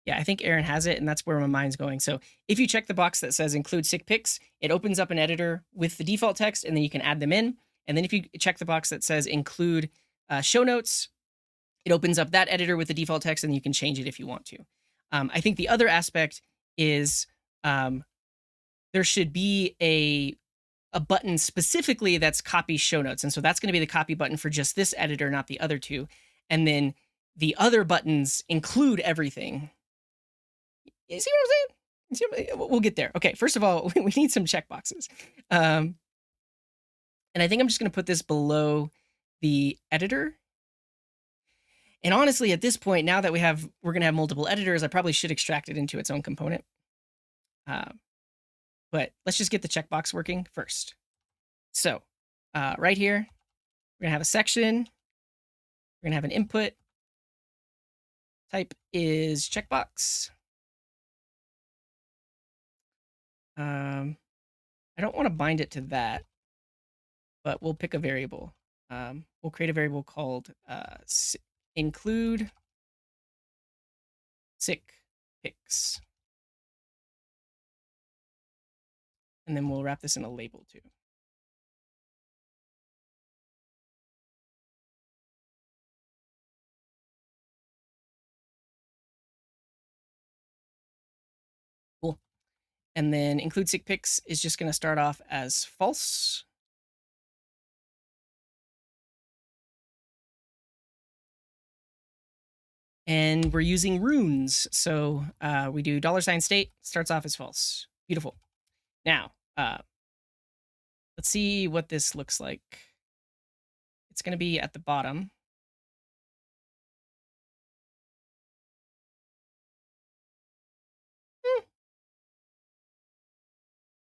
Speaker 1: Yeah, I think Aaron has it, and that's where my mind's going. So if you check the box that says include sick pics, it opens up an editor with the default text, and then you can add them in. And then if you check the box that says include show notes, it opens up that editor with the default text, and you can change it if you want to. I think the other aspect is there should be a button specifically that's copy show notes. And so that's going to be the copy button for just this editor, not the other two. And then the other buttons include everything. You see what I'm saying? We'll get there. Okay, first of all, we need some checkboxes. And I think I'm just going to put this below the editor. And honestly, at this point, now that we're going to have multiple editors, I probably should extract it into its own component. But let's just get the checkbox working first. So right here, we're going to have a section. We're going to have an input. Type is checkbox. I don't want to bind it to that, but we'll pick a variable. We'll create a variable called include sick pics. And then we'll wrap this in a label too. Cool. And then include sick pics is just going to start off as false. And we're using runes. So we do $state, starts off as false. Beautiful. Now, let's see what this looks like. It's going to be at the bottom.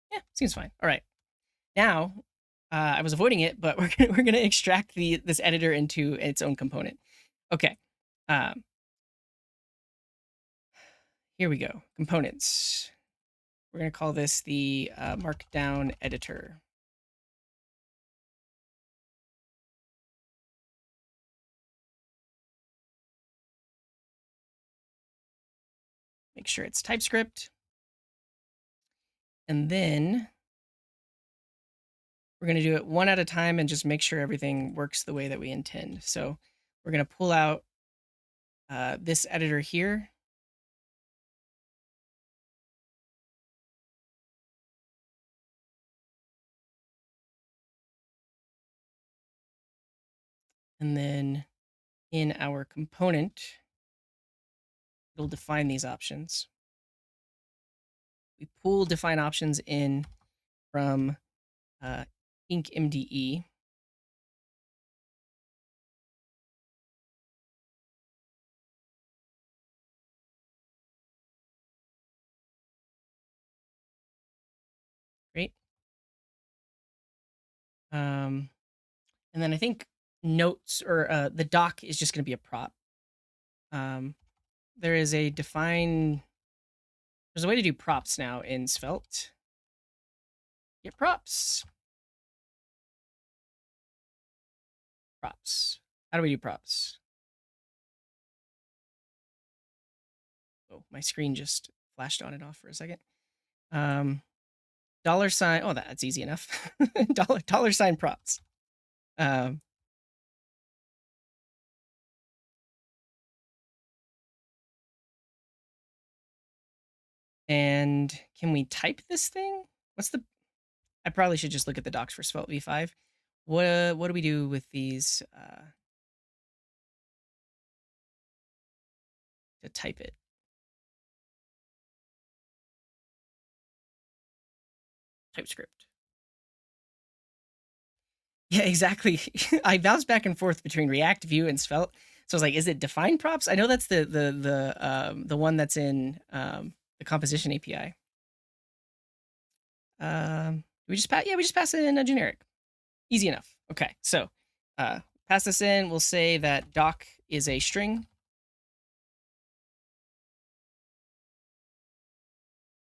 Speaker 1: Yeah, seems fine. All right. Now, I was avoiding it, but we're gonna extract this editor into its own component. Okay. Here we go. Components. We're gonna call this the Markdown editor. Make sure it's TypeScript. And then we're going to do it one at a time and just make sure everything works the way that we intend. So we're going to pull out this editor here. And then in our component, it'll define these options. We pull define options in from Ink MDE. Great. And then I think notes or the doc is just going to be a prop. There is a there's a way to do props now in Svelte. Get props. Props. How do we do props? Oh, my screen just flashed on and off for a second. Dollar sign. Oh, that's easy enough. dollar sign props. And can we type this thing? I probably should just look at the docs for Svelte v5. What do we do with these to type it? TypeScript. Yeah, exactly. I bounced back and forth between React, Vue, and Svelte. So I was like, is it define props? I know that's the one that's in the composition API. We just pass. Yeah, we just pass it in a generic. Easy enough. Okay, so pass this in. We'll say that doc is a string.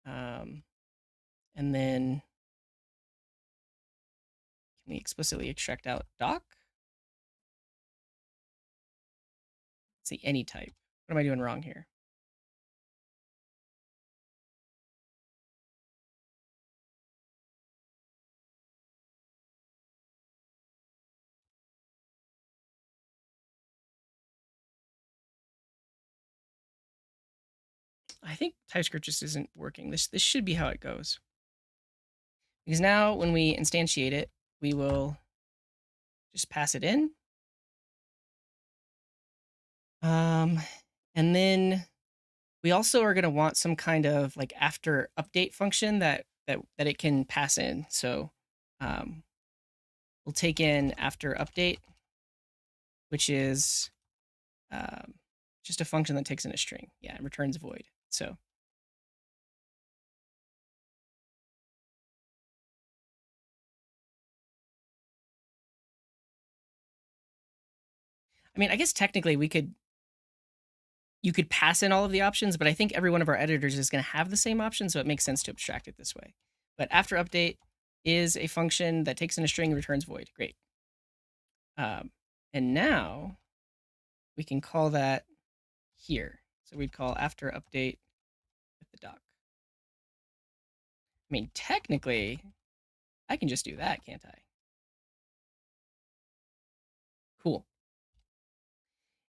Speaker 1: And then can we explicitly extract out doc? Let's see, any type. What am I doing wrong here? I think TypeScript just isn't working. This should be how it goes. Because now when we instantiate it, we will just pass it in. And then we also are going to want some kind of like after update function that it can pass in. So we'll take in after update, which is just a function that takes in a string. Yeah, it returns void. So I mean, I guess technically you could pass in all of the options, but I think every one of our editors is going to have the same option, so it makes sense to abstract it this way. But after update is a function that takes in a string and returns void. Great. And now we can call that here. So we'd call after update with the doc. I mean, technically, I can just do that, can't I? Cool.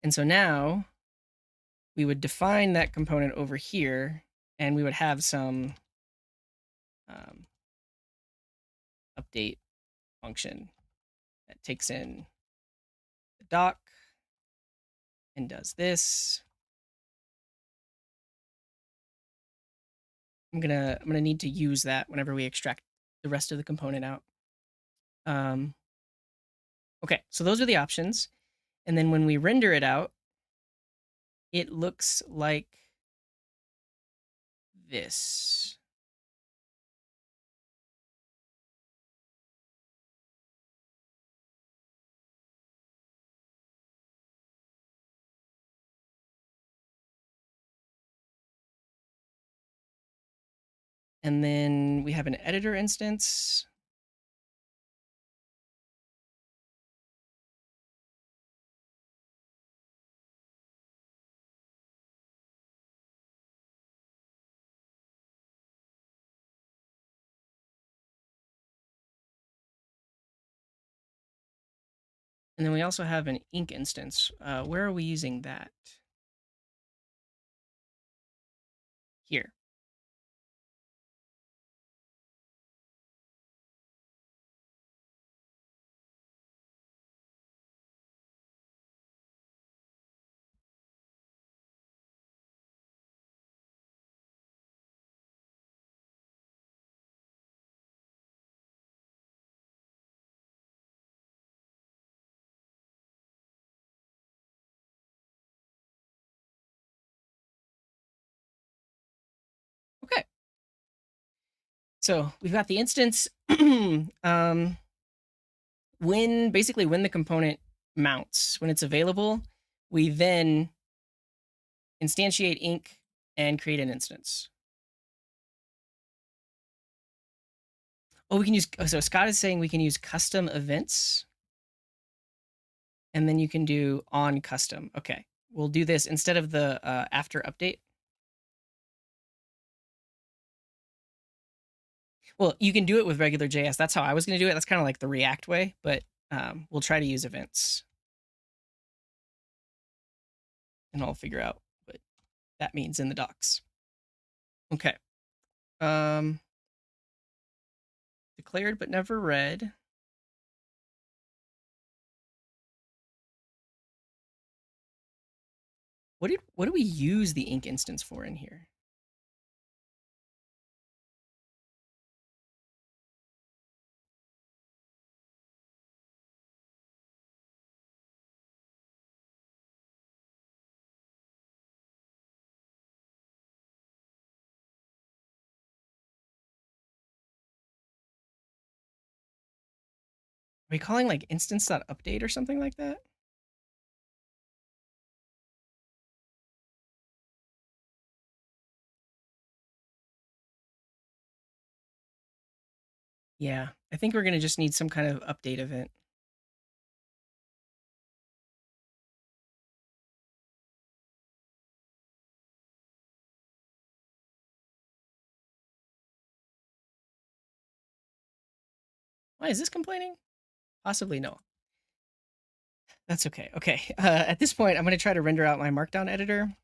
Speaker 1: And so now we would define that component over here, and we would have some update function that takes in the doc and does this. I'm gonna need to use that whenever we extract the rest of the component out. Okay, so those are the options. And then when we render it out, it looks like this. And then we have an editor instance. And then we also have an ink instance. Where are we using that? Here. Okay. So we've got the instance. When the component mounts, when it's available, we then instantiate ink and create an instance. Oh, we can use, so Scott is saying we can use custom events. And then you can do on custom. Okay, we'll do this instead of the after update. Well, you can do it with regular JS. That's how I was going to do it. That's kind of like the React way, but we'll try to use events. And I'll figure out what that means in the docs. Okay. Um, declared but never read. What do we use the ink instance for in here? Are we calling like instance.update or something like that? Yeah, I think we're going to just need some kind of update event. Why is this complaining? Possibly no. That's okay. Okay. At this point, I'm going to try to render out my Markdown editor.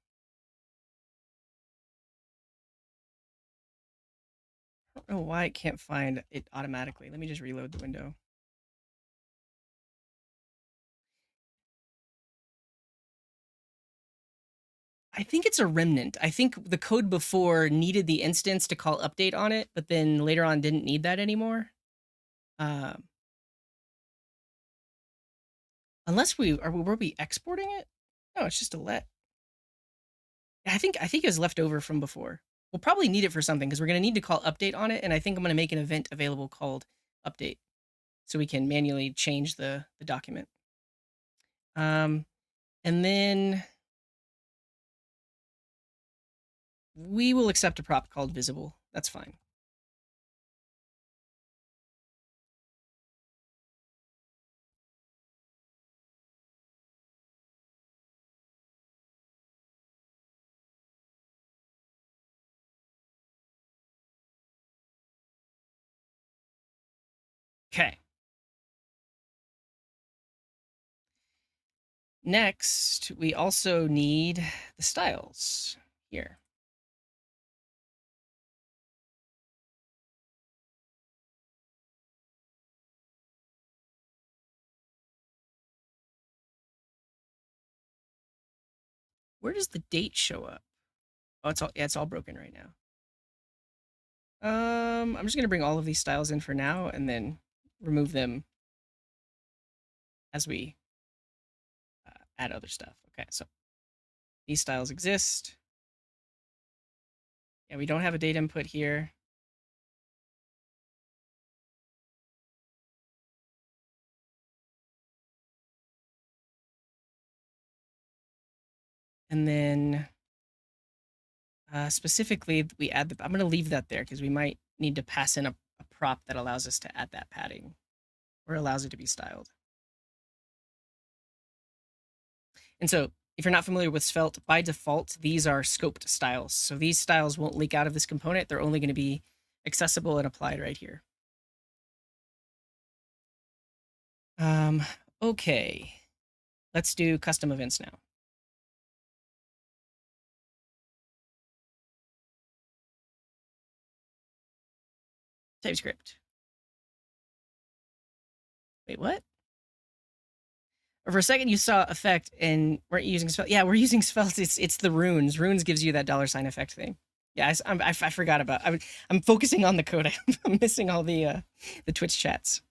Speaker 1: I don't know why it can't find it automatically. Let me just reload the window. I think it's a remnant. I think the code before needed the instance to call update on it, but then later on didn't need that anymore. Unless were we exporting it? No, it's just a let. I think it was left over from before. We'll probably need it for something because we're going to need to call update on it, and I think I'm going to make an event available called update, so we can manually change the document. And then we will accept a prop called visible. That's fine. Okay. Next, we also need the styles here. Where does the date show up? Oh, it's all broken right now. I'm just gonna bring all of these styles in for now and then remove them as we add other stuff. Okay, so these styles exist. Yeah, we don't have a date input here. And then specifically, we add I'm going to leave that there because we might need to pass in a prop that allows us to add that padding or allows it to be styled. And so if you're not familiar with Svelte, by default, these are scoped styles. So these styles won't leak out of this component. They're only going to be accessible and applied right here. Okay. Let's do custom events now. TypeScript. Wait, what? For a second, you saw effect and weren't using Svelte. Yeah, we're using Svelte. It's the runes. Runes gives you that $ effect thing. Yeah, I forgot about. I'm focusing on the code. I'm missing all the Twitch chats.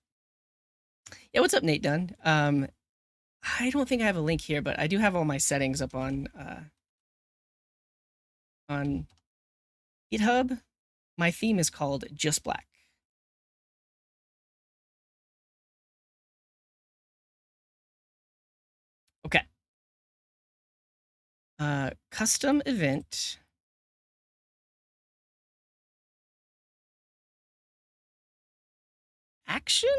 Speaker 1: Yeah, what's up, Nate Dunn? I don't think I have a link here, but I do have all my settings up on GitHub. My theme is called Just Black. Okay. Custom event. Action?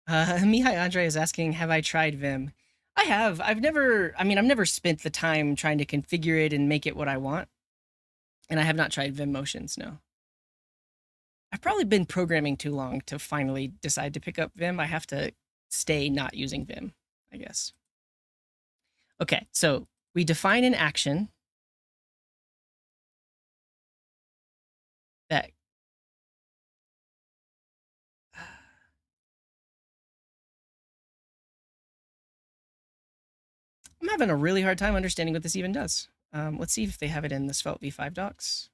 Speaker 1: Mihai Andre is asking, have I tried Vim? I have. I've never spent the time trying to configure it and make it what I want. And I have not tried Vim Motions, no. I've probably been programming too long to finally decide to pick up Vim. I have to stay not using Vim, I guess. Okay, so we define an action that I'm having a really hard time understanding what this even does. Let's see if they have it in the Svelte v5 docs.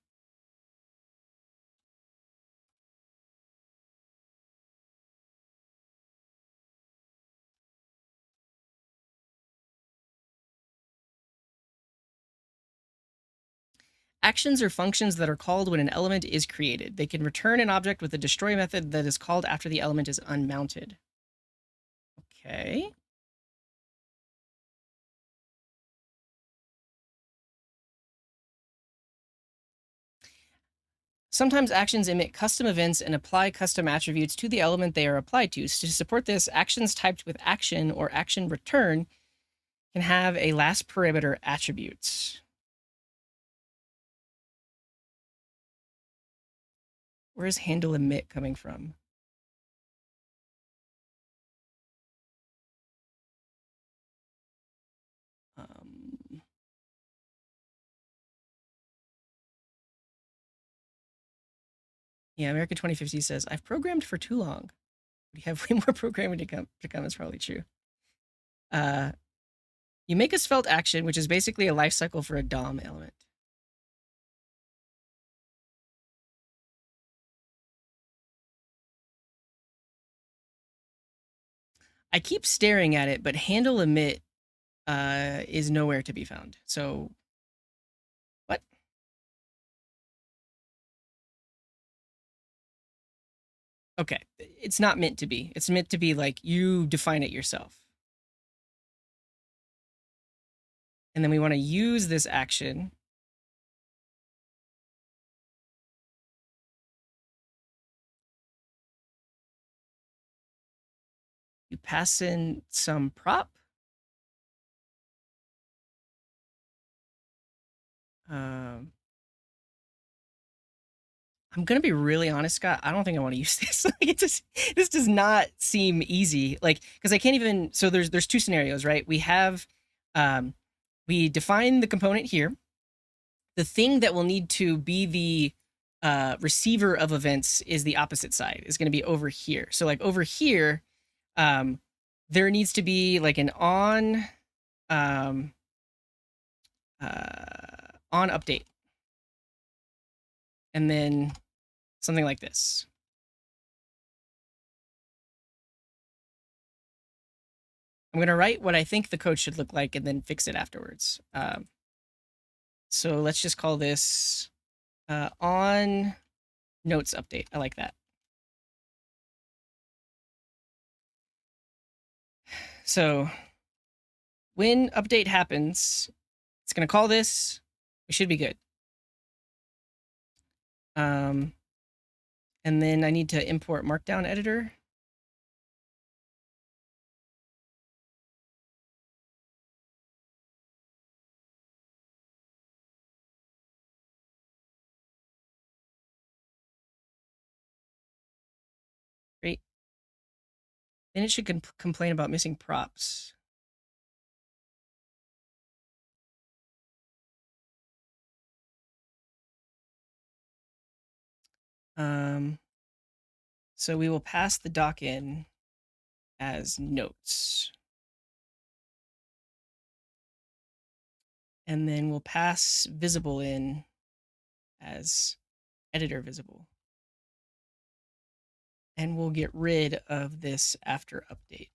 Speaker 1: Actions are functions that are called when an element is created. They can return an object with a destroy method that is called after the element is unmounted. Okay. Sometimes actions emit custom events and apply custom attributes to the element they are applied to. So to support this, actions typed with action or action return can have a last parameter attributes. Where is handle emit coming from? Yeah, America 2050 says, I've programmed for too long. We have way more programming to come. It's probably true. You make a svelte action, which is basically a life cycle for a DOM element. I keep staring at it, but handle emit is nowhere to be found. So, what? Okay, it's not meant to be. It's meant to be like you define it yourself. And then we want to use this action. You pass in some prop. I'm gonna be really honest, Scott. I don't think I want to use this. This does not seem easy. Like, because I can't even. So there's two scenarios, right? We have, we define the component here. The thing that will need to be the receiver of events is the opposite side. Is going to be over here. So like over here, there needs to be like an on update, and then something like this. I'm going to write what I think the code should look like and then fix it afterwards. So let's just call this on notes update. I like that. So when update happens, it's going to call this. We should be good. And then I need to import Markdown editor. Great. Then it should complain about missing props. So we will pass the doc in as notes. And then we'll pass visible in as editor visible. And we'll get rid of this after update.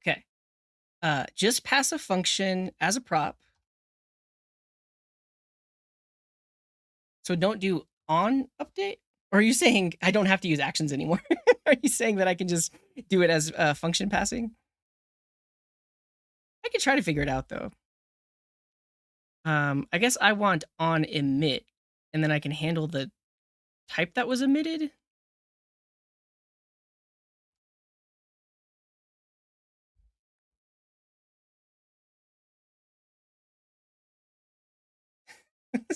Speaker 1: Okay. Just pass a function as a prop. So don't do on update? Or are you saying I don't have to use actions anymore? Are you saying that I can just do it as function passing? I could try to figure it out though. I guess I want on emit, and then I can handle the type that was emitted.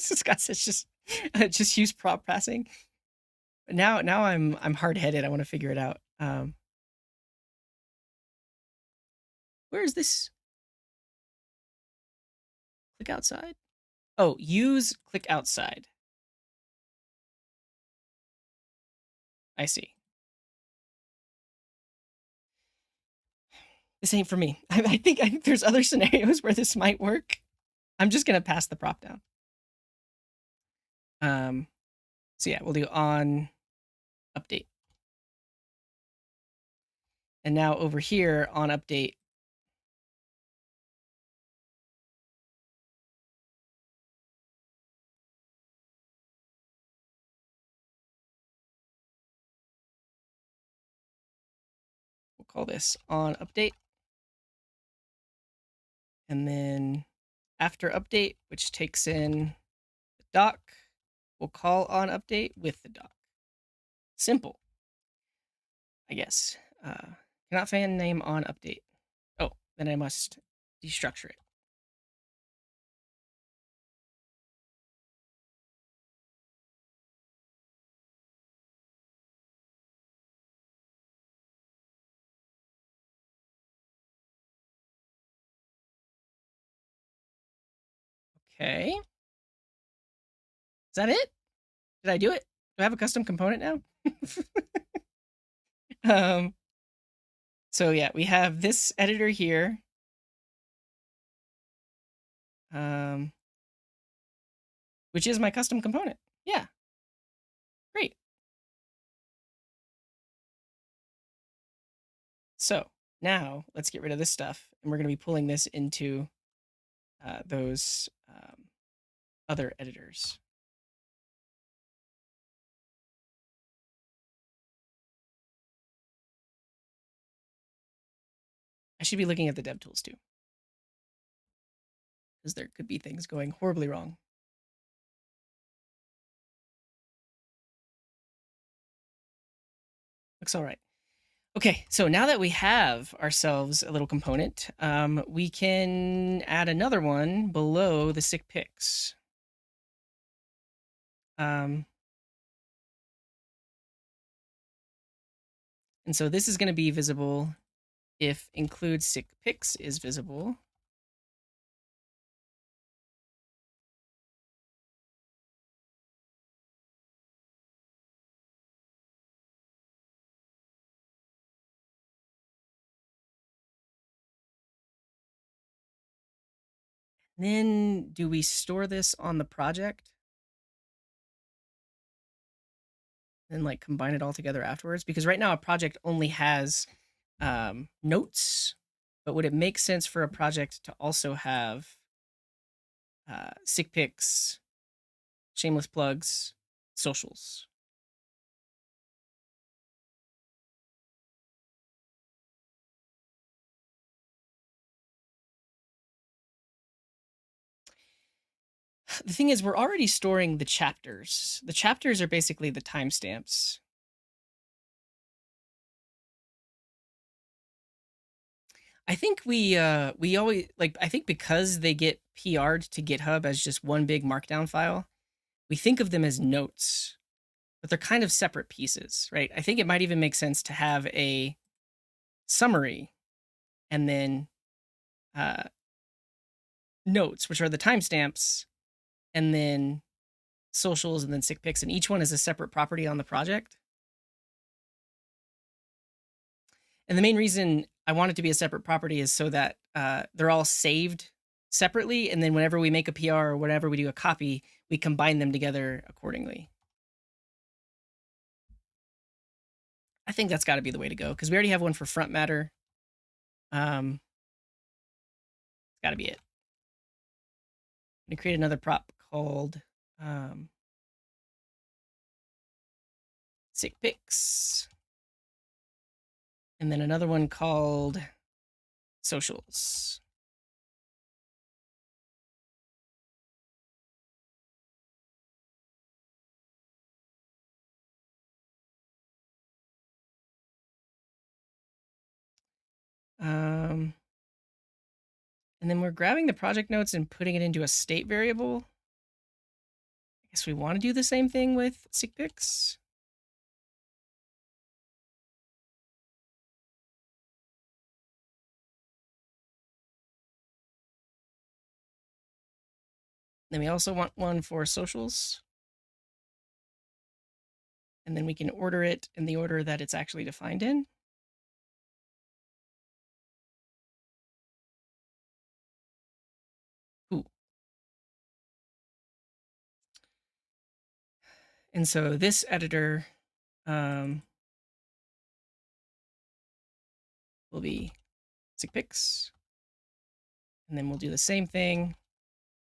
Speaker 1: Scott says just use prop passing. But now I'm hard headed. I want to figure it out. Where is this? Click outside. Oh, use click outside. I see. This ain't for me. I think there's other scenarios where this might work. I'm just gonna pass the prop down. So yeah, we'll do on update. And now over here on update, we'll call this on update. And then after update, which takes in the doc, we'll call on update with the doc. Simple, I guess. Cannot fan name on update. Oh, then I must destructure it. Okay. Is that it? Did I do it? Do I have a custom component now? So yeah, we have this editor here. Which is my custom component. Yeah. Great. So now let's get rid of this stuff. And we're going to be pulling this into those other editors. I should be looking at the dev tools too, because there could be things going horribly wrong. Looks all right. Okay, so now that we have ourselves a little component, we can add another one below the sick pics. And so this is going to be visible if include sick pics is visible. Then do we store this on the project? And like combine it all together afterwards? Because right now a project only has notes, but would it make sense for a project to also have sick pics, shameless plugs, socials? The thing is, we're already storing the chapters. The chapters are basically the timestamps. I think we always like. I think because they get PR'd to GitHub as just one big markdown file, we think of them as notes, but they're kind of separate pieces, right? I think it might even make sense to have a summary and then notes, which are the timestamps, and then socials, and then sick pics, and each one is a separate property on the project. And the main reason I want it to be a separate property is so that they're all saved separately, and then whenever we make a PR or whenever we do a copy, we combine them together accordingly. I think that's got to be the way to go, because we already have one for front matter. It's got to be it. I'm going to create another prop called sick pics, and then another one called socials. And then we're grabbing the project notes and putting it into a state variable. Guess we want to do the same thing with sick pics. Then we also want one for socials. And then we can order it in the order that it's actually defined in. Ooh. And so this editor will be sick pics. And then we'll do the same thing.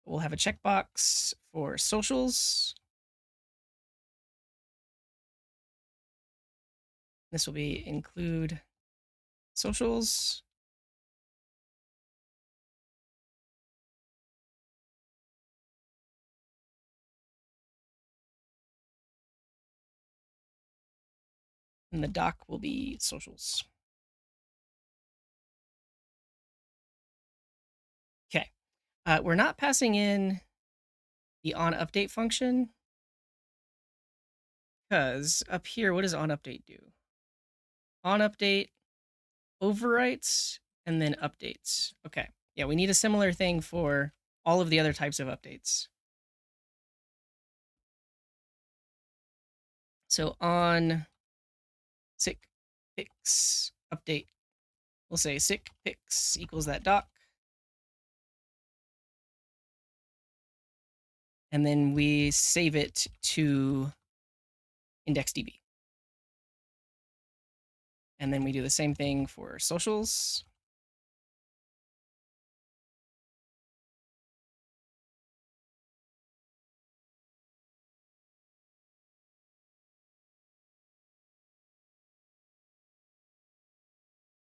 Speaker 1: We'll have a checkbox for socials. This will be include socials. And the doc will be socials. Okay. We're not passing in the onUpdate function because up here, what does onUpdate do? onUpdate overwrites and then updates. Okay. Yeah, we need a similar thing for all of the other types of updates. So on sick pics update, we'll say sick pics equals that doc. And then we save it to IndexedDB. And then we do the same thing for socials.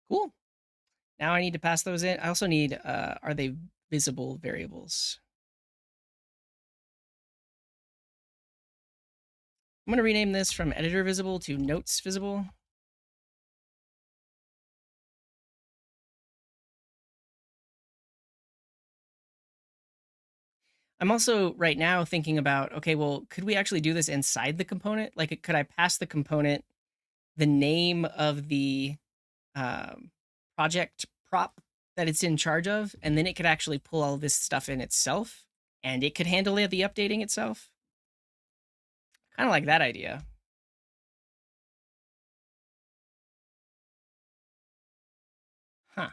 Speaker 1: Cool. Now I need to pass those in. I also need, are they visible variables? I'm going to rename this from editor visible to notes visible. I'm also right now thinking about, okay, well, could we actually do this inside the component? Like, could I pass the component the name of the project prop that it's in charge of, and then it could actually pull all this stuff in itself, and it could handle the updating itself? Kind of like that idea. Huh.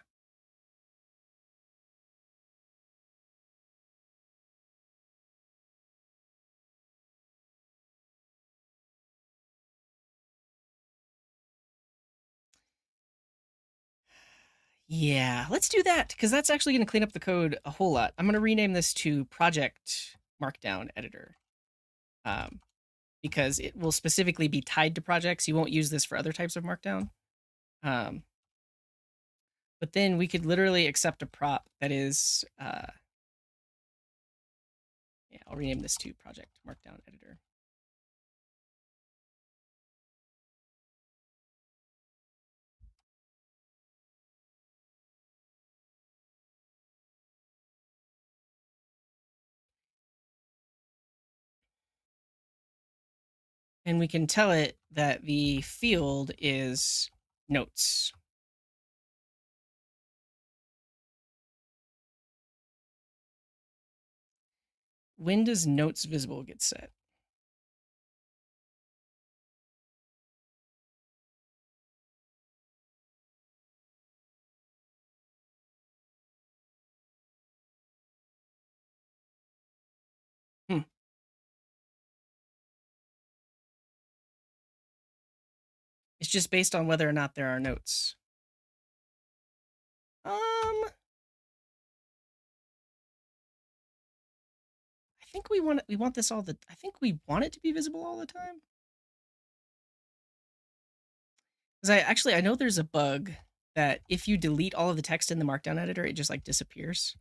Speaker 1: Yeah, let's do that, because that's actually going to clean up the code a whole lot. I'm going to rename this to Project Markdown Editor, because it will specifically be tied to projects. You won't use this for other types of Markdown. But then we could literally accept a prop that is, yeah, I'll rename this to Project Markdown Editor. And we can tell it that the field is notes. When does notes visible get set? It's just based on whether or not there are notes. I think we want this all the. I think we want it to be visible all the time. Because I know there's a bug that if you delete all of the text in the Markdown editor, it just like disappears.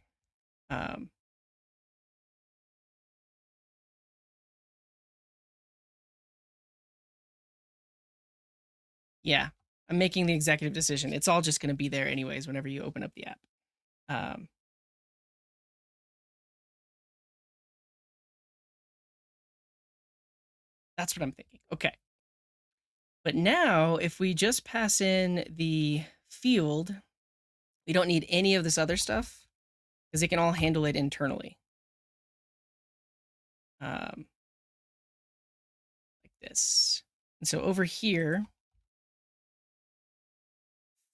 Speaker 1: Yeah, I'm making the executive decision. It's all just going to be there anyways whenever you open up the app. That's what I'm thinking. Okay. But now, if we just pass in the field, we don't need any of this other stuff because it can all handle it internally. Like this. And so over here,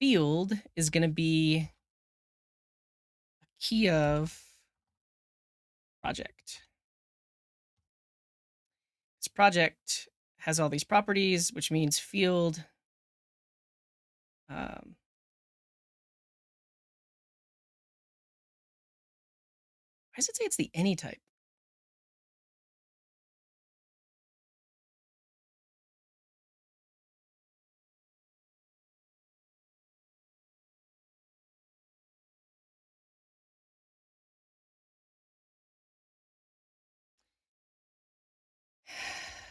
Speaker 1: field is going to be a key of project. This project has all these properties, which means field. Why does it say it's the any type?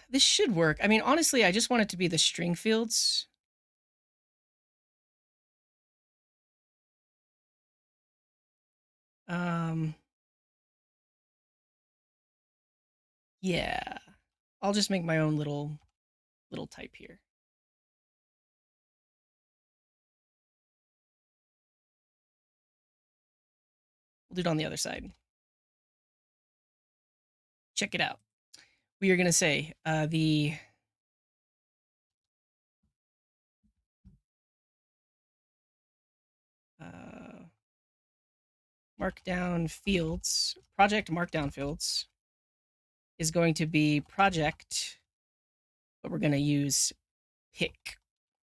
Speaker 1: This should work. I mean, honestly, I just want it to be the string fields. Yeah, I'll just make my own little type here. We'll do it on the other side. Check it out. We are going to say the markdown fields, project markdown fields is going to be project, but we're going to use pick,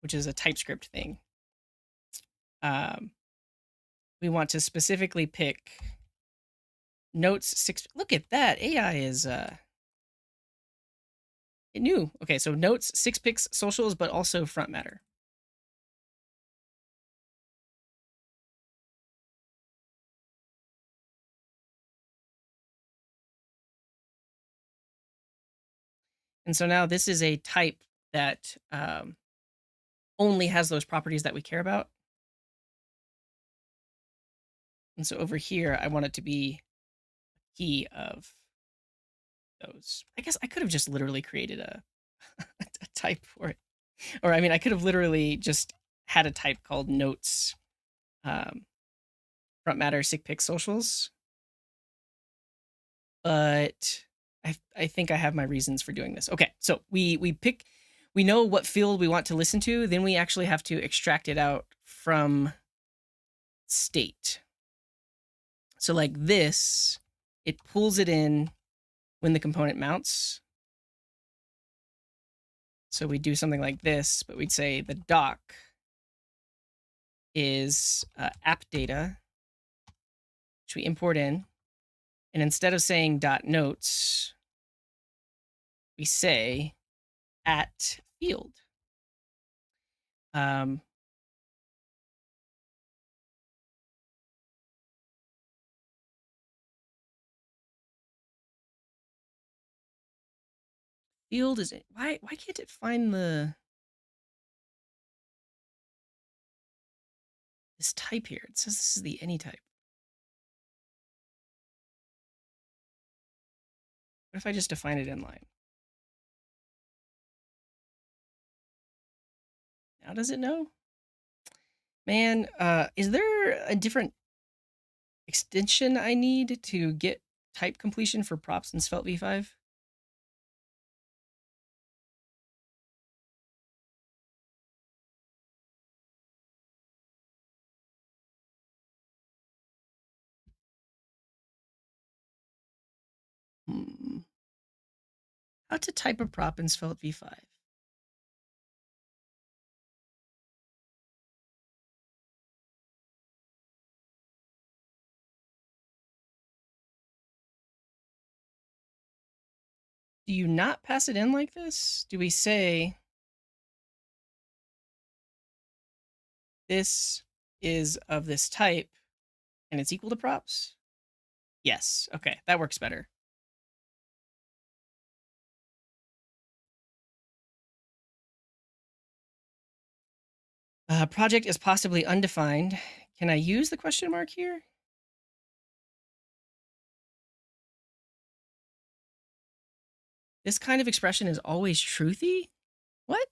Speaker 1: which is a TypeScript thing. We want to specifically pick notes 6. Look at that. AI is it knew. Okay, so notes, 6 picks, socials, but also front matter. And so now this is a type that only has those properties that we care about. And so over here, I want it to be a key of those. I guess I could have just literally created a type for it. Or I mean, I could have literally just had a type called notes, front matter, sick pick, socials. But I think I have my reasons for doing this. Okay, so we know what field we want to listen to, then we actually have to extract it out from state. So like this, it pulls it in when the component mounts. So we do something like this, but we'd say the doc is app data, which we import in. And instead of saying .notes, we say at field. Field is it? Why can't it find this type here? It says this is the any type. What if I just define it inline? Now does it know? Man, is there a different extension I need to get type completion for props in Svelte v5? How to type a prop in Svelte v5? Do you not pass it in like this? Do we say this is of this type and it's equal to props? Yes. Okay, that works better. Project is possibly undefined. Can I use the question mark here? This kind of expression is always truthy? What?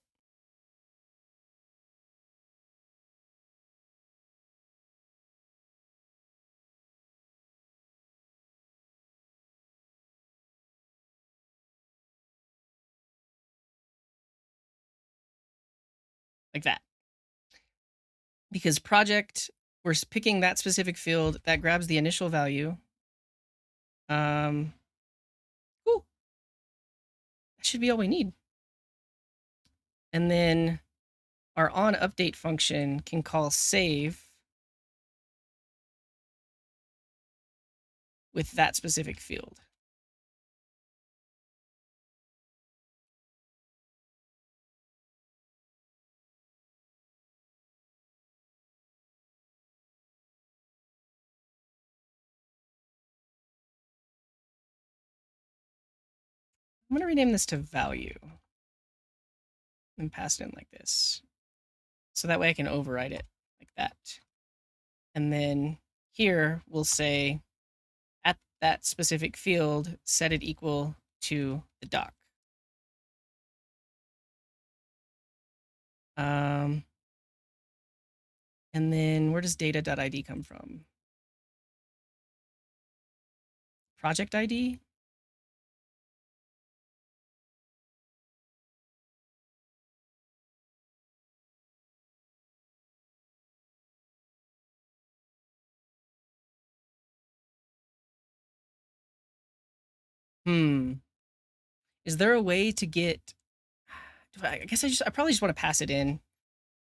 Speaker 1: Like that. Because project, we're picking that specific field that grabs the initial value. Cool. That should be all we need. And then our on update function can call save with that specific field. I'm going to rename this to value and pass it in like this. So that way I can override it like that. And then here we'll say at that specific field, set it equal to the doc. And then where does data.id come from? Project ID? Is there a way to get, I guess I probably just want to pass it in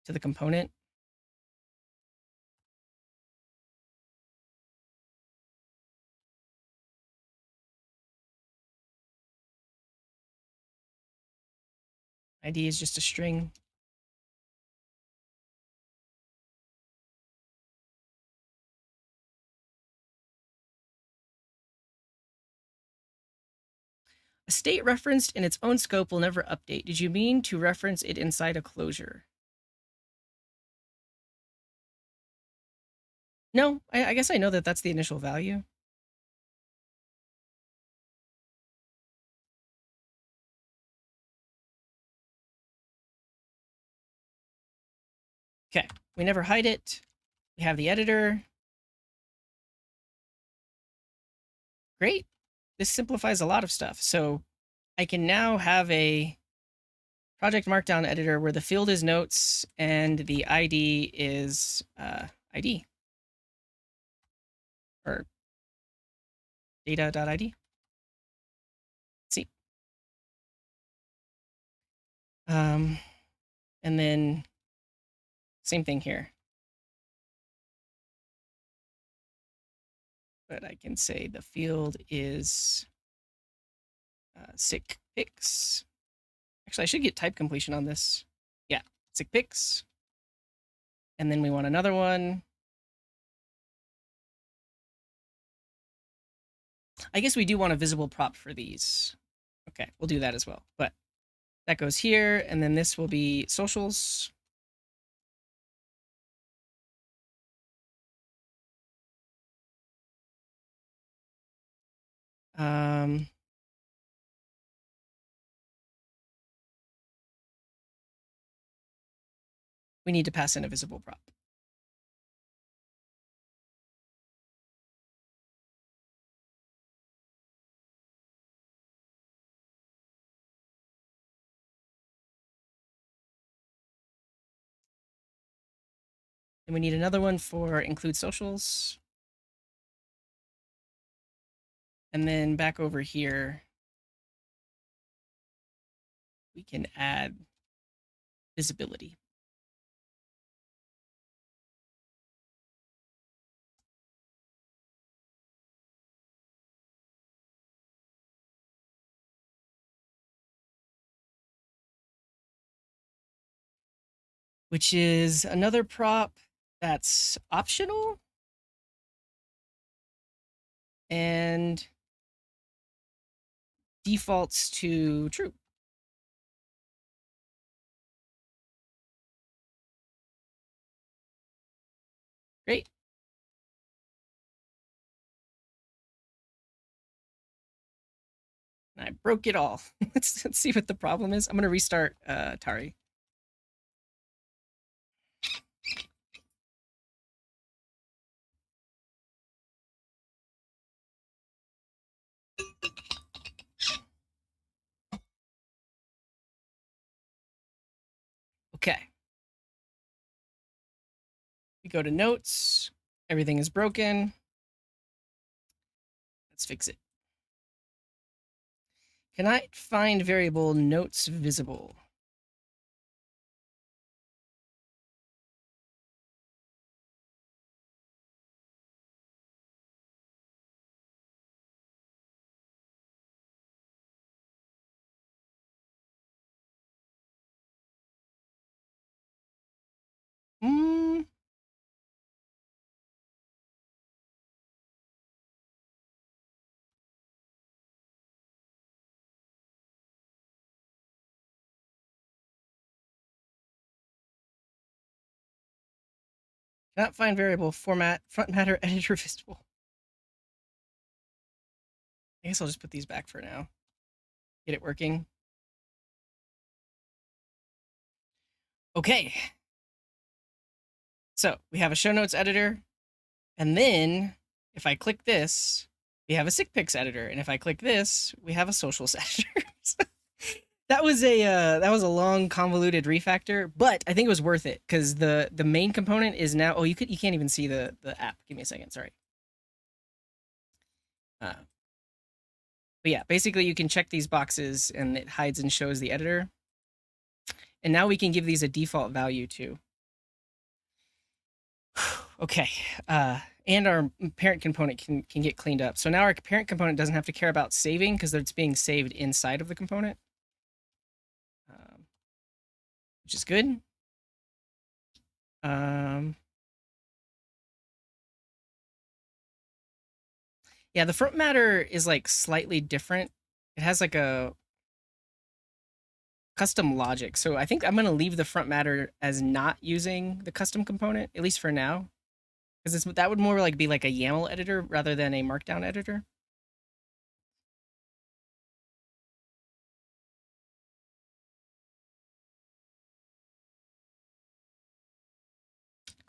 Speaker 1: to the component. ID is just a string. A state referenced in its own scope will never update. Did you mean to reference it inside a closure? No, I guess I know that that's the initial value. Okay, we never hide it. We have the editor. Great. This simplifies a lot of stuff. So I can now have a project markdown editor where the field is notes and the ID is ID or data.id. Let's see. And then same thing here. But I can say the field is sick pics. Actually, I should get type completion on this. Yeah, sick pics. And then we want another one. I guess we do want a visible prop for these. Okay, we'll do that as well. But that goes here, and then this will be socials. We need to pass in a visible prop. And we need another one for include socials. And then back over here, we can add visibility. Which is another prop that's optional and defaults to true. Great. I broke it all. Let's see what the problem is. I'm gonna restart Tauri. Okay. We go to notes. Everything is broken. Let's fix it. Cannot find variable notes visible. Hmm. Cannot find variable format front matter editor visible. I guess I'll just put these back for now. Get it working. Okay. So we have a show notes editor. And then if I click this, we have a sick pics editor. And if I click this, we have a socials editor. That was a long convoluted refactor, but I think it was worth it because the main component is now. Oh, you can't even see the app. Give me a second. Sorry. But yeah, basically you can check these boxes and it hides and shows the editor. And now we can give these a default value too. Okay. And our parent component can get cleaned up. So now our parent component doesn't have to care about saving because it's being saved inside of the component, which is good. Yeah, the front matter is like slightly different. It has like a custom logic. So I think I'm going to leave the front matter as not using the custom component, at least for now. Because that would more like be like a YAML editor rather than a markdown editor.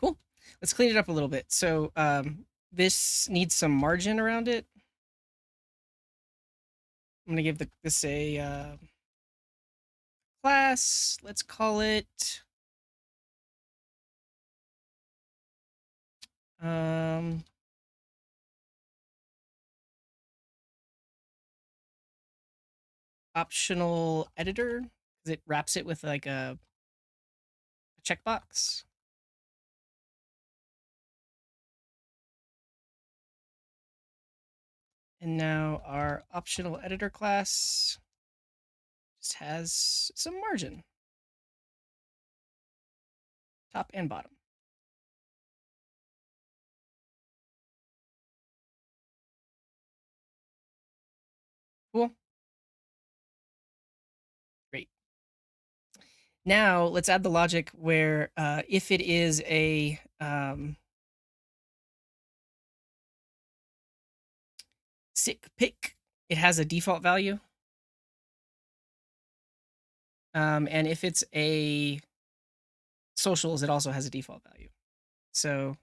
Speaker 1: Cool. Let's clean it up a little bit. So this needs some margin around it. I'm going to give this a class. Let's call it optional editor because it wraps it with like a checkbox. And now our optional editor class just has some margin, top and bottom. Cool. Great. Now let's add the logic where if it is a sick pick, it has a default value. And if it's a socials, it also has a default value. So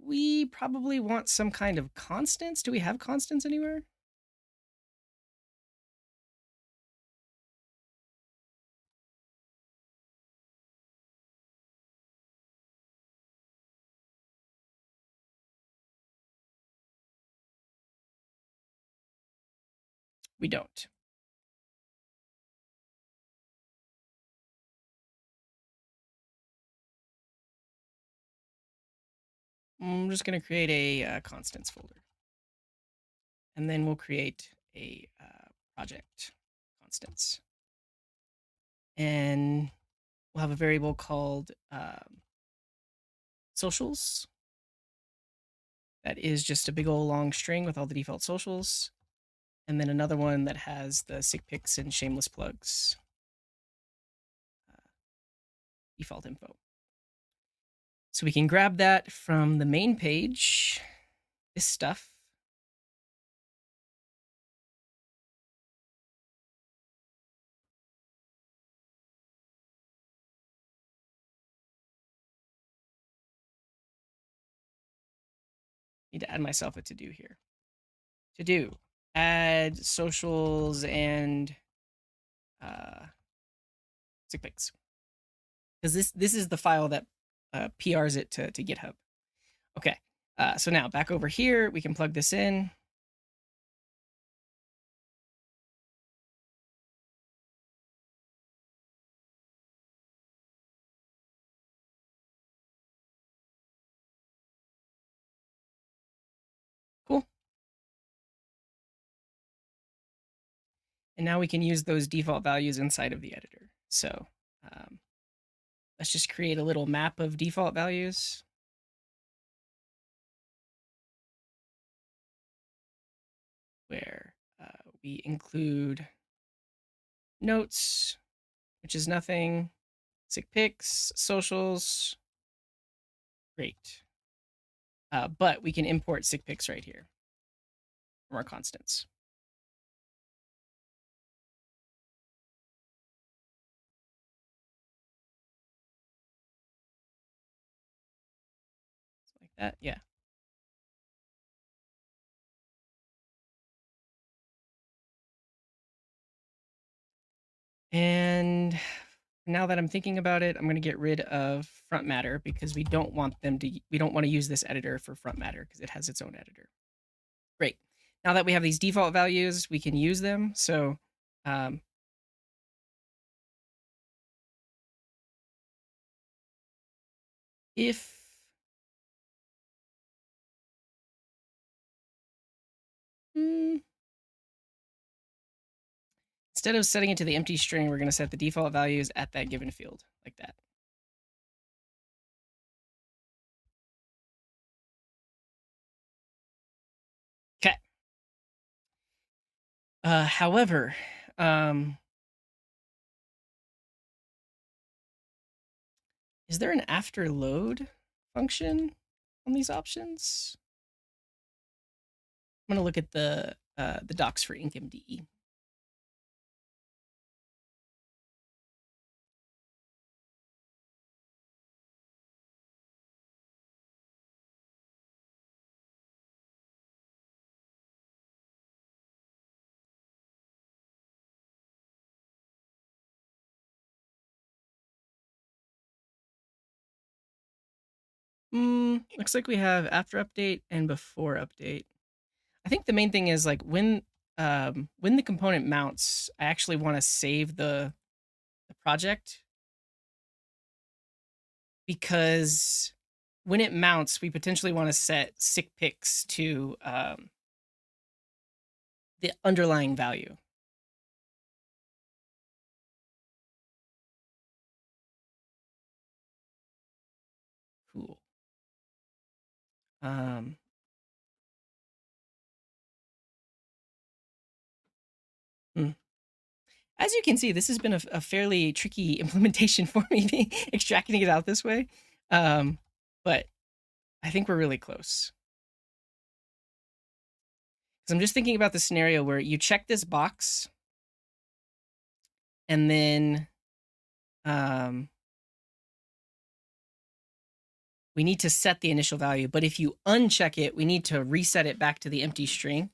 Speaker 1: we probably want some kind of constants. Do we have constants anywhere? We don't. I'm just going to create a constants folder. And then we'll create a project constants. And we'll have a variable called socials. That is just a big old long string with all the default socials. And then another one that has the sick pics and shameless plugs default info. So we can grab that from the main page. this stuff. Need to add myself a to-do here. To-do. Add socials and sick pics. Because this is the file that PRs it to GitHub. Okay, so now back over here, we can plug this in. Cool. And now we can use those default values inside of the editor. So let's just create a little map of default values. Where we include notes, which is nothing, sick pics, socials. Great. But we can import sick pics right here from our constants. Like that, yeah. And now that I'm thinking about it, I'm going to get rid of front matter because we don't want to use this editor for front matter because it has its own editor. Great. Now that we have these default values, we can use them. So if instead of setting it to the empty string, we're going to set the default values at that given field, like that. Okay. However, is there an after load function on these options? I'm going to look at the docs for IncMDE. Looks like we have after update and before update. I think the main thing is like when the component mounts, I actually want to save the project because when it mounts, we potentially want to set sick pics to the underlying value. Cool. As you can see, this has been a fairly tricky implementation for me, extracting it out this way. But I think we're really close. Because I'm just thinking about the scenario where you check this box and then we need to set the initial value. But if you uncheck it, we need to reset it back to the empty string.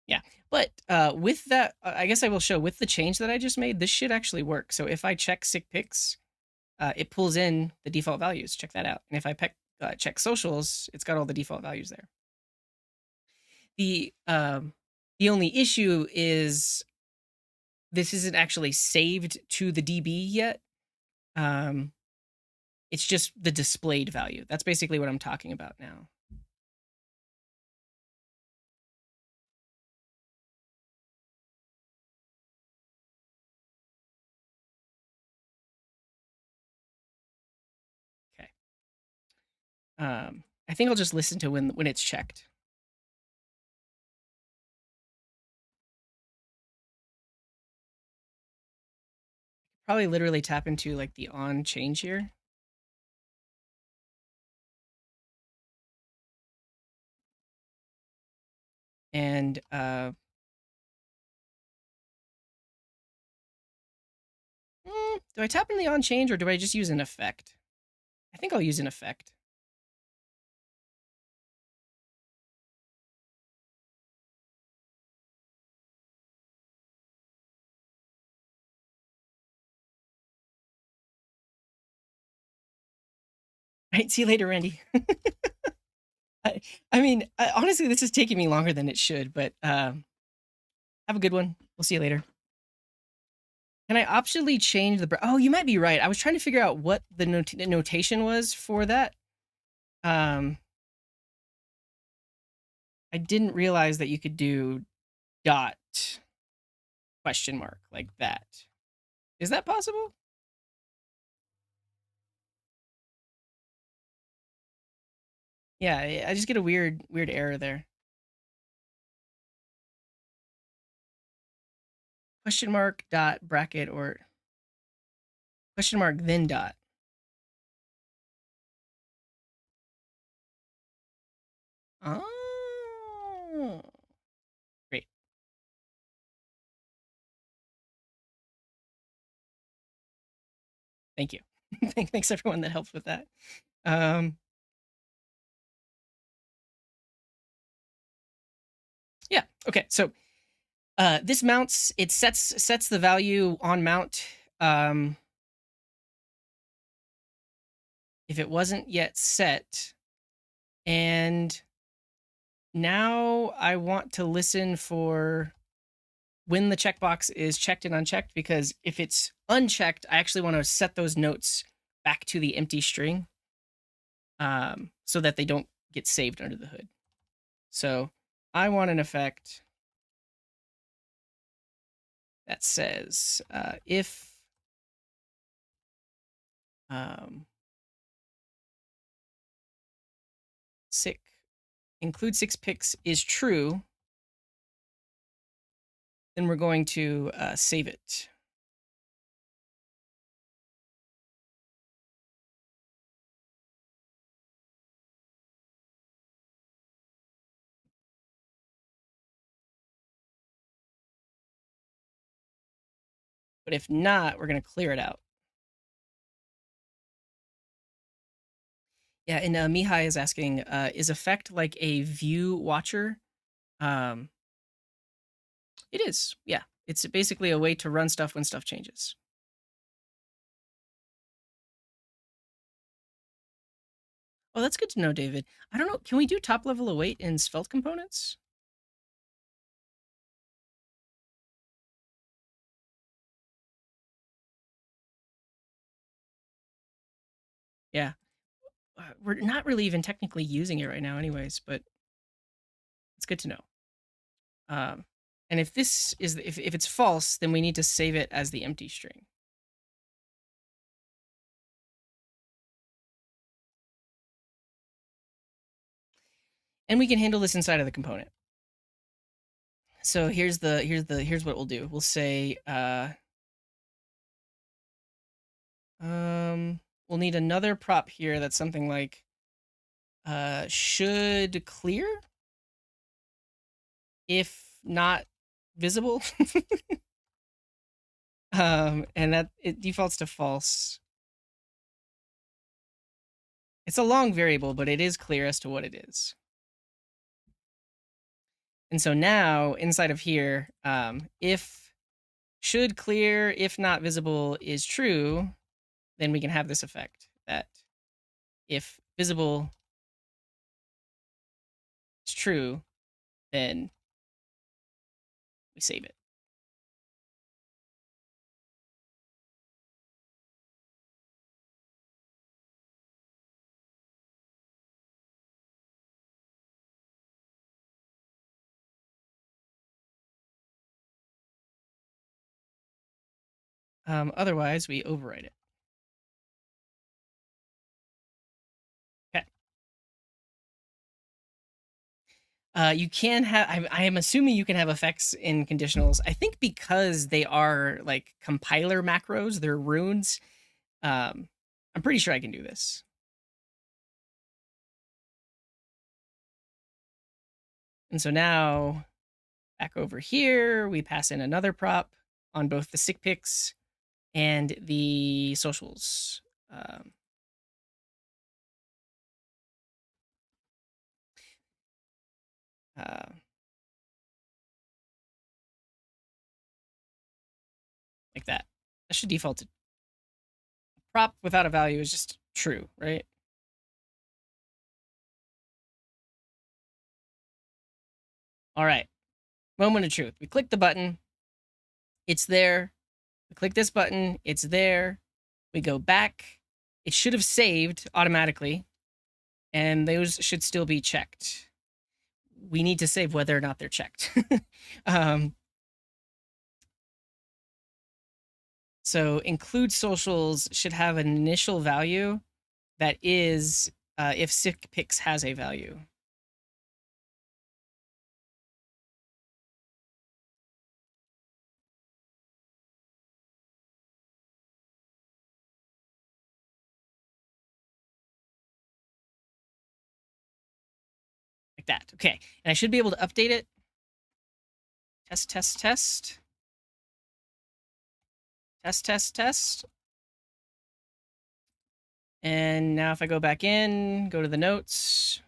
Speaker 1: Yeah, but with that, I guess I will show with the change that I just made, this should actually work. So if I check sick pics, it pulls in the default values. Check that out. And if I check socials, it's got all the default values there. The only issue is this isn't actually saved to the DB yet. It's just the displayed value. That's basically what I'm talking about now. Okay. I think I'll just listen to when it's checked. probably literally tap into like the on change here. And do I tap in the on change or do I just use an effect? I think I'll use an effect. Right, see you later, Randy. I mean, honestly, this is taking me longer than it should, but have a good one. We'll see you later. Can I optionally change the... Oh, you might be right. I was trying to figure out what the notation was for that. I didn't realize that you could do dot question mark like that. Is that possible? Yeah, I just get a weird error there. Question mark dot bracket or question mark then dot. Oh, great. Thank you. Thanks everyone that helped with that. Yeah. Okay. So this mounts. It sets the value on mount. If it wasn't yet set, and now I want to listen for when the checkbox is checked and unchecked, because if it's unchecked, I actually want to set those notes back to the empty string so that they don't get saved under the hood. So I want an effect that says if include 6 picks is true, then we're going to save it. But if not, we're going to clear it out. Yeah, and Mihai is asking, is effect like a view watcher? It is, yeah. It's basically a way to run stuff when stuff changes. Oh, that's good to know, David. I don't know, can we do top level await in Svelte components? Yeah. We're not really even technically using it right now anyways, but it's good to know. And if this is, if it's false, then we need to save it as the empty string. And we can handle this inside of the component. So here's what we'll do. We'll say, we'll need another prop here that's something like, should clear if not visible. And that it defaults to false. It's a long variable, but it is clear as to what it is. And so now inside of here, if should clear, if not visible is true, then we can have this effect that if visible is true, then we save it. Otherwise, we overwrite it. Okay. You can have. I am assuming you can have effects in conditionals. I think because they are like compiler macros, they're runes. I'm pretty sure I can do this. And so now, back over here, we pass in another prop on both the sick pics and the socials. Like that. That should default to prop without a value is just true, right? All right. Moment of truth. We click the button. It's there. We click this button. It's there. We go back. It should have saved automatically. And those should still be checked. We need to save whether or not they're checked. So include socials should have an initial value that is if sick pics has a value. Like that. Okay. And I should be able to update it. Test, test, test. Test, test, test. And now if I go back in, go to the notes,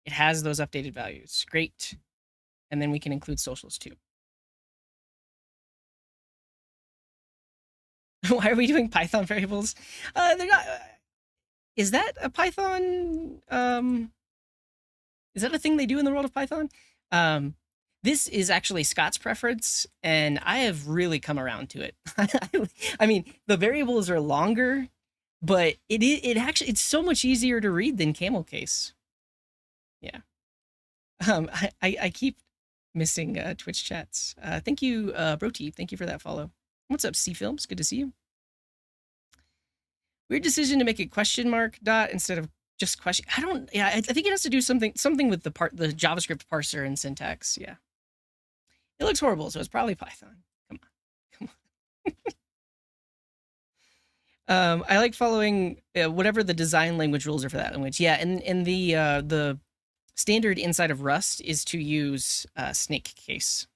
Speaker 1: it has those updated values. Great. And then we can include socials too. Why are we doing Python variables? They're not. Is that a Python? Is that a thing they do in the world of Python? This is actually Scott's preference, and I have really come around to it. I mean, the variables are longer, but it actually it's so much easier to read than camel case. Yeah. I keep missing Twitch chats. Thank you, Broti. Thank you for that follow. What's up, C Films? Good to see you. Weird decision to make a question mark dot instead of just question. I don't. Yeah, I think it has to do something with the JavaScript parser and syntax. Yeah. It looks horrible, so it's probably Python. Come on. I like following whatever the design language rules are for that language. Yeah, and the standard inside of Rust is to use snake case.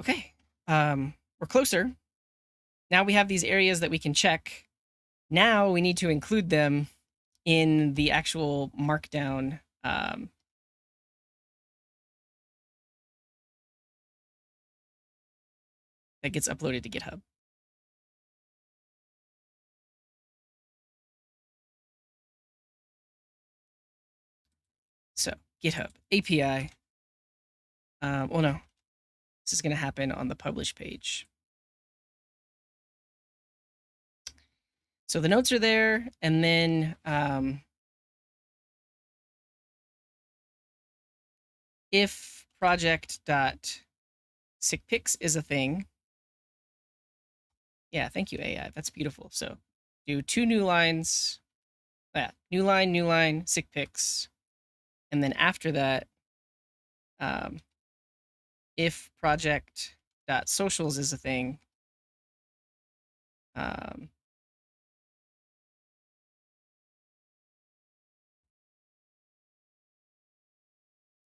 Speaker 1: Okay, we're closer. Now we have these areas that we can check. Now we need to include them in the actual markdown. That gets uploaded to GitHub. So GitHub API. Well, no, this is going to happen on the publish page. So the notes are there, and then if project.sickpics is a thing. Yeah, thank you, AI. That's beautiful. So do 2 new lines. Yeah, new line, sick pics. And then after that, if project.socials is a thing,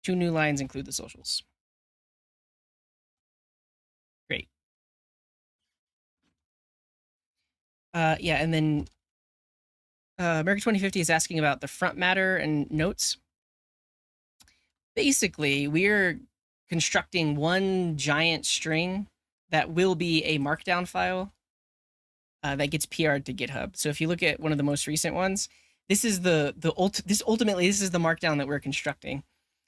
Speaker 1: 2 new lines include the socials. Great. Yeah, and then America 2050 is asking about the front matter and notes. Basically, we're constructing one giant string that will be a markdown file that gets PR'd to GitHub. So if you look at one of the most recent ones, this is ultimately this is the markdown that we're constructing.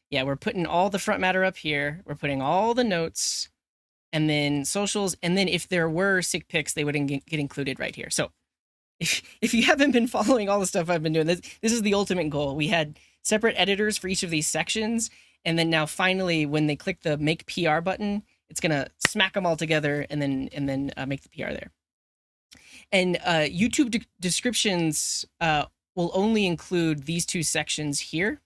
Speaker 1: Yeah, we're putting all the front matter up here. We're putting all the notes, and then socials, and then if there were sick pics, they would get included right here. So if you haven't been following all the stuff I've been doing, this is the ultimate goal. We had separate editors for each of these sections, and then now finally, when they click the make PR button, it's gonna smack them all together and then make the PR there. And YouTube descriptions will only include these two sections here.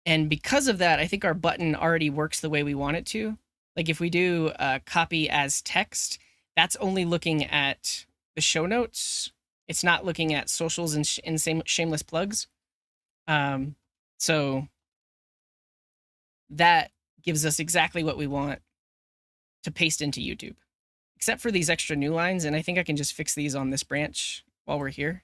Speaker 1: And because of that, I think our button already works the way we want it to. Like if we do copy as text, that's only looking at the show notes. It's not looking at socials and shameless plugs. So that gives us exactly what we want to paste into YouTube, except for these extra new lines. And I think I can just fix these on this branch while we're here.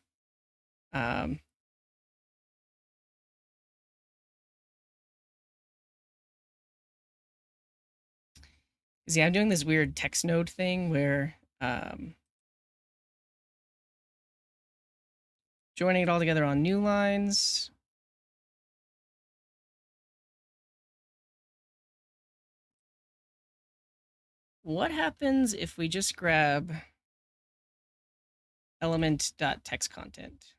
Speaker 1: Yeah, I'm doing this weird text node thing where joining it all together on new lines. What happens if we just grab element.textContent?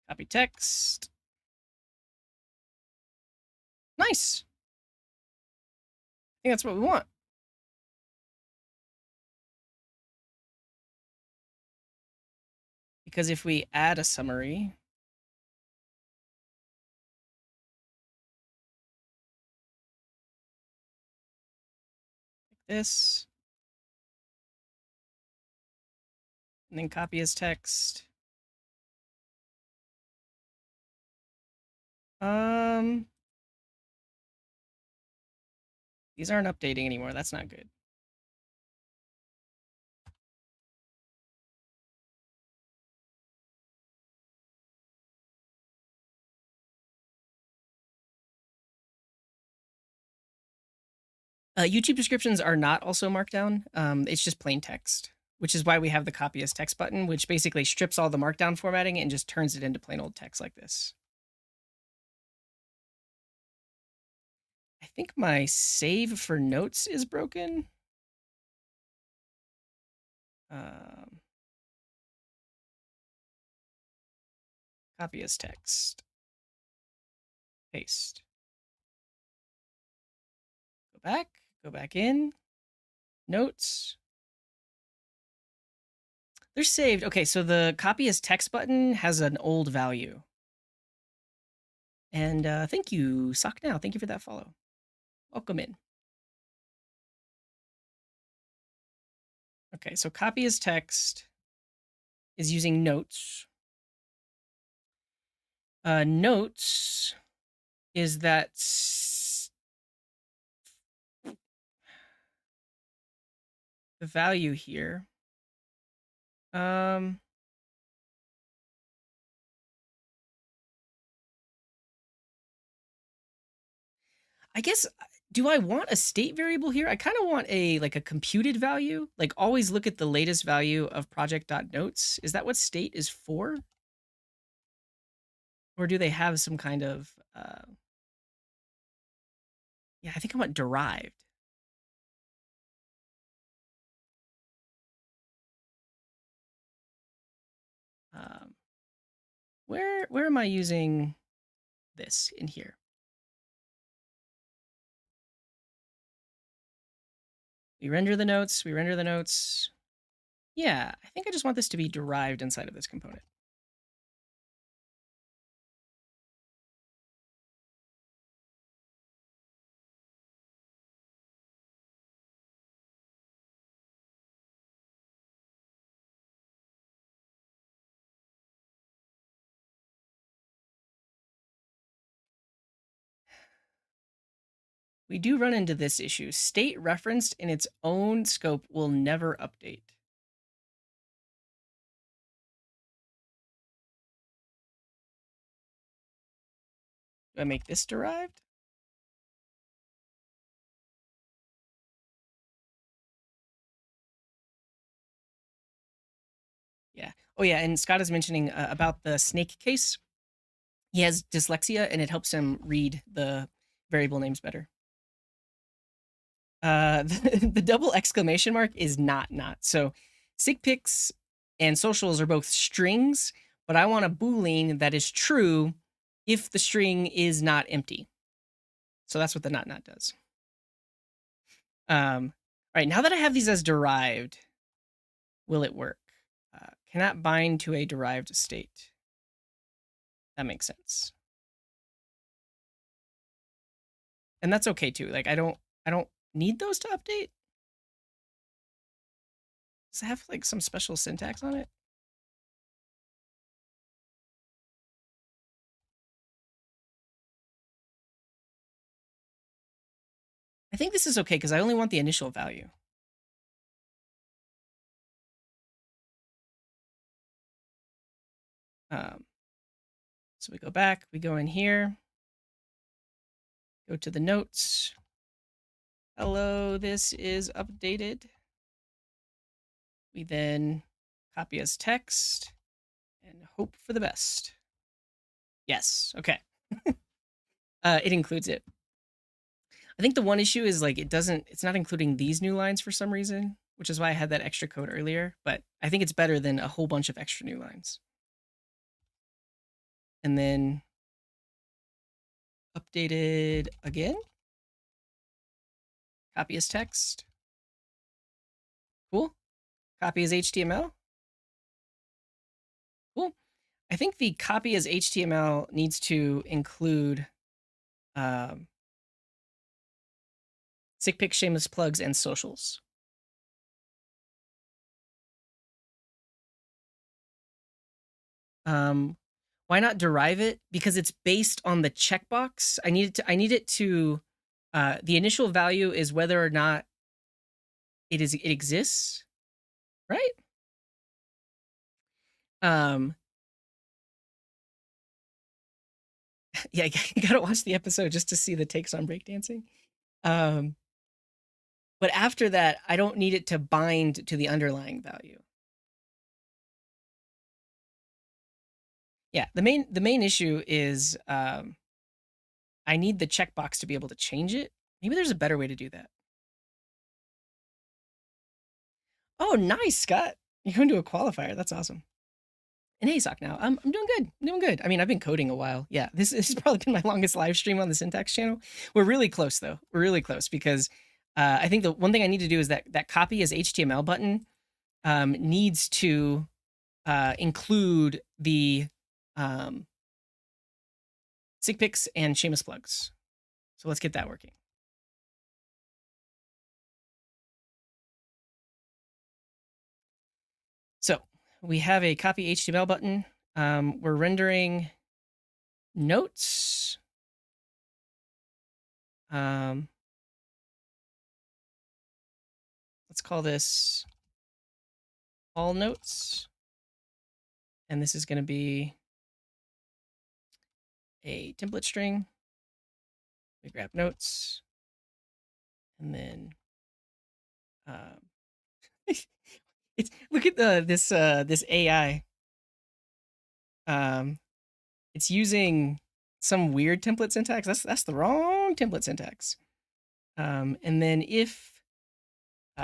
Speaker 1: Copy text. Nice. I think that's what we want. Because if we add a summary, like this, and then copy as text. These aren't updating anymore. That's not good. YouTube descriptions are not also markdown. It's just plain text, which is why we have the copy as text button, which basically strips all the markdown formatting and just turns it into plain old text like this. I think my save for notes is broken. Copy as text. Paste. Go back in. Notes. They're saved. Okay, so the copy as text button has an old value. And thank you, Sock Now. Thank you for that follow. Welcome in. Okay, so copy as text is using notes. Notes is that the value here. I guess, do I want a state variable here? I kind of want a computed value, like always look at the latest value of project.notes. Is that what state is for? Or do they have some kind of, yeah, I think I want derived. Where am I using this in here? We render the notes. Yeah, I think I just want this to be derived inside of this component. We do run into this issue. State referenced in its own scope will never update. Do I make this derived? Yeah. Oh, yeah. And Scott is mentioning about the snake case. He has dyslexia, and it helps him read the variable names better. The double exclamation mark is not. So SigPix and socials are both strings, but I want a Boolean that is true if the string is not empty. So that's what the not does. All right, now that I have these as derived, will it work? Cannot bind to a derived state. That makes sense. And that's okay too. Like I don't need those to update. Does it have like some special syntax on it? I think this is okay because I only want the initial value. So we go back, we go in here, go to the notes. Hello, this is updated. We then copy as text and hope for the best. Yes, okay. It includes it. I think the one issue is like it's not including these new lines for some reason, which is why I had that extra code earlier, but I think it's better than a whole bunch of extra new lines. And then updated again. Copy as text. Cool. Copy as HTML. Cool. I think the copy as HTML needs to include sick pics, shameless plugs, and socials. Why not derive it? Because it's based on the checkbox. I need it to the initial value is whether or not it exists, right? Yeah, you gotta watch the episode just to see the takes on breakdancing. But after that, I don't need it to bind to the underlying value. Yeah, the main issue is I need the checkbox to be able to change it. Maybe there's a better way to do that. Oh, nice, Scott. You're going to a qualifier. That's awesome. In ASOC now. I'm doing good. I'm doing good. I mean, I've been coding a while. Yeah, this has probably been my longest live stream on the syntax channel. We're really close though. We're really close because I think the one thing I need to do is that copy as HTML button needs to include the sick pics and shameless plugs. So let's get that working. So we have a copy HTML button. We're rendering notes. Let's call this all notes. And this is going to be a template string. We grab notes. And then it's look at this AI. It's using some weird template syntax. That's the wrong template syntax. And then if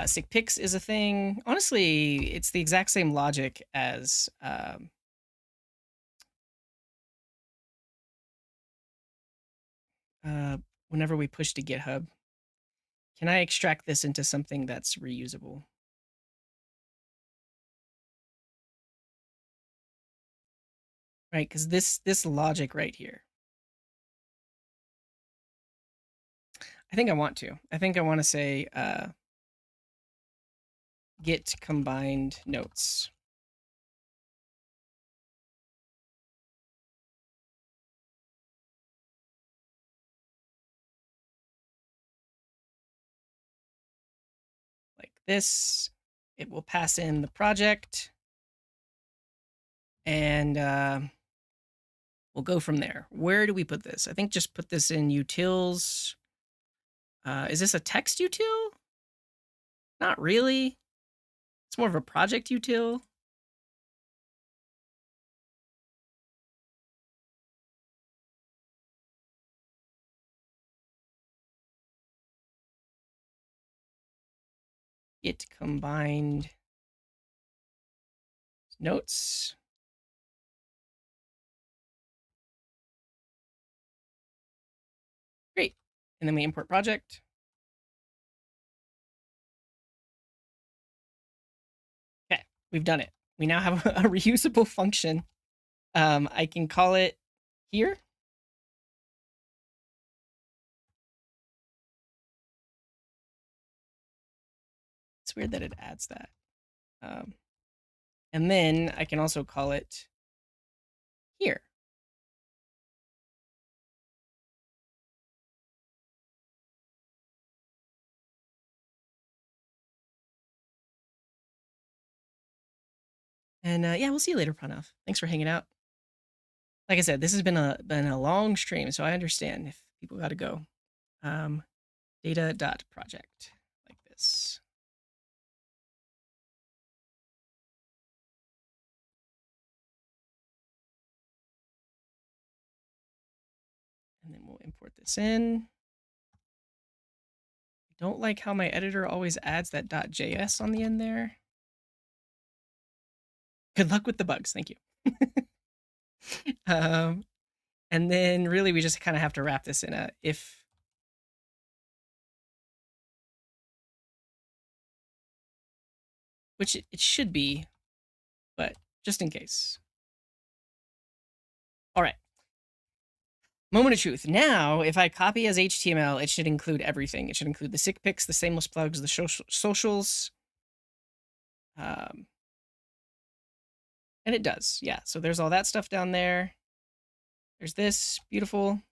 Speaker 1: sick pics is a thing, honestly, it's the exact same logic as whenever we push to GitHub. Can I extract this into something that's reusable? Right, because this logic right here. I think I want to. I think I want to say get combined notes. Like this. It will pass in the project. And we'll go from there. Where do we put this? I think just put this in utils. Is this a text util? Not really. It's more of a project util. Get combined notes. Great. And then we import project. Okay, we've done it. We now have a reusable function. I can call it here. It's weird that it adds that. And then I can also call it here. And yeah, we'll see you later, Pranav. Thanks for hanging out. Like I said, this has been a long stream, so I understand if people got to go. Data.project like this. And then we'll import this in. I don't like how my editor always adds that .js on the end there. Good luck with the bugs. Thank you. And then really we just kind of have to wrap this in a if. Which it should be, but just in case. All right. Moment of truth. Now, if I copy as HTML, it should include everything. It should include the sick pics, the shameless plugs, the socials. And it does. Yeah. So there's all that stuff down there. There's this. Beautiful.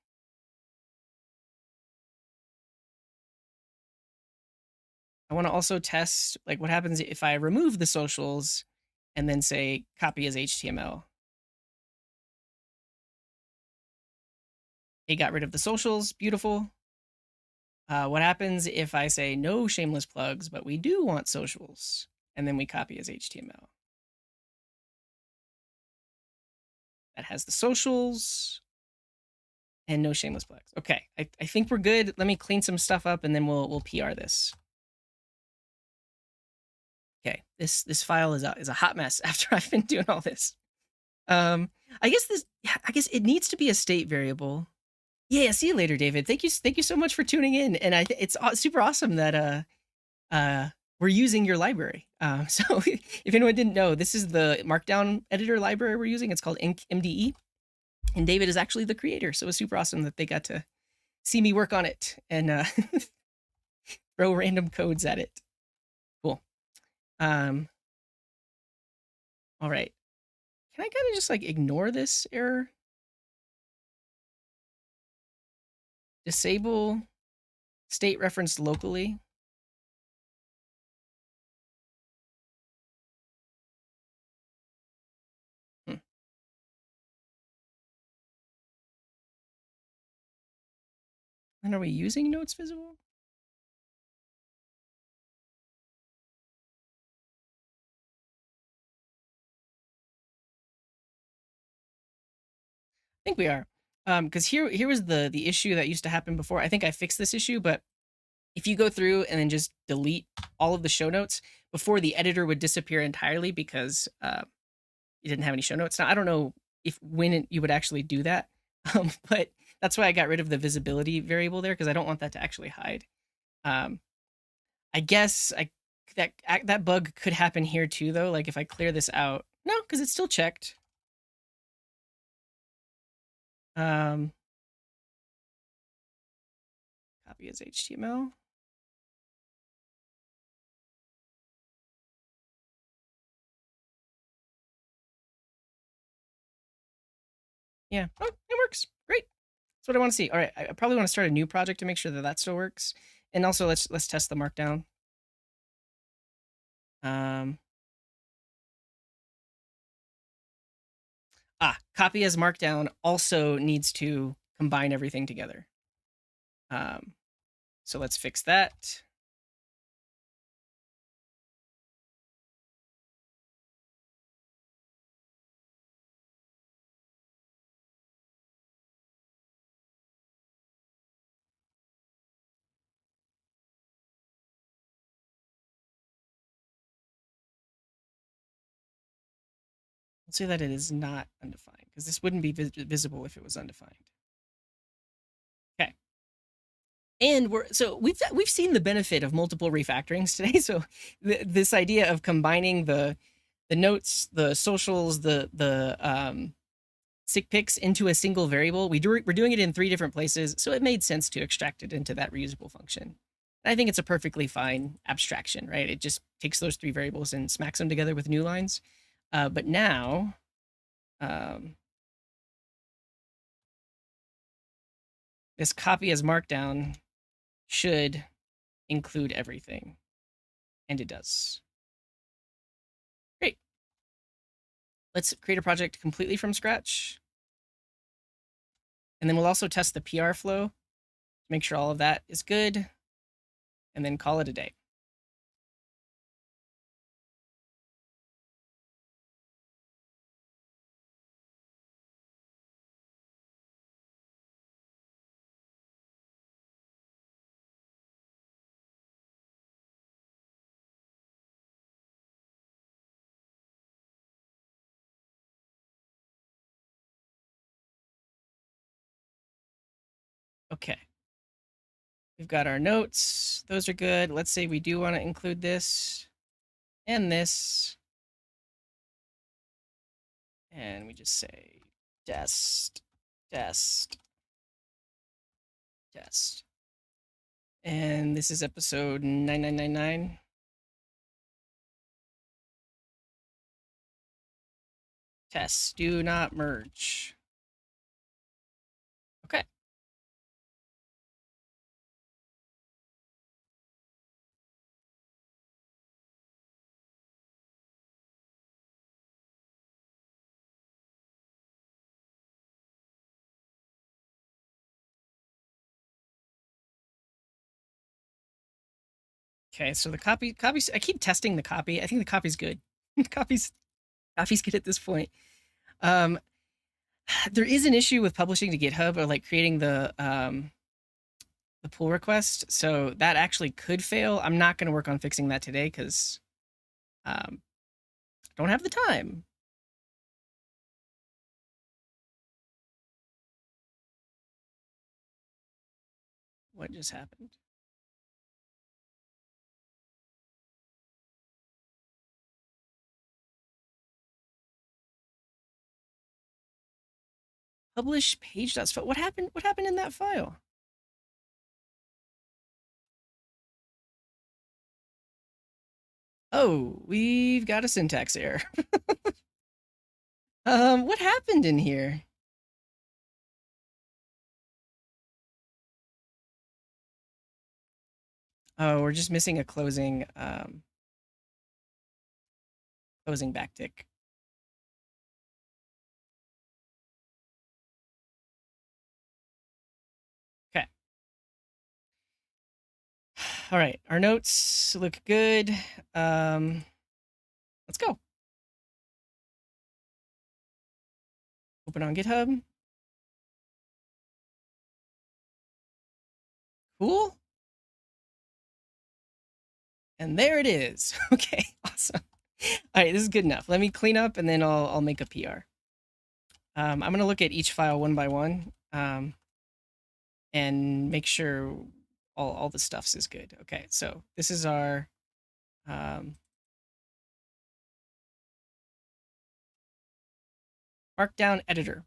Speaker 1: I want to also test like what happens if I remove the socials and then say copy as HTML. It got rid of the socials. Beautiful. What happens if I say no shameless plugs, but we do want socials, and then we copy as HTML? That has the socials and no shameless plugs. Okay, I think we're good. Let me clean some stuff up, and then we'll PR this. Okay, this file is a hot mess after I've been doing all this. I guess it needs to be a state variable. Yeah, see you later, David. Thank you so much for tuning in, and it's super awesome that we're using your library. So if anyone didn't know, this is the Markdown editor library we're using. It's called MDE, and David is actually the creator. So it's super awesome that they got to see me work on it and throw random codes at it. Cool. All right. Can I kind of just like ignore this error? Disable state referenced locally. And are we using notes visible? I think we are. Because here was the issue that used to happen before. I think I fixed this issue, but if you go through and then just delete all of the show notes before, the editor would disappear entirely because you didn't have any show notes. Now I don't know if you would actually do that, but that's why I got rid of the visibility variable there because I don't want that to actually hide. I guess that bug could happen here too, though. Like if I clear this out, no, because it's still checked. Copy as HTML. Yeah, oh, it works. Great. That's what I want to see. All right, I probably want to start a new project to make sure that still works. And also, let's test the markdown. Copy as markdown also needs to combine everything together. So let's fix that. Let's say that it is not undefined, because this wouldn't be visible if it was undefined. Okay. And we've seen the benefit of multiple refactorings today. So this idea of combining the notes, the socials, the sick picks into a single variable, we're doing it in 3 different places, so it made sense to extract it into that reusable function. And I think it's a perfectly fine abstraction, right? It just takes those 3 variables and smacks them together with new lines. But now, this copy as markdown should include everything, and it does. Great. Let's create a project completely from scratch. And then we'll also test the PR flow to make sure all of that is good, and then call it a day. Okay. We've got our notes. Those are good. Let's say we do want to include this and this. And we just say test, test, test. And this is episode 9999. Tests do not merge. Okay. Okay, so the copies, I keep testing the copy. I think the copy's good. copy's good at this point. There is an issue with publishing to GitHub or like creating the pull request, so that actually could fail. I'm not going to work on fixing that today because I don't have the time. What just happened? Publish page.sfile. What happened? What happened in that file? Oh, we've got a syntax error. What happened in here? Oh, we're just missing a closing backtick. Okay. All right, our notes look good. Let's go. Open on GitHub. Cool. And there it is. Okay, awesome. All right, this is good enough. Let me clean up and then I'll make a PR. I'm going to look at each file one by one and make sure all the stuffs is good. Okay, so this is our Markdown editor.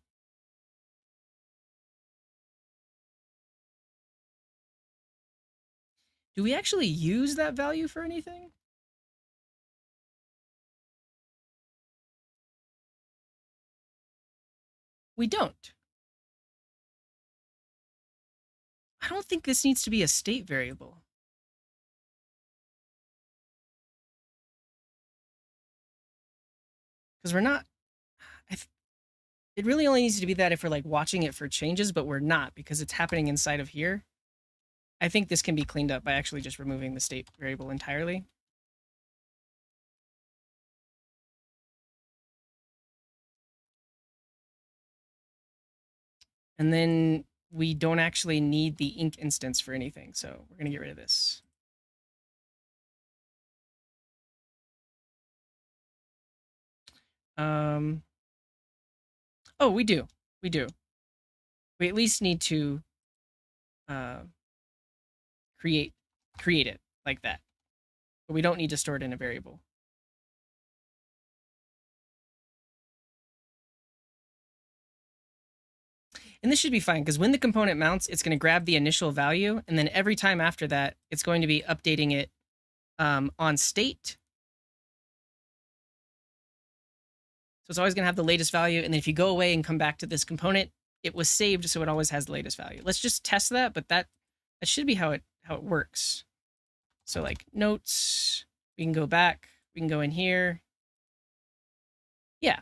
Speaker 1: Do we actually use that value for anything? We don't. I don't think this needs to be a state variable. Because we're not, it really only needs to be that if we're like watching it for changes, but we're not because it's happening inside of here. I think this can be cleaned up by actually just removing the state variable entirely. And then we don't actually need the ink instance for anything. So we're going to get rid of this. Oh, we do. We do. We at least need to uh, create it like that. But we don't need to store it in a variable. And this should be fine because when the component mounts, it's going to grab the initial value. And then every time after that, it's going to be updating it on state. So it's always going to have the latest value. And then if you go away and come back to this component, it was saved, so it always has the latest value. Let's just test that, but that should be how it works. So like notes, we can go back, we can go in here. Yeah.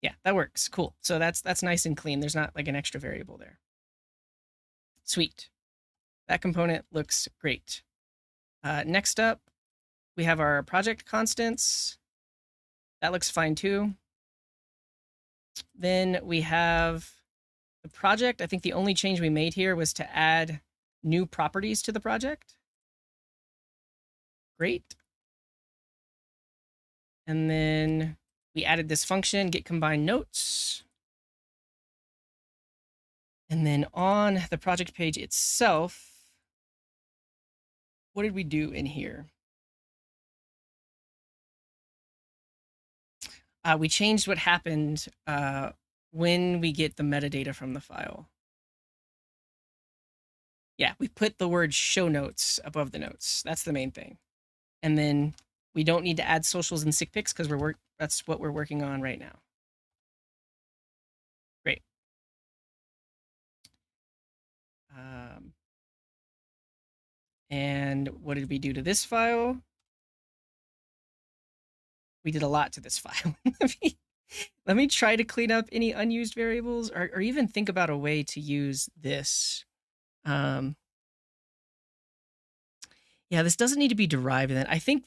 Speaker 1: Yeah, that works. Cool. So that's nice and clean. There's not like an extra variable there. Sweet. That component looks great. Next up, we have our project constants. That looks fine too. Then we have the project. I think the only change we made here was to add new properties to the project. Great. And then we added this function, get combined notes. And then on the project page itself, what did we do in here? We changed what happened when we get the metadata from the file. Yeah, we put the word show notes above the notes. That's the main thing. And then we don't need to add socials and sick pics because that's what we're working on right now. Great. And what did we do to this file? We did a lot to this file. Let me try to clean up any unused variables or even think about a way to use this. Yeah, this doesn't need to be derived then. I think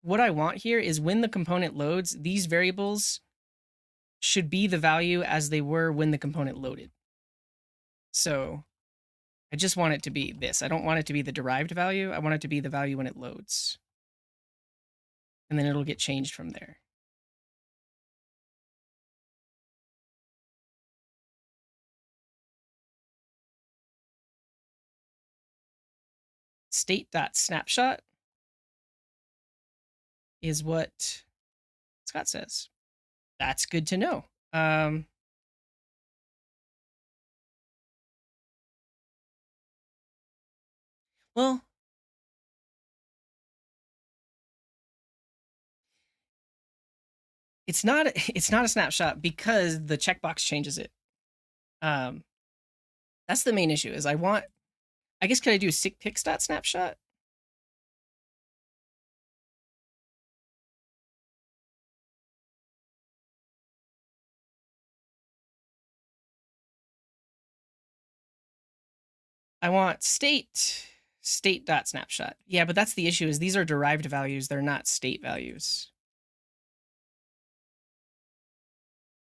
Speaker 1: what I want here is when the component loads, these variables should be the value as they were when the component loaded. So I just want it to be this. I don't want it to be the derived value. I want it to be the value when it loads. And then it'll get changed from there. State.snapshot is what Scott says. That's good to know. Well, it's not a snapshot because the checkbox changes it. That's the main issue. Is I guess could I do sickpics.snapshot? I want state.snapshot. Yeah, but that's the issue is these are derived values. They're not state values.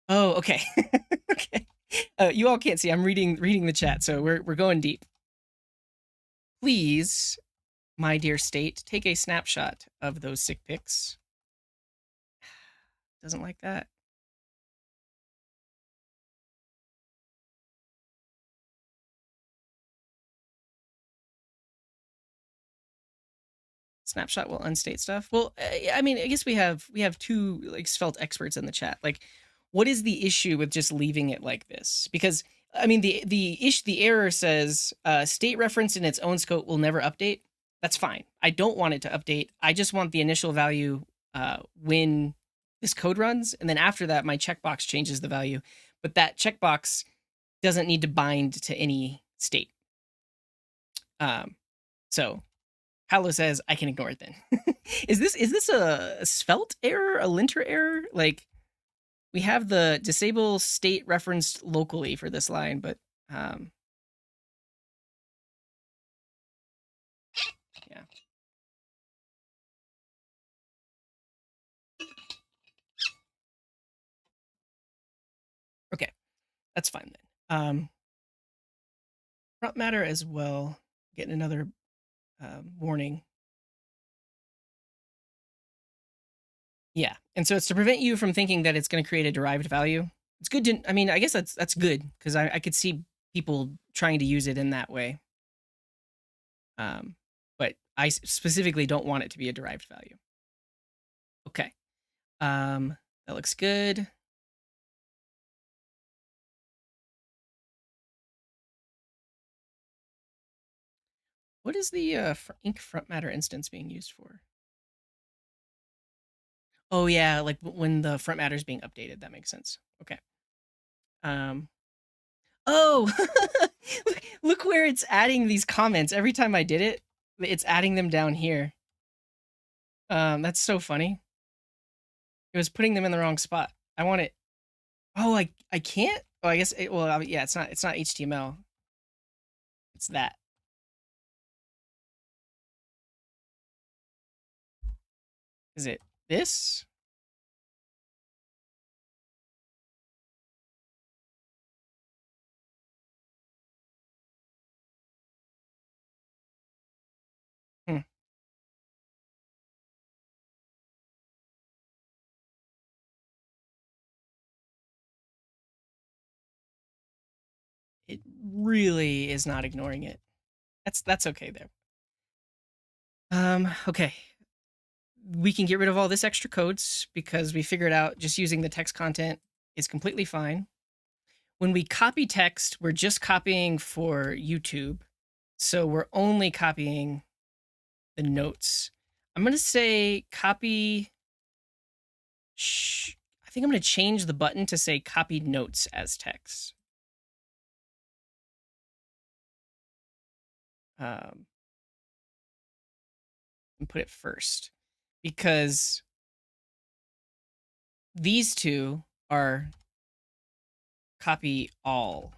Speaker 1: Oh, okay. Okay. You all can't see. I'm reading the chat, so we're going deep. Please, my dear state, take a snapshot of those sick pics. Doesn't like that. Snapshot will unstate stuff. Well, I mean, I guess we have two like Svelte experts in the chat. Like, what is the issue with just leaving it like this? Because I mean, the error says state reference in its own scope will never update. That's fine. I don't want it to update. I just want the initial value when this code runs, and then after that, my checkbox changes the value. But that checkbox doesn't need to bind to any state. So Paolo says I can ignore it then. Is this a Svelte error, a linter error? Like, we have the disable state referenced locally for this line, but yeah. Okay, that's fine then. Prompt matter as well. Getting another warning. Yeah, and so it's to prevent you from thinking that it's going to create a derived value. It's good to, I mean, I guess that's good because I could see people trying to use it in that way. But I specifically don't want it to be a derived value. Okay, that looks good. What is the ink front matter instance being used for? Oh yeah, like when the front matter is being updated. That makes sense. Okay. Oh, look where it's adding these comments. Every time I did it, it's adding them down here. That's so funny. It was putting them in the wrong spot. I want it. Oh, I can't. Oh, I guess. Well, yeah, it's not HTML. It's that. Is it this? Hmm. It really is not ignoring it. That's okay there. Okay. We can get rid of all this extra codes because we figured out just using the text content is completely fine. When we copy text, we're just copying for YouTube. So we're only copying the notes. I'm going to say copy. I think I'm going to change the button to say copy notes as text. And put it first because these two are copy all.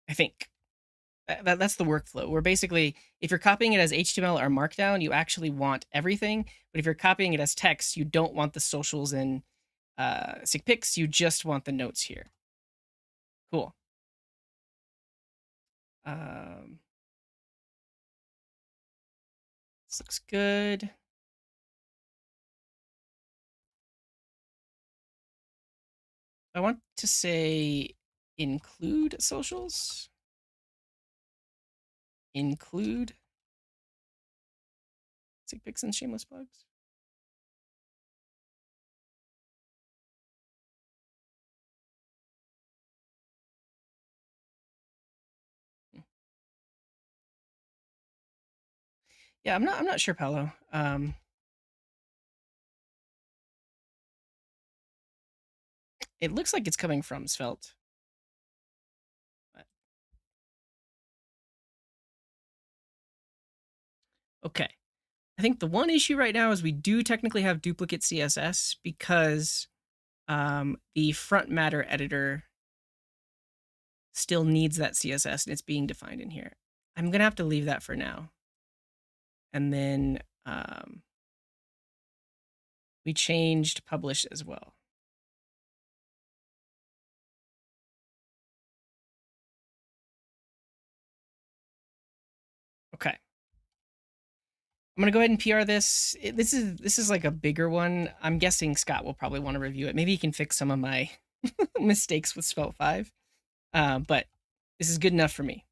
Speaker 1: I think that's the workflow. Where basically, if you're copying it as HTML or Markdown, you actually want everything. But if you're copying it as text, you don't want the socials and sig pics. You just want the notes here. Cool. This looks good. I want to say include socials. Include sig pics and shameless plugs. Yeah, I'm not sure, Paolo. It looks like it's coming from Svelte. Okay. I think the one issue right now is we do technically have duplicate CSS because the front matter editor still needs that CSS and it's being defined in here. I'm going to have to leave that for now. And then we changed publish as well. Okay. I'm gonna go ahead and PR this. This is like a bigger one. I'm guessing Scott will probably want to review it. Maybe he can fix some of my mistakes with Svelte 5. But this is good enough for me.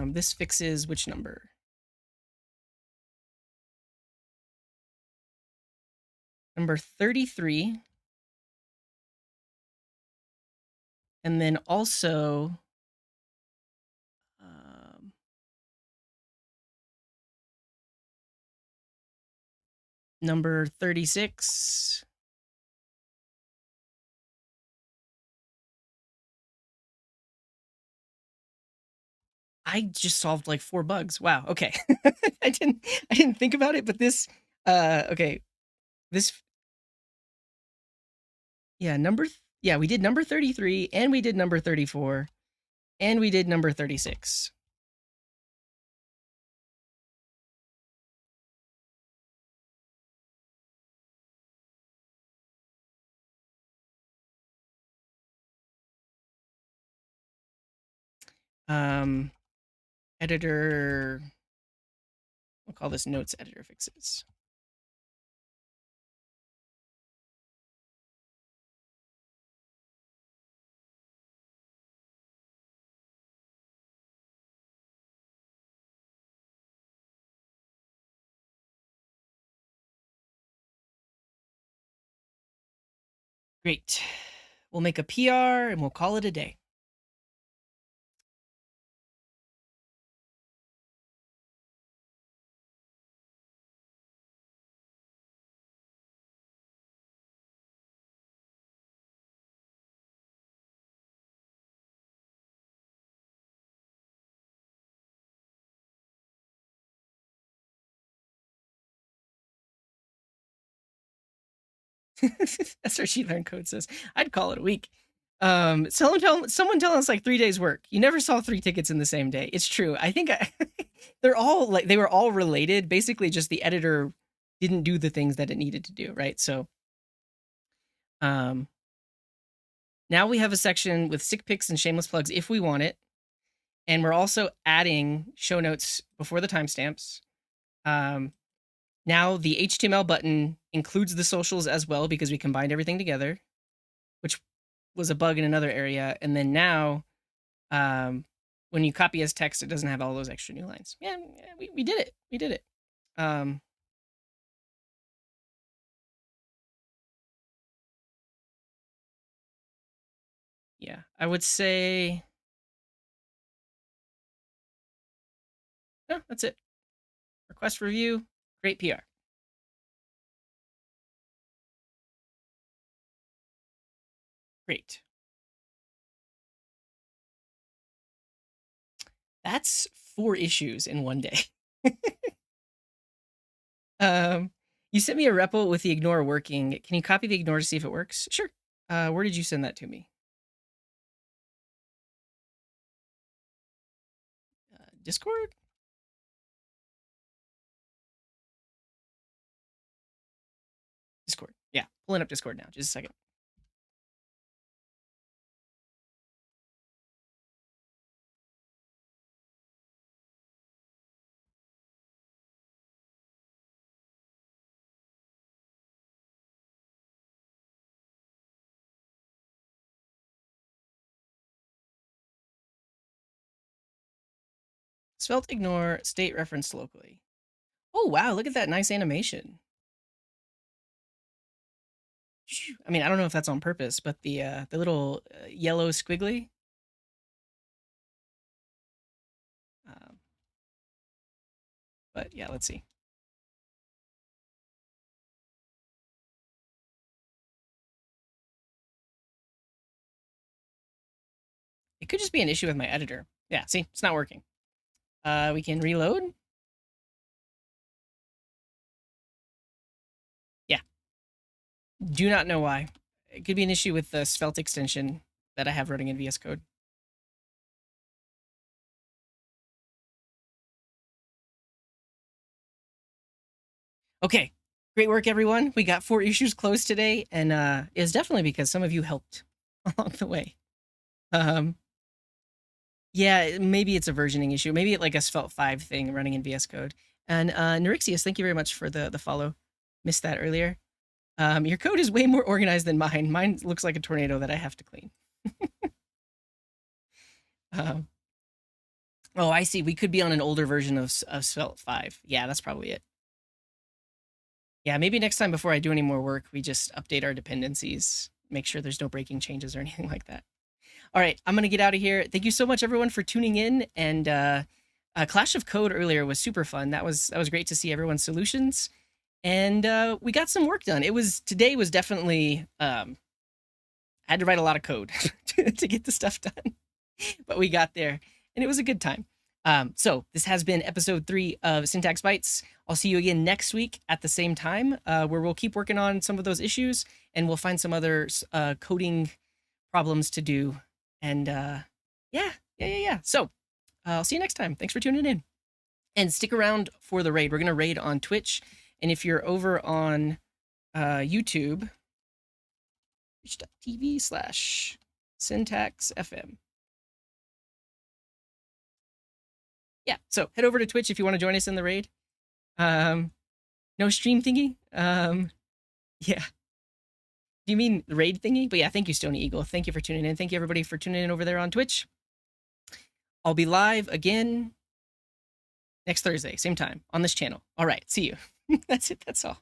Speaker 1: This fixes which number? Number 33. And then also number 36. I just solved like 4 bugs. Wow. Okay. I didn't think about it, but this okay. This yeah, we did number 33 and we did number 34 and we did number 36. Editor, we'll call this notes editor fixes. Great. We'll make a PR and we'll call it a day. That's where she learned code says. I'd call it a week. Someone tell us like 3 days work. You never saw 3 tickets in the same day. It's true. I think they're all like, they were all related. Basically, just the editor didn't do the things that it needed to do, right? So, now we have a section with sick pics and shameless plugs if we want it. And we're also adding show notes before the timestamps. Now the HTML button includes the socials as well because we combined everything together, which was a bug in another area. And then now, when you copy as text, it doesn't have all those extra new lines. Yeah, we did it. We did it. Yeah, I would say, no, that's it. Request review, great PR. Great. That's 4 issues in one day. You sent me a REPL with the ignore working. Can you copy the ignore to see if it works? Sure. Where did you send that to me? Discord? Discord. Yeah, pulling up Discord now. Just a second. Svelte ignore state referenced locally. Oh wow, look at that nice animation. I mean, I don't know if that's on purpose, but the little yellow squiggly. Um, but yeah, let's see. It could just be an issue with my editor. Yeah, see, it's not working. We can reload. Yeah. Do not know why. It could be an issue with the Svelte extension that I have running in VS Code. Okay. Great work, everyone. We got 4 issues closed today, and it's definitely because some of you helped along the way. Yeah, maybe it's a versioning issue. Maybe like a Svelte 5 thing running in VS Code. And Neurixius, thank you very much for the follow. Missed that earlier. Your code is way more organized than mine. Mine looks like a tornado that I have to clean. Oh, I see. We could be on an older version of Svelte 5. Yeah, that's probably it. Yeah, maybe next time before I do any more work, we just update our dependencies, make sure there's no breaking changes or anything like that. All right, I'm going to get out of here. Thank you so much, everyone, for tuning in. And Clash of Code earlier was super fun. That was great to see everyone's solutions. And we got some work done. Today was definitely, I had to write a lot of code to get the stuff done. But we got there, and it was a good time. So this has been episode 3 of Syntax Bytes. I'll see you again next week at the same time, where we'll keep working on some of those issues, and we'll find some other coding problems to do. And yeah. So I'll see you next time. Thanks for tuning in, and stick around for the raid. We're gonna raid on Twitch, and if you're over on YouTube, twitch.tv/syntaxfm. yeah, so head over to Twitch if you want to join us in the raid. No stream thingy. Yeah. Do you mean raid thingy? But yeah, thank you, Stony Eagle. Thank you for tuning in. Thank you, everybody, for tuning in over there on Twitch. I'll be live again next Thursday, same time, on this channel. All right, see you. That's it. That's all.